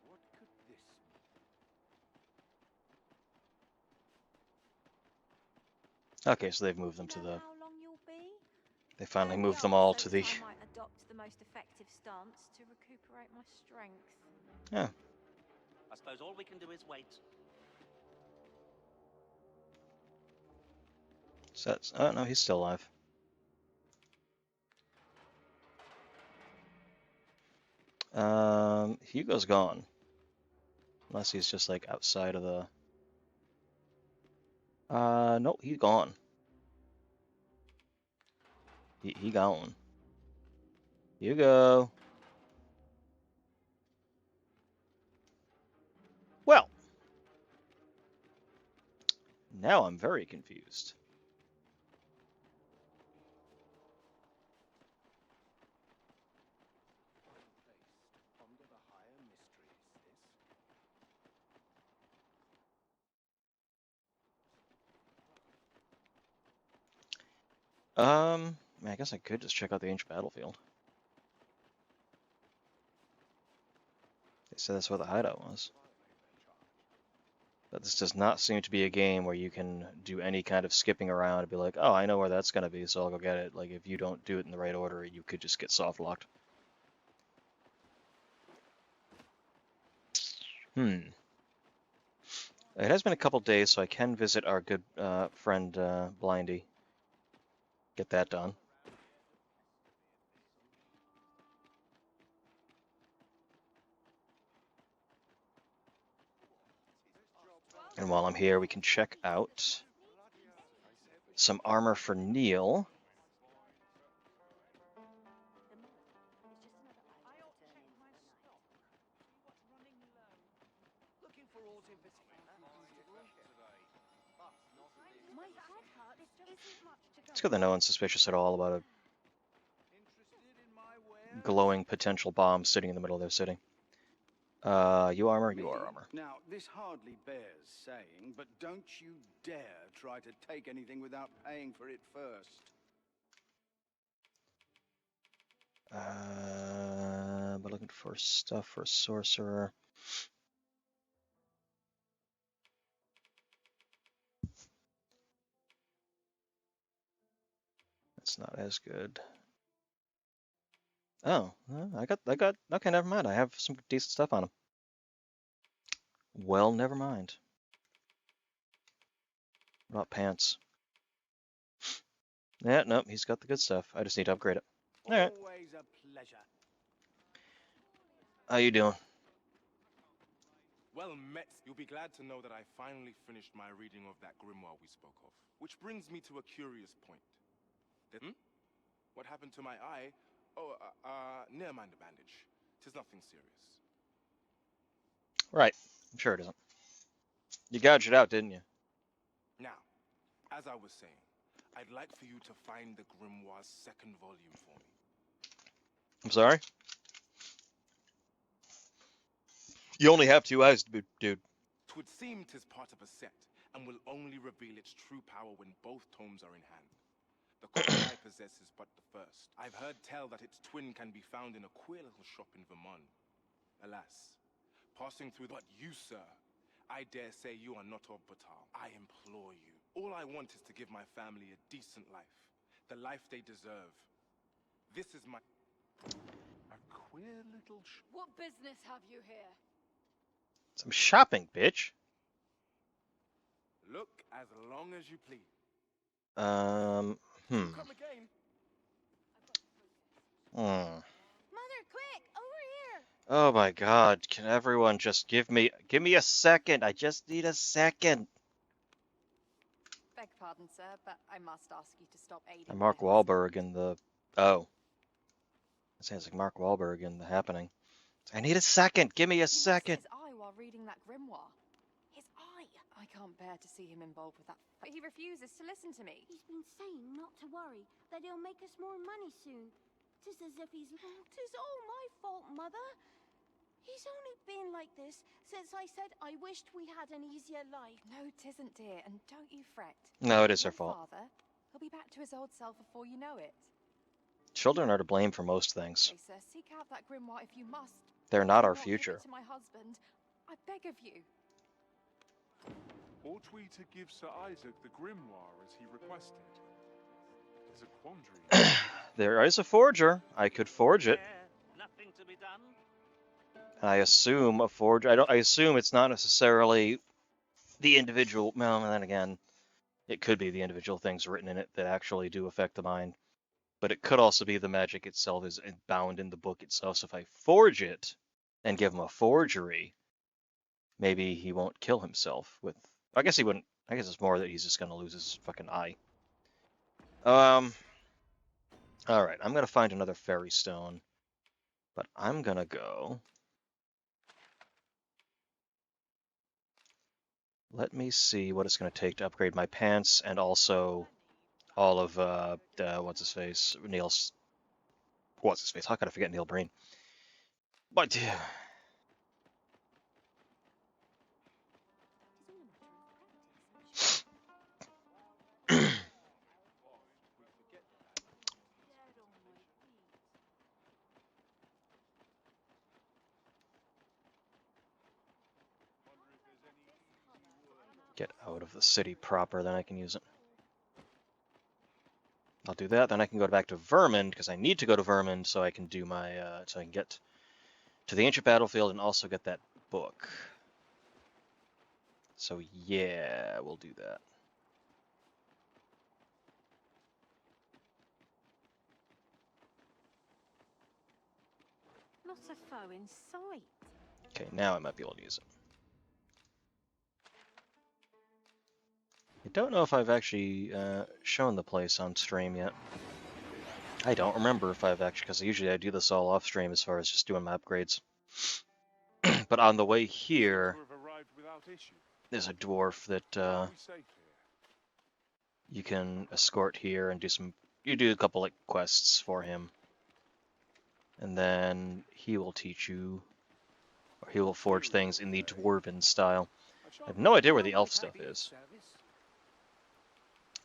What could this mean? Okay, so they've moved them to the. How long you'll be? They finally The moved them aunt all said to the. I might adopt the most effective stance to recuperate my strength. Yeah. I suppose all we can do is wait. So that's, oh no, he's still alive. Hugo's gone. Unless he's just like outside of the. Nope, he's gone. He gone. You go. Well, now I'm very confused. I guess I could just check out the ancient battlefield. They said that's where the hideout was. But this does not seem to be a game where you can do any kind of skipping around and be like, oh, I know where that's going to be, so I'll go get it. Like, if you don't do it in the right order, you could just get soft locked. It has been a couple days, so I can visit our good friend Blindy. Get that done. And while I'm here, we can check out some armor for Neil. It's good that no one's suspicious at all about a glowing potential bomb sitting in the middle of their city. You armor, you are armor. Now, this hardly bears saying, but don't you dare try to take anything without paying for it first. But looking for stuff for a sorcerer. That's not as good. Oh, I got, okay, never mind. I have some decent stuff on him. Well, never mind. What about pants? Yeah, nope, he's got the good stuff. I just need to upgrade it. All right. Always a pleasure. How you doing? Well met. You'll be glad to know that I finally finished my reading of that grimoire we spoke of. Which brings me to a curious point. What happened to my eye? Oh, never mind the bandage. 'Tis nothing serious. Right. I'm sure it isn't. You gouged it out, didn't you? Now, as I was saying, I'd like for you to find the grimoire's second volume for me. I'm sorry? You only have 2 eyes, dude. Twould seem 'tis part of a set, and will only reveal its true power when both tomes are in hand. The copy I possess is but the first. I've heard tell that its twin can be found in a queer little shop in Vermont. Alas, passing through but you, sir, I dare say you are not of Batal. I implore you. All I want is to give my family a decent life. The life they deserve. This is my... A queer little... What business have you here? Some shopping, bitch. Look as long as you please. Mother, quick, over here! Oh my god, can everyone just give me a second? I just need a second. Beg pardon, sir, but I must ask you to stop aiding. I'm Mark Wahlberg in the... Oh. It sounds like Mark Wahlberg in The Happening. I need a second. Give me a second. His eye while reading that grimoire. His eye. I can't bear to see him involved with that. But he refuses to listen to me. He's been saying not to worry, that he'll make us more money soon. 'Tis as if he's... 'Tis all my fault, Mother. He's only been like this since I said I wished we had an easier life. No, 'tisn't, dear, and don't you fret. No, it is her fault. Father, he'll be back to his old self before you know it. Children are to blame for most things. Okay, sir, seek out that grimoire if you must. They're not our Give future. it to my husband. I beg of you. Ought we to give Sir Isaac the grimoire as he requested? It's a quandary. There is a forger. I could forge it. Nothing to be done. I assume a forger. I assume it's not necessarily the individual. Well, and then again, it could be the individual things written in it that actually do affect the mind. But it could also be the magic itself is bound in the book itself. So if I forge it and give him a forgery, maybe he won't kill himself with... I guess he wouldn't I guess it's more that he's just gonna lose his fucking eye. Alright, I'm gonna find another fairy stone. But I'm gonna go... Let me see what it's gonna take to upgrade my pants and also all of, what's-his-face? Neil's... What's-his-face? How could I forget Neil Breen? But... Get out of the city proper, then I can use it. I'll do that, then I can go back to Vermund, because I need to go to Vermund so I can do my, so I can get to the ancient battlefield and also get that book. So yeah, we'll do that. Not a foe in sight. Okay, now I might be able to use it. I don't know if I've actually shown the place on stream yet. I don't remember if I've actually, because usually I do this all off stream as far as just doing my upgrades. But on the way here, there's a dwarf that you can escort here and do some. You do a couple like quests for him, and then he will teach you, or he will forge things in the dwarven style. I have no idea where the elf stuff is.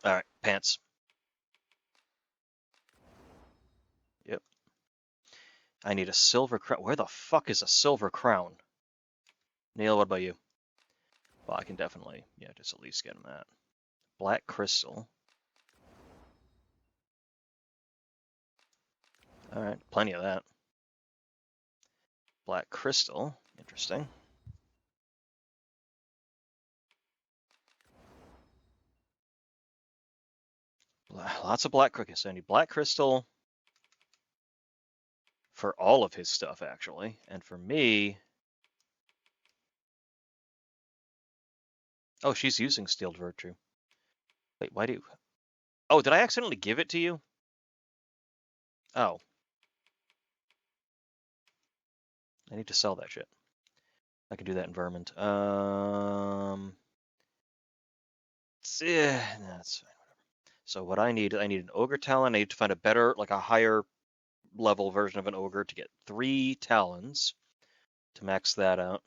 All right, pants. Yep. I need a silver crown. Where the fuck is a silver crown? Neil, what about you? Well, I can definitely, yeah, just at least get him that. Black crystal. All right, plenty of that. Black crystal, interesting. Lots of black crystal. So I need black crystal for all of his stuff, actually. And for me... Oh, she's using Steeled Virtue. Wait, why do you... Oh, did I accidentally give it to you? Oh. I need to sell that shit. I can do that in Vermund. Yeah, no, that's fine, whatever. So what I need an Ogre Talon. I need to find a better, like a higher level version of an Ogre to get 3 Talons to max that out.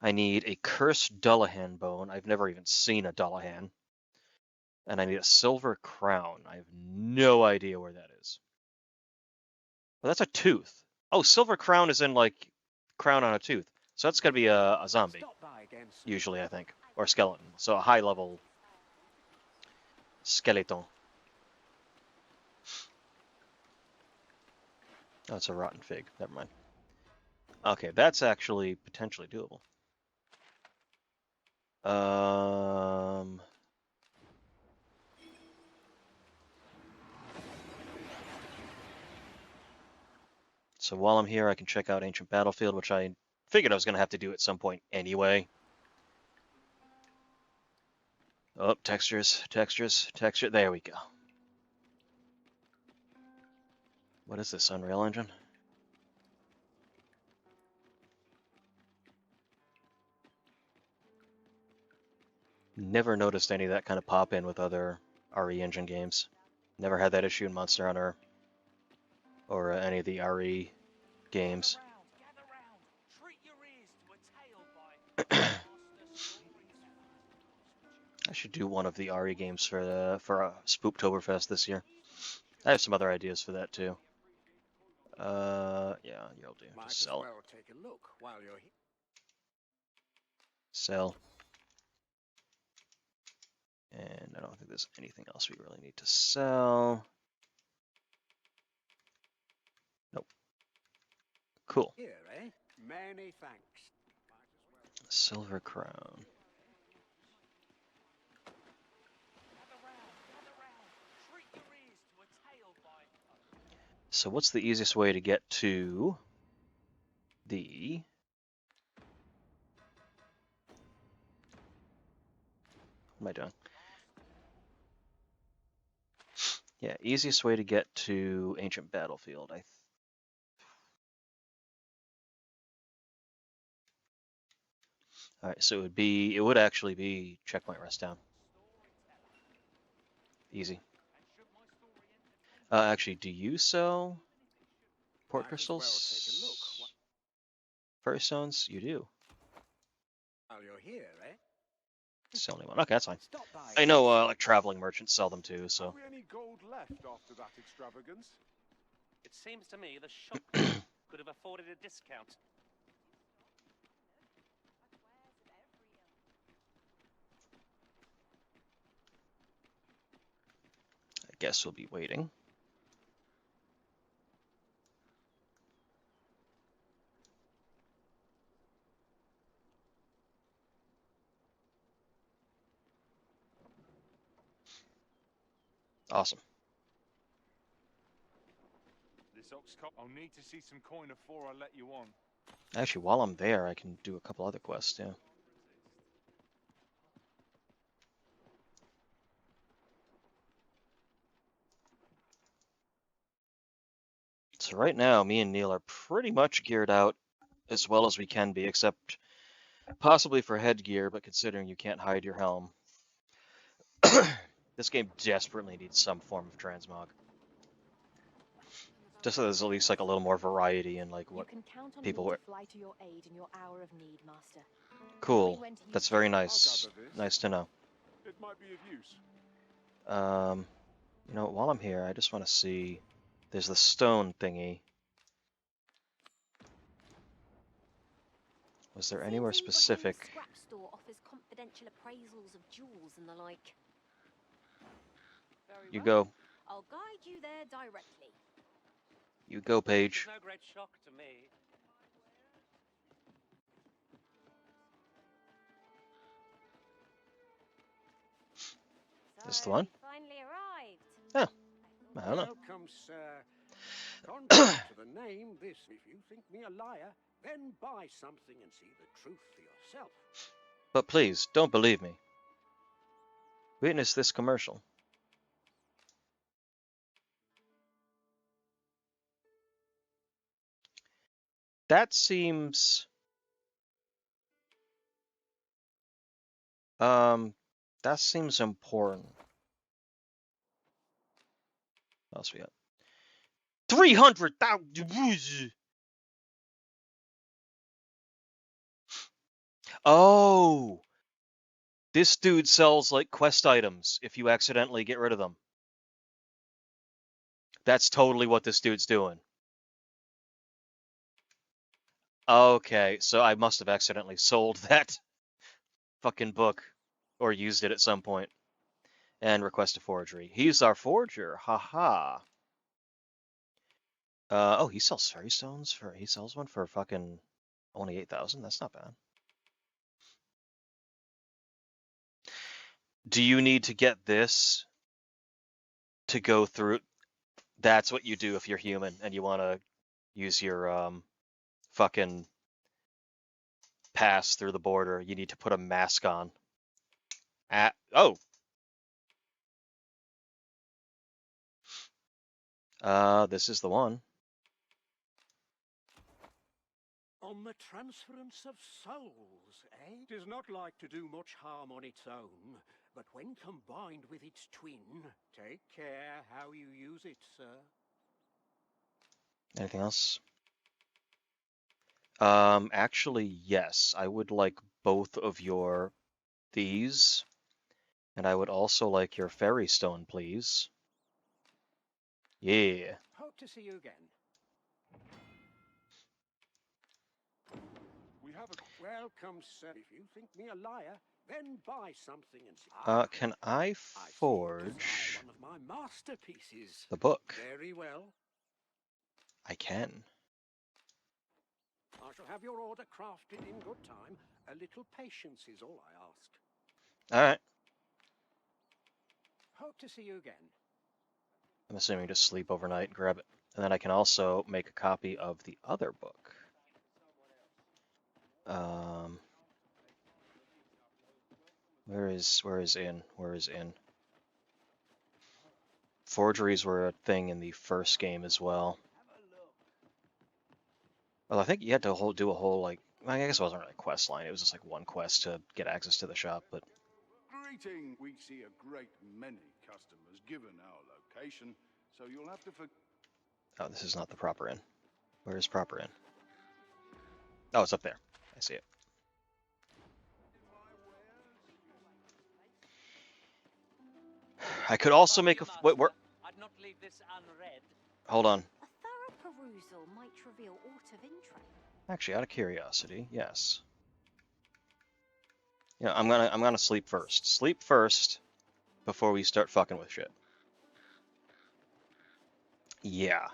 I need a Cursed Dullahan Bone. I've never even seen a Dullahan. And I need a Silver Crown. I have no idea where that is. Well, that's a tooth. Oh, Silver Crown is in, like, crown on a tooth. So that's going to be a zombie, usually, I think. Or skeleton. So a high-level skeleton. Oh, it's a rotten fig. Never mind. Okay, that's actually potentially doable. So while I'm here, I can check out Ancient Battlefield, which I figured I was going to have to do at some point anyway. Oh, textures, textures, texture. There we go. What is this, Unreal Engine? Never noticed any of that kind of pop-in with other RE Engine games. Never had that issue in Monster Hunter or any of the RE games. I should do one of the RE games for Spooktoberfest this year. I have some other ideas for that too. Yeah, you'll do. Just sell it. Sell. And I don't think there's anything else we really need to sell. Nope. Cool. Here, eh? Many thanks. Silver Crown. So what's the easiest way to get to the am I doing? Yeah, easiest way to get to Ancient Battlefield. Alright, so it would actually be Checkpoint Rest Down. Easy. Actually, do you sell port crystals? Fairy stones? You do. While you're here, eh? Sell anyone. Okay, that's fine. Stop by. I know like traveling merchants sell them too, so. Have we any gold left after that extravagance? It seems to me the shop could have afforded a discount. I guess we'll be waiting. Awesome. This ox cop. I'll need to see some coin before I let you on. Actually, while I'm there, I can do a couple other quests, yeah. So right now, me and Neil are pretty much geared out as well as we can be, except possibly for headgear, but considering you can't hide your helm. This game desperately needs some form of transmog. Just so there's at least like a little more variety in like what people wear. Fly to your aid in your hour of need, Master. Cool. That's very nice. Nice to know. It might be of use. You know, while I'm here, I just want to see. There's the stone thingy. Was there anywhere specific? Scrap store offers confidential appraisals of jewels and the like. You go. I'll guide you there directly. You go, Paige. No great shock to me. This the one? Finally arrived. Oh, I don't know. Welcome, sir. Contrary to the name, this, if you think me a liar, then buy something and see the truth for yourself. But please, don't believe me. Witness this commercial. That seems... that seems important. What else we got? 300,000! Oh! This dude sells, like, quest items if you accidentally get rid of them. That's totally what this dude's doing. Okay, so I must have accidentally sold that fucking book. Or used it at some point. And request a forgery. He's our forger. Haha. Oh, he sells fairy stones for... He sells one for fucking only 8,000? That's not bad. Do you need to get this to go through? That's what you do if you're human and you want to use your fucking pass through the border. You need to put a mask on. Oh. This is the one. On the transference of souls, eh? It is not like to do much harm on its own, but when combined with its twin, take care how you use it, sir. Anything else? Actually, yes. I would like both of your these, and I would also like your fairy stone, please. Yeah. Hope to see you again. We have a... Welcome, sir. If you think me a liar, then buy something and see. Can I forge one of my masterpieces. the book? Very well. I can. I shall have your order crafted in good time. A little patience is all I ask. All right. Hope to see you again. I'm assuming just sleep overnight and grab it. And then I can also make a copy of the other book. Where is in? Where is in? Forgeries were a thing in the first game as well. Well, I think you had to do a whole, like, I guess it wasn't really a quest line. It was just like one quest to get access to the shop, but... Greeting. We see a great many customers given our location, so you'll have to Oh, this is not the proper inn. Where is proper inn? Oh, it's up there. I see it. I could also make a... Wait, where... I'd not leave this unread. Hold on. A thorough perusal might reveal aught of interest. Actually, out of curiosity, yes. Yeah, I'm gonna sleep first. Sleep first before we start fucking with shit. Yeah.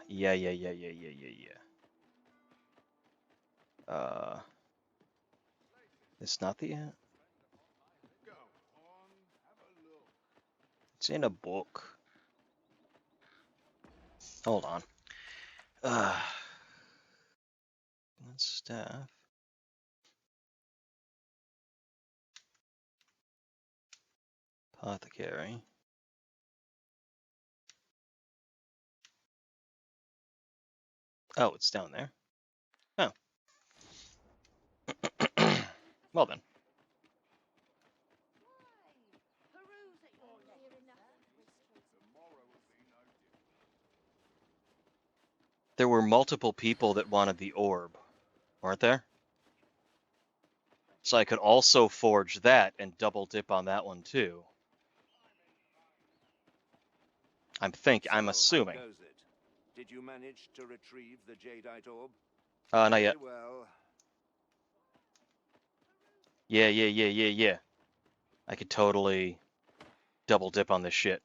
It's not the end. It's in a book. Hold on. Staff. Apothecary. Oh, it's down there. Oh. Well then. There were multiple people that wanted the orb, weren't there? So I could also forge that and double dip on that one too. I'm assuming. How goes it? Did you manage to retrieve the jadeite orb? Not yet. Very well. Yeah. I could totally double dip on this shit.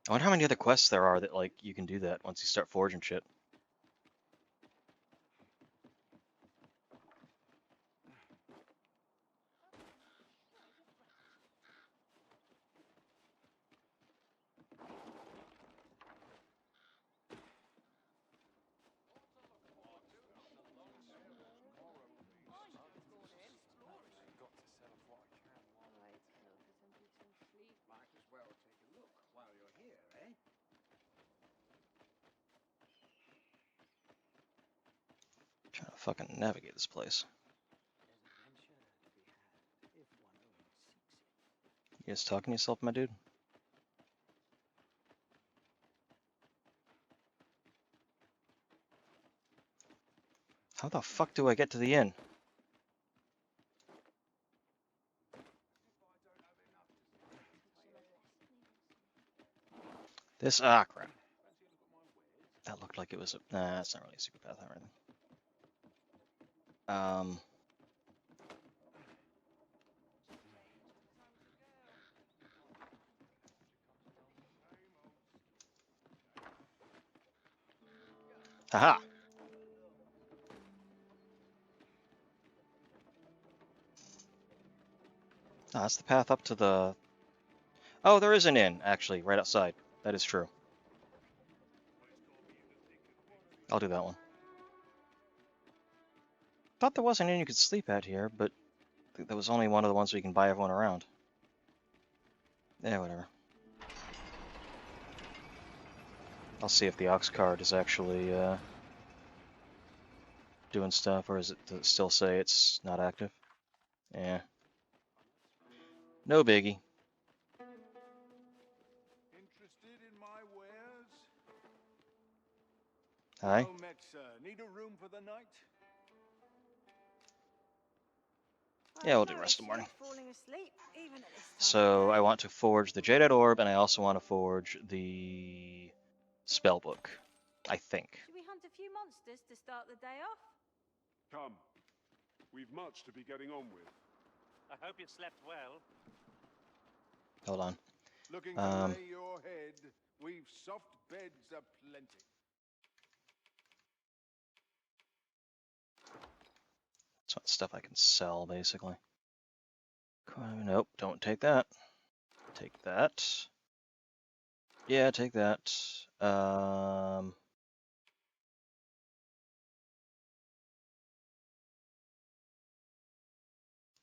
I wonder how many other quests there are that, like, you can do that once you start forging shit. Trying to fucking navigate this place. You guys talking to yourself, my dude? How the fuck do I get to the inn? This, crap. That looked like it was a, nah, that's not really a secret path or anything. Haha. Ah, that's the path up to the... Oh, there is an inn, actually, right outside. That is true. I'll do that one. Thought there was an inn you could sleep at here, but that was only one of the ones where you can buy everyone around. Yeah, whatever. I'll see if the ox cart is actually doing stuff, or does it still say it's not active? Yeah. No biggie. Interested in my wares? Hi. Hello, Mexa. Need a room for the night? Yeah, we'll do the rest of the morning. Falling asleep, even at this time. So I want to forge the Jadeite Orb, and I also want to forge the spell book, I think. Should we hunt a few monsters to start the day off? Come. We've much to be getting on with. I hope you slept well. Hold on. Looking to lay your head? We've soft beds aplenty. It's stuff I can sell, basically. Nope, don't take that. Take that. Yeah, take that.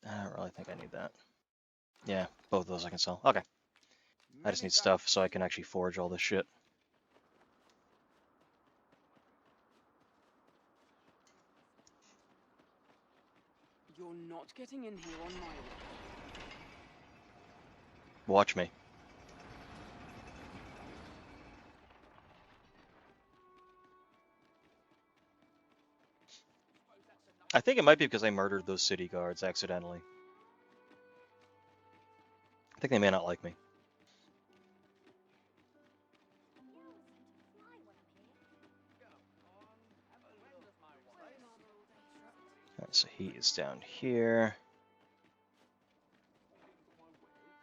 I don't really think I need that. Yeah, both of those I can sell. Okay. I just need stuff so I can actually forge all this shit. You're not getting in here on my way. Watch me. I think it might be because I murdered those city guards accidentally. I think they may not like me. Alright, so he is down here.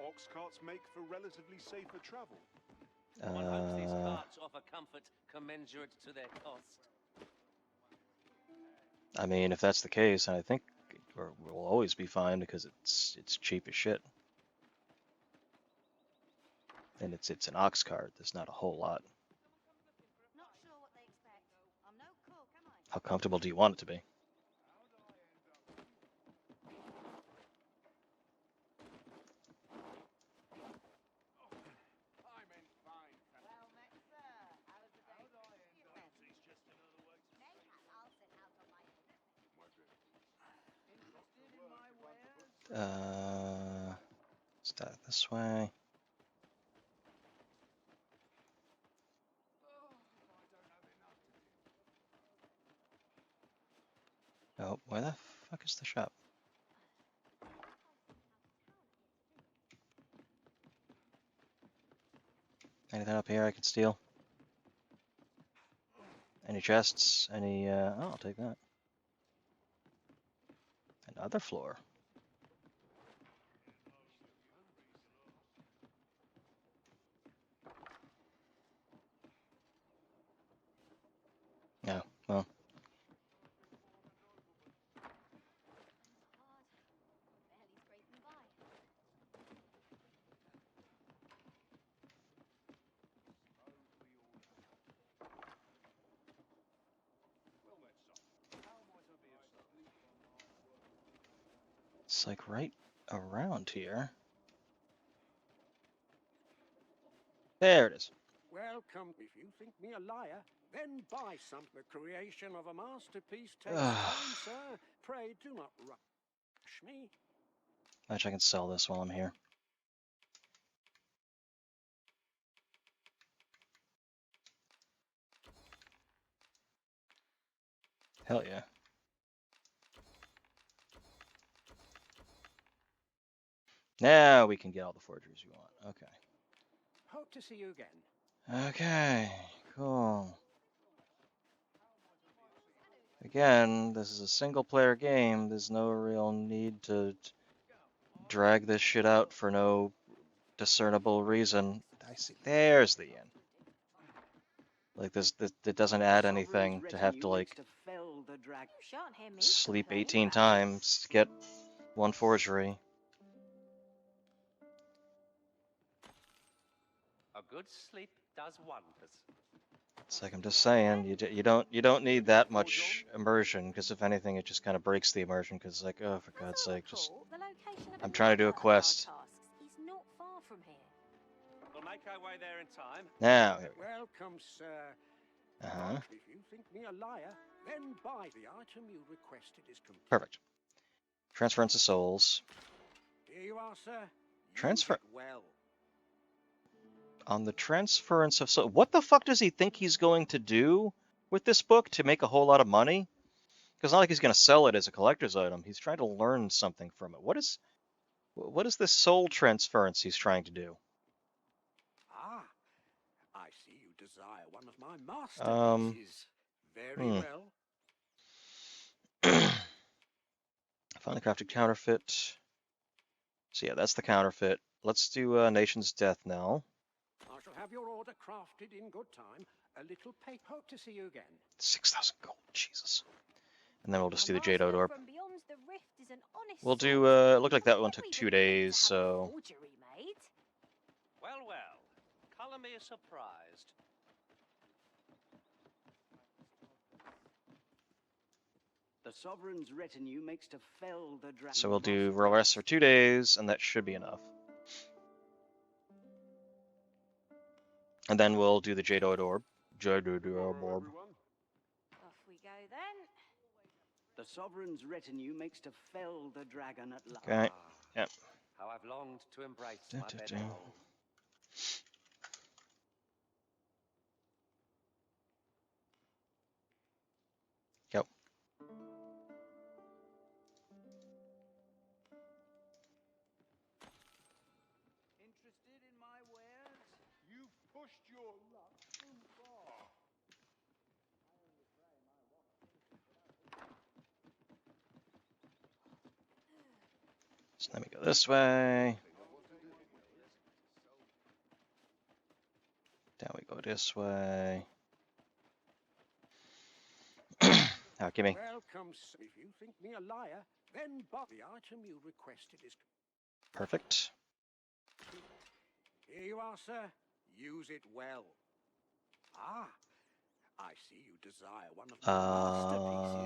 Ox carts make for relatively safer travel. One hopes these carts offer comfort commensurate to their cost. I mean, if that's the case, I think we'll always be fine because it's cheap as shit. And it's an ox cart. There's not a whole lot. How comfortable do you want it to be? Start this way. Oh, where the fuck is the shop? Anything up here I can steal? Any chests? Any, oh, I'll take that. Another floor. Yeah, well. It's like right around here. There it is. Welcome. If you think me a liar, then buy some. The creation of a masterpiece takes time, sir. Pray do not rush me. Actually, I can sell this while I'm here. Hell yeah. Now we can get all the forgeries we want. Okay. Hope to see you again. Okay, cool. Again, this is a single-player game. There's no real need to drag this shit out for no discernible reason. I see. There's the inn. Like this, it doesn't add anything to have to like sleep 18 times to get one forgery. A good sleep does wonders. It's like I'm just saying, you don't need that much immersion, because if anything, it just kind of breaks the immersion. Because it's like, oh, for God's sake, just I'm trying to do a quest. He's not far from here. We'll make our way there in time. Now, here we go. Welcome, sir. If you think me a liar, then buy the item you requested is complete. Perfect. Transference of souls. Here you are, sir. Transfer. Well. On the transference of souls. What the fuck does he think he's going to do with this book to make a whole lot of money? Because not like he's going to sell it as a collector's item. He's trying to learn something from it. What is this soul transference he's trying to do? Ah, I see you desire one of my masterpieces. Very well. Finally crafted counterfeit. So yeah, that's the counterfeit. Let's do Nation's Death now. I shall have your order crafted in good time. A little pay. Hope to see you again. 6,000 gold, Jesus. And then we'll just do the Jade Odor. From beyond the rift is an honest We'll do, it looked like that one took 2 days, so... Well, well. Colour me surprised. The Sovereign's retinue makes to fell the dragon. So we'll do roll rest for 2 days, and that should be enough. And then we'll do the Jadeite Orb. Jadeite Orb. Off we go then. The Sovereign's retinue makes to fell the dragon at last. Okay. Yep. How I've longed to embrace Dun, my dun, better dun. home. Go. Interested in my wares? You've pushed your luck too far. So let me go this way. Down we go this way. Now, give me. Welcome, sir. If you think me a liar, then buy the item you requested is... Perfect. Here you are, sir. Use it well. Ah, I see you desire one of my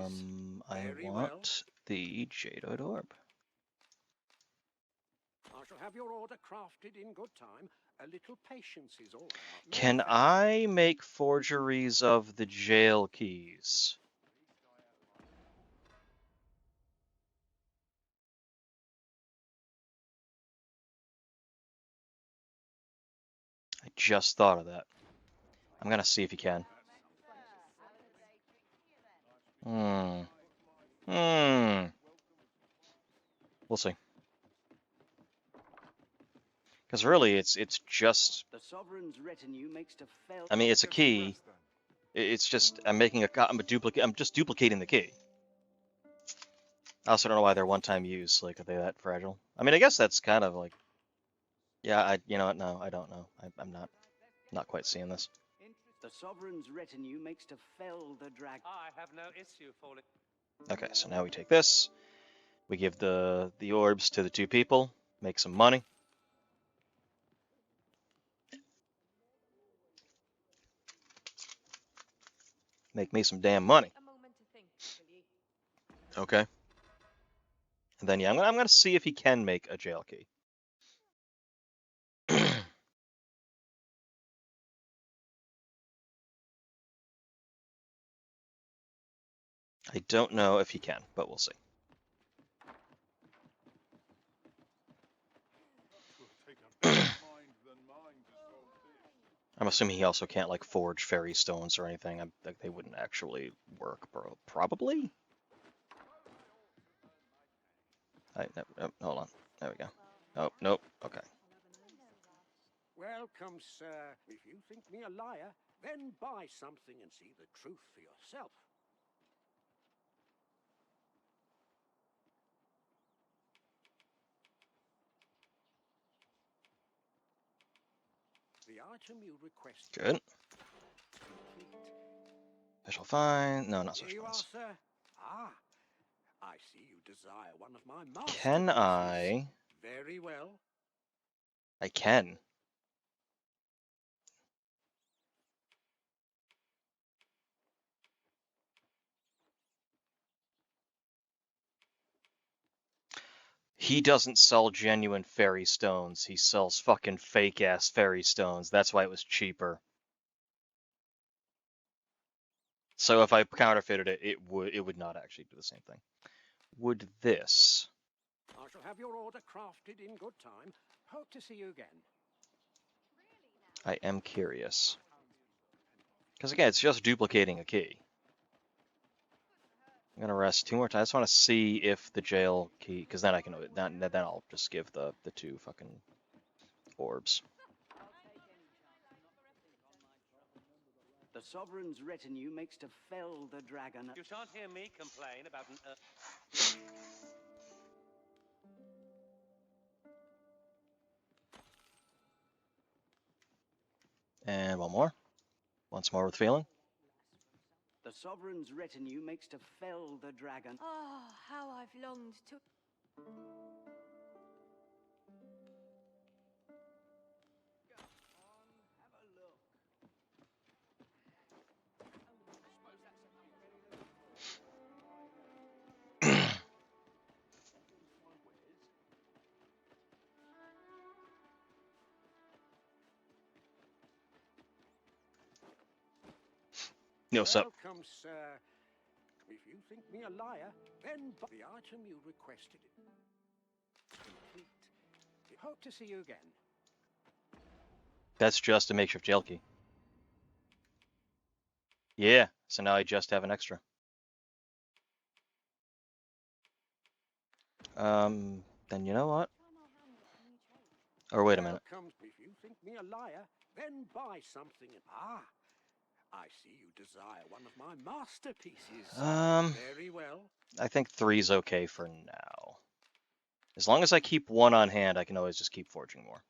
masterpieces. I Very want well. the Jadeite Orb. I shall have your order crafted in good time. A little patience is all. Can I make forgeries of the jail keys? I just thought of that. I'm gonna see if you can. We'll see. Because really, it's just. The Sovereign's retinue makes to fell. I mean, it's a key. It's just I'm making a. I'm a duplicate. I'm just duplicating the key. I also don't know why they're one-time use. Like, are they that fragile? I mean, I guess that's kind of like. Yeah, you know what? No, I don't know. I'm not quite seeing this. The Sovereign's retinue makes to fell the dragon. I have no issue falling. Okay, so now we take this. We give the orbs to the 2 people. Make some money. Make me some damn money. Okay. And then yeah, I'm gonna see if he can make a jail key. I don't know if he can, but we'll see. I'm assuming he also can't like forge fairy stones or anything. Like they wouldn't actually work, bro. Probably. Hold on. There we go. Oh nope. Okay. Welcome, sir. If you think me a liar, then buy something and see the truth for yourself. The item you request. Good. Special find. No, not Here special you are, finds. sir. Ah, I see you desire one of my masterpieces. Can I? Very well. I can. He doesn't sell genuine fairy stones. He sells fucking fake ass fairy stones. That's why it was cheaper. So if I counterfeited it, it would not actually do the same thing. Would this? I shall have your order crafted in good time. Hope to see you again. I am curious. Because again, it's just duplicating a key. I'm gonna rest 2 more times. I just want to see if the jail key, because then I can. Then I'll just give the 2 fucking orbs. The Sovereign's retinue makes to fell the dragon. You shan't hear me complain about an. And one more. Once more with feeling. The Sovereign's retinue makes to fell the dragon. Oh, how I've longed to... Yo, what's up? Welcome, sir. If you think me a liar, then buy the item you requested. Complete. Hope to see you again. That's just a makeshift jail key. Yeah, so now I just have an extra. Then you know what? Or wait a minute. Welcome. If you think me a liar, then buy something. Ah, I see you desire one of my masterpieces. Very well. I think 3's okay for now. As long as I keep 1 on hand, I can always just keep forging more.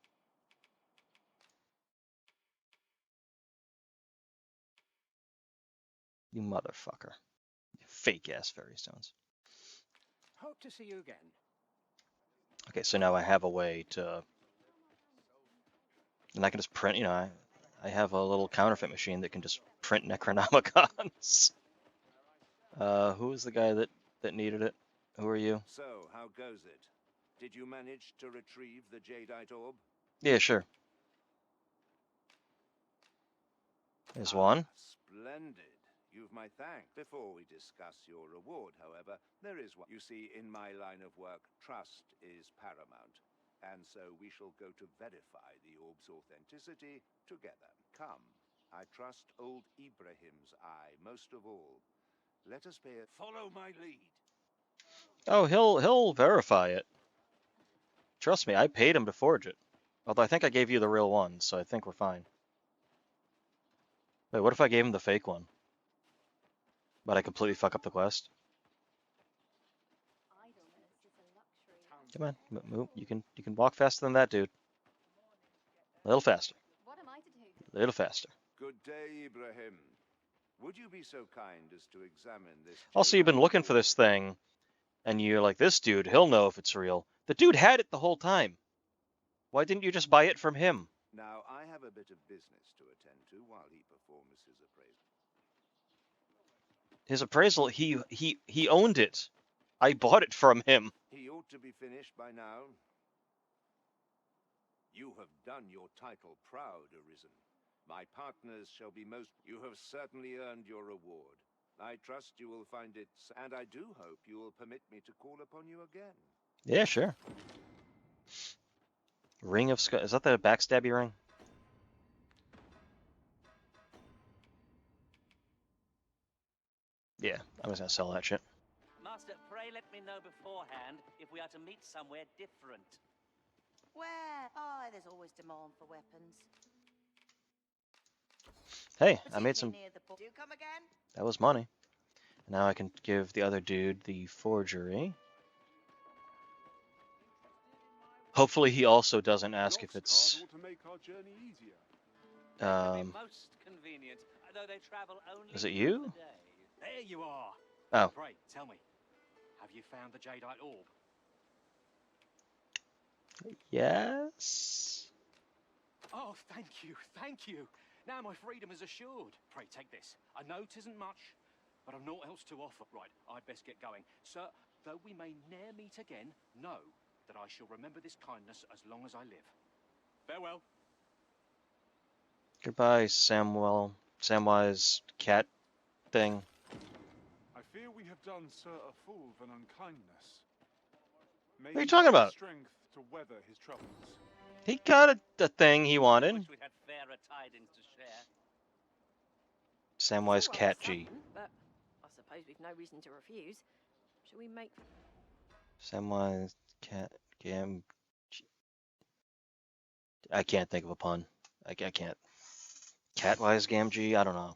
You motherfucker. You fake-ass fairy stones. Hope to see you again. Okay, so now I have a way to... And I can just print, you know, I have a little counterfeit machine that can just print Necronomicons. Who was the guy that needed it? Who are you? So, how goes it? Did you manage to retrieve the jadeite orb? Yeah, sure. There's one. Splendid. You've my thanks. Before we discuss your reward, however, there is one. You see, in my line of work, trust is paramount. And so we shall go to verify the orb's authenticity together. Come. I trust old Ibrahim's eye most of all. Let us pay it. Follow my lead. Oh, he'll verify it. Trust me, I paid him to forge it. Although I think I gave you the real one, so I think we're fine. Wait, what if I gave him the fake one? But I completely fuck up the quest? Come on, move. You can walk faster than that, dude. A little faster. What am I to do? A little faster. Good day, Ibrahim. Would you be so kind as to examine this? Also, you've been looking for this thing, and you're like, this dude, he'll know if it's real. The dude had it the whole time. Why didn't you just buy it from him? Now, I have a bit of business to attend to while he performs his appraisal. His appraisal, he owned it. I bought it from him. He ought to be finished by now. You have done your title proud, Arisen. My partners shall be most... You have certainly earned your reward. I trust you will find it... And I do hope you will permit me to call upon you again. Yeah, sure. Ring of Sky. Is that the backstabby ring? Yeah, I was gonna sell that shit. Master, pray let me know beforehand if we are to meet somewhere different. Where? Oh, there's always demand for weapons. Hey, I made some... Do come again? That was money. Now I can give the other dude the forgery. Hopefully he also doesn't ask if it's... To make our journey easier. Most convenient, though they travel only Is it you? There you are. Oh. Pray, tell me, have you found the jadeite orb? Yes? Oh, thank you, thank you. Now my freedom is assured. Pray, take this. I know 'tisn't much, but I've naught else to offer. Right, I'd best get going. Sir, though we may ne'er meet again, know that I shall remember this kindness as long as I live. Farewell. Goodbye, Samwise cat thing. I fear we have done Sir a full of an unkindness. May What are you he talking find about? Strength to weather his troubles. He got the thing he wanted. We had fairer tidings to share. Samwise cat G. But I suppose we've no reason to refuse. Shall we make... Samwise cat gam. I can't think of a pun. I can't. Catwise Gamgee? I don't know.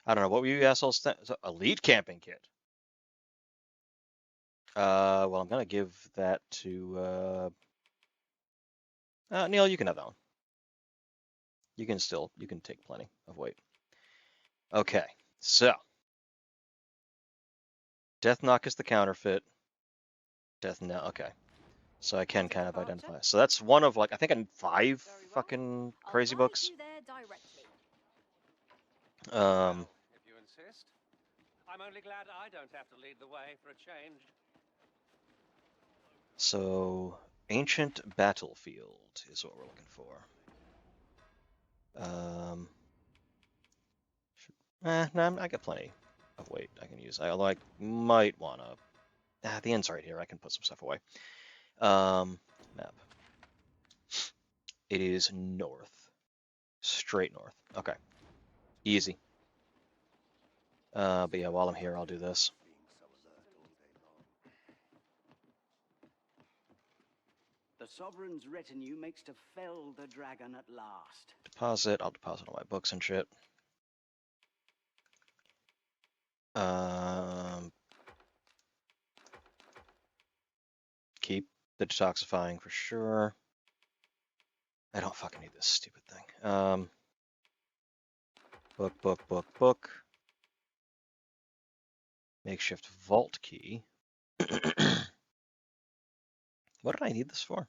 I don't know. What were you assholes? A lead camping kit. Well, I'm gonna give that to Neil. You can have that one. You can take plenty of weight. Okay, so Death Knock is the counterfeit. Death Knell. Okay, so I can kind of identify. So that's one of like I think 5 fucking crazy books. If you insist. I'm only glad I don't have to lead the way for a change. So Ancient Battlefield is what we're looking for. No, I got plenty of weight I can use. Although I might want to. The end's right here. I can put some stuff away. Map. It is north. Straight north. Okay. Easy. But yeah, while I'm here, I'll do this. The Sovereign's retinue makes to fell the dragon at last. Deposit. I'll deposit all my books and shit. Keep the detoxifying for sure. I don't fucking need this stupid thing. Book. Makeshift vault key. What did I need this for?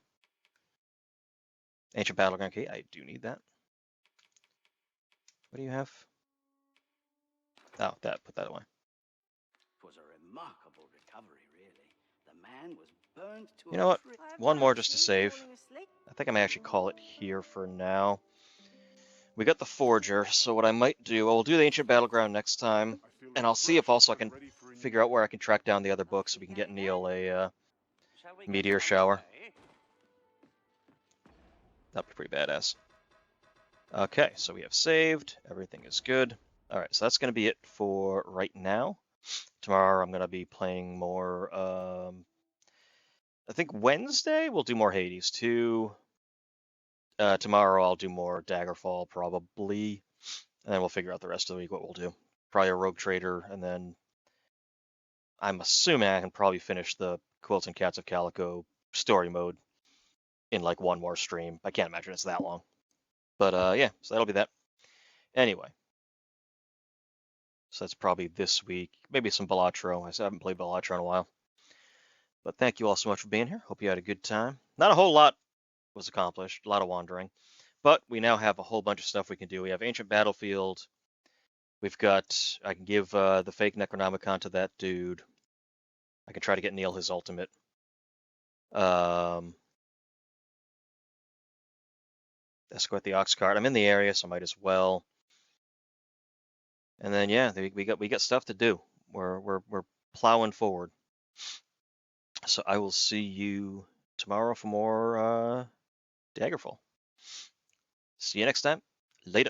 Ancient battleground key. I do need that. What do you have? Oh, that. Put that away. It was a remarkable recovery, really. The man was burned to You know what? One more just to save. I think I may actually call it here for now. We got the Forger, so what I might do, we'll do the Ancient Battleground next time, and I'll see if also I can figure out where I can track down the other books so we can get Neil a meteor shower. That'd be pretty badass. Okay, so we have saved. Everything is good. All right, so that's going to be it for right now. Tomorrow I'm going to be playing more. I think Wednesday we'll do more Hades 2. Tomorrow I'll do more Daggerfall probably, and then we'll figure out the rest of the week what we'll do. Probably a Rogue Trader, and then I'm assuming I can probably finish the Quilts and Cats of Calico story mode in like one more stream. I can't imagine it's that long. But yeah, so that'll be that. Anyway, so that's probably this week. Maybe some Balatro. I haven't played Balatro in a while. But thank you all so much for being here. Hope you had a good time. Not a whole lot was accomplished, a lot of wandering. But we now have a whole bunch of stuff we can do. We have Ancient Battlefield. We've got, I can give the fake Necronomicon to that dude. I can try to get Neil his ultimate. Escort the Ox card. I'm in the area, so I might as well. And then yeah, we got stuff to do. We're plowing forward. So I will see you tomorrow for more Daggerfall. See you next time. Later.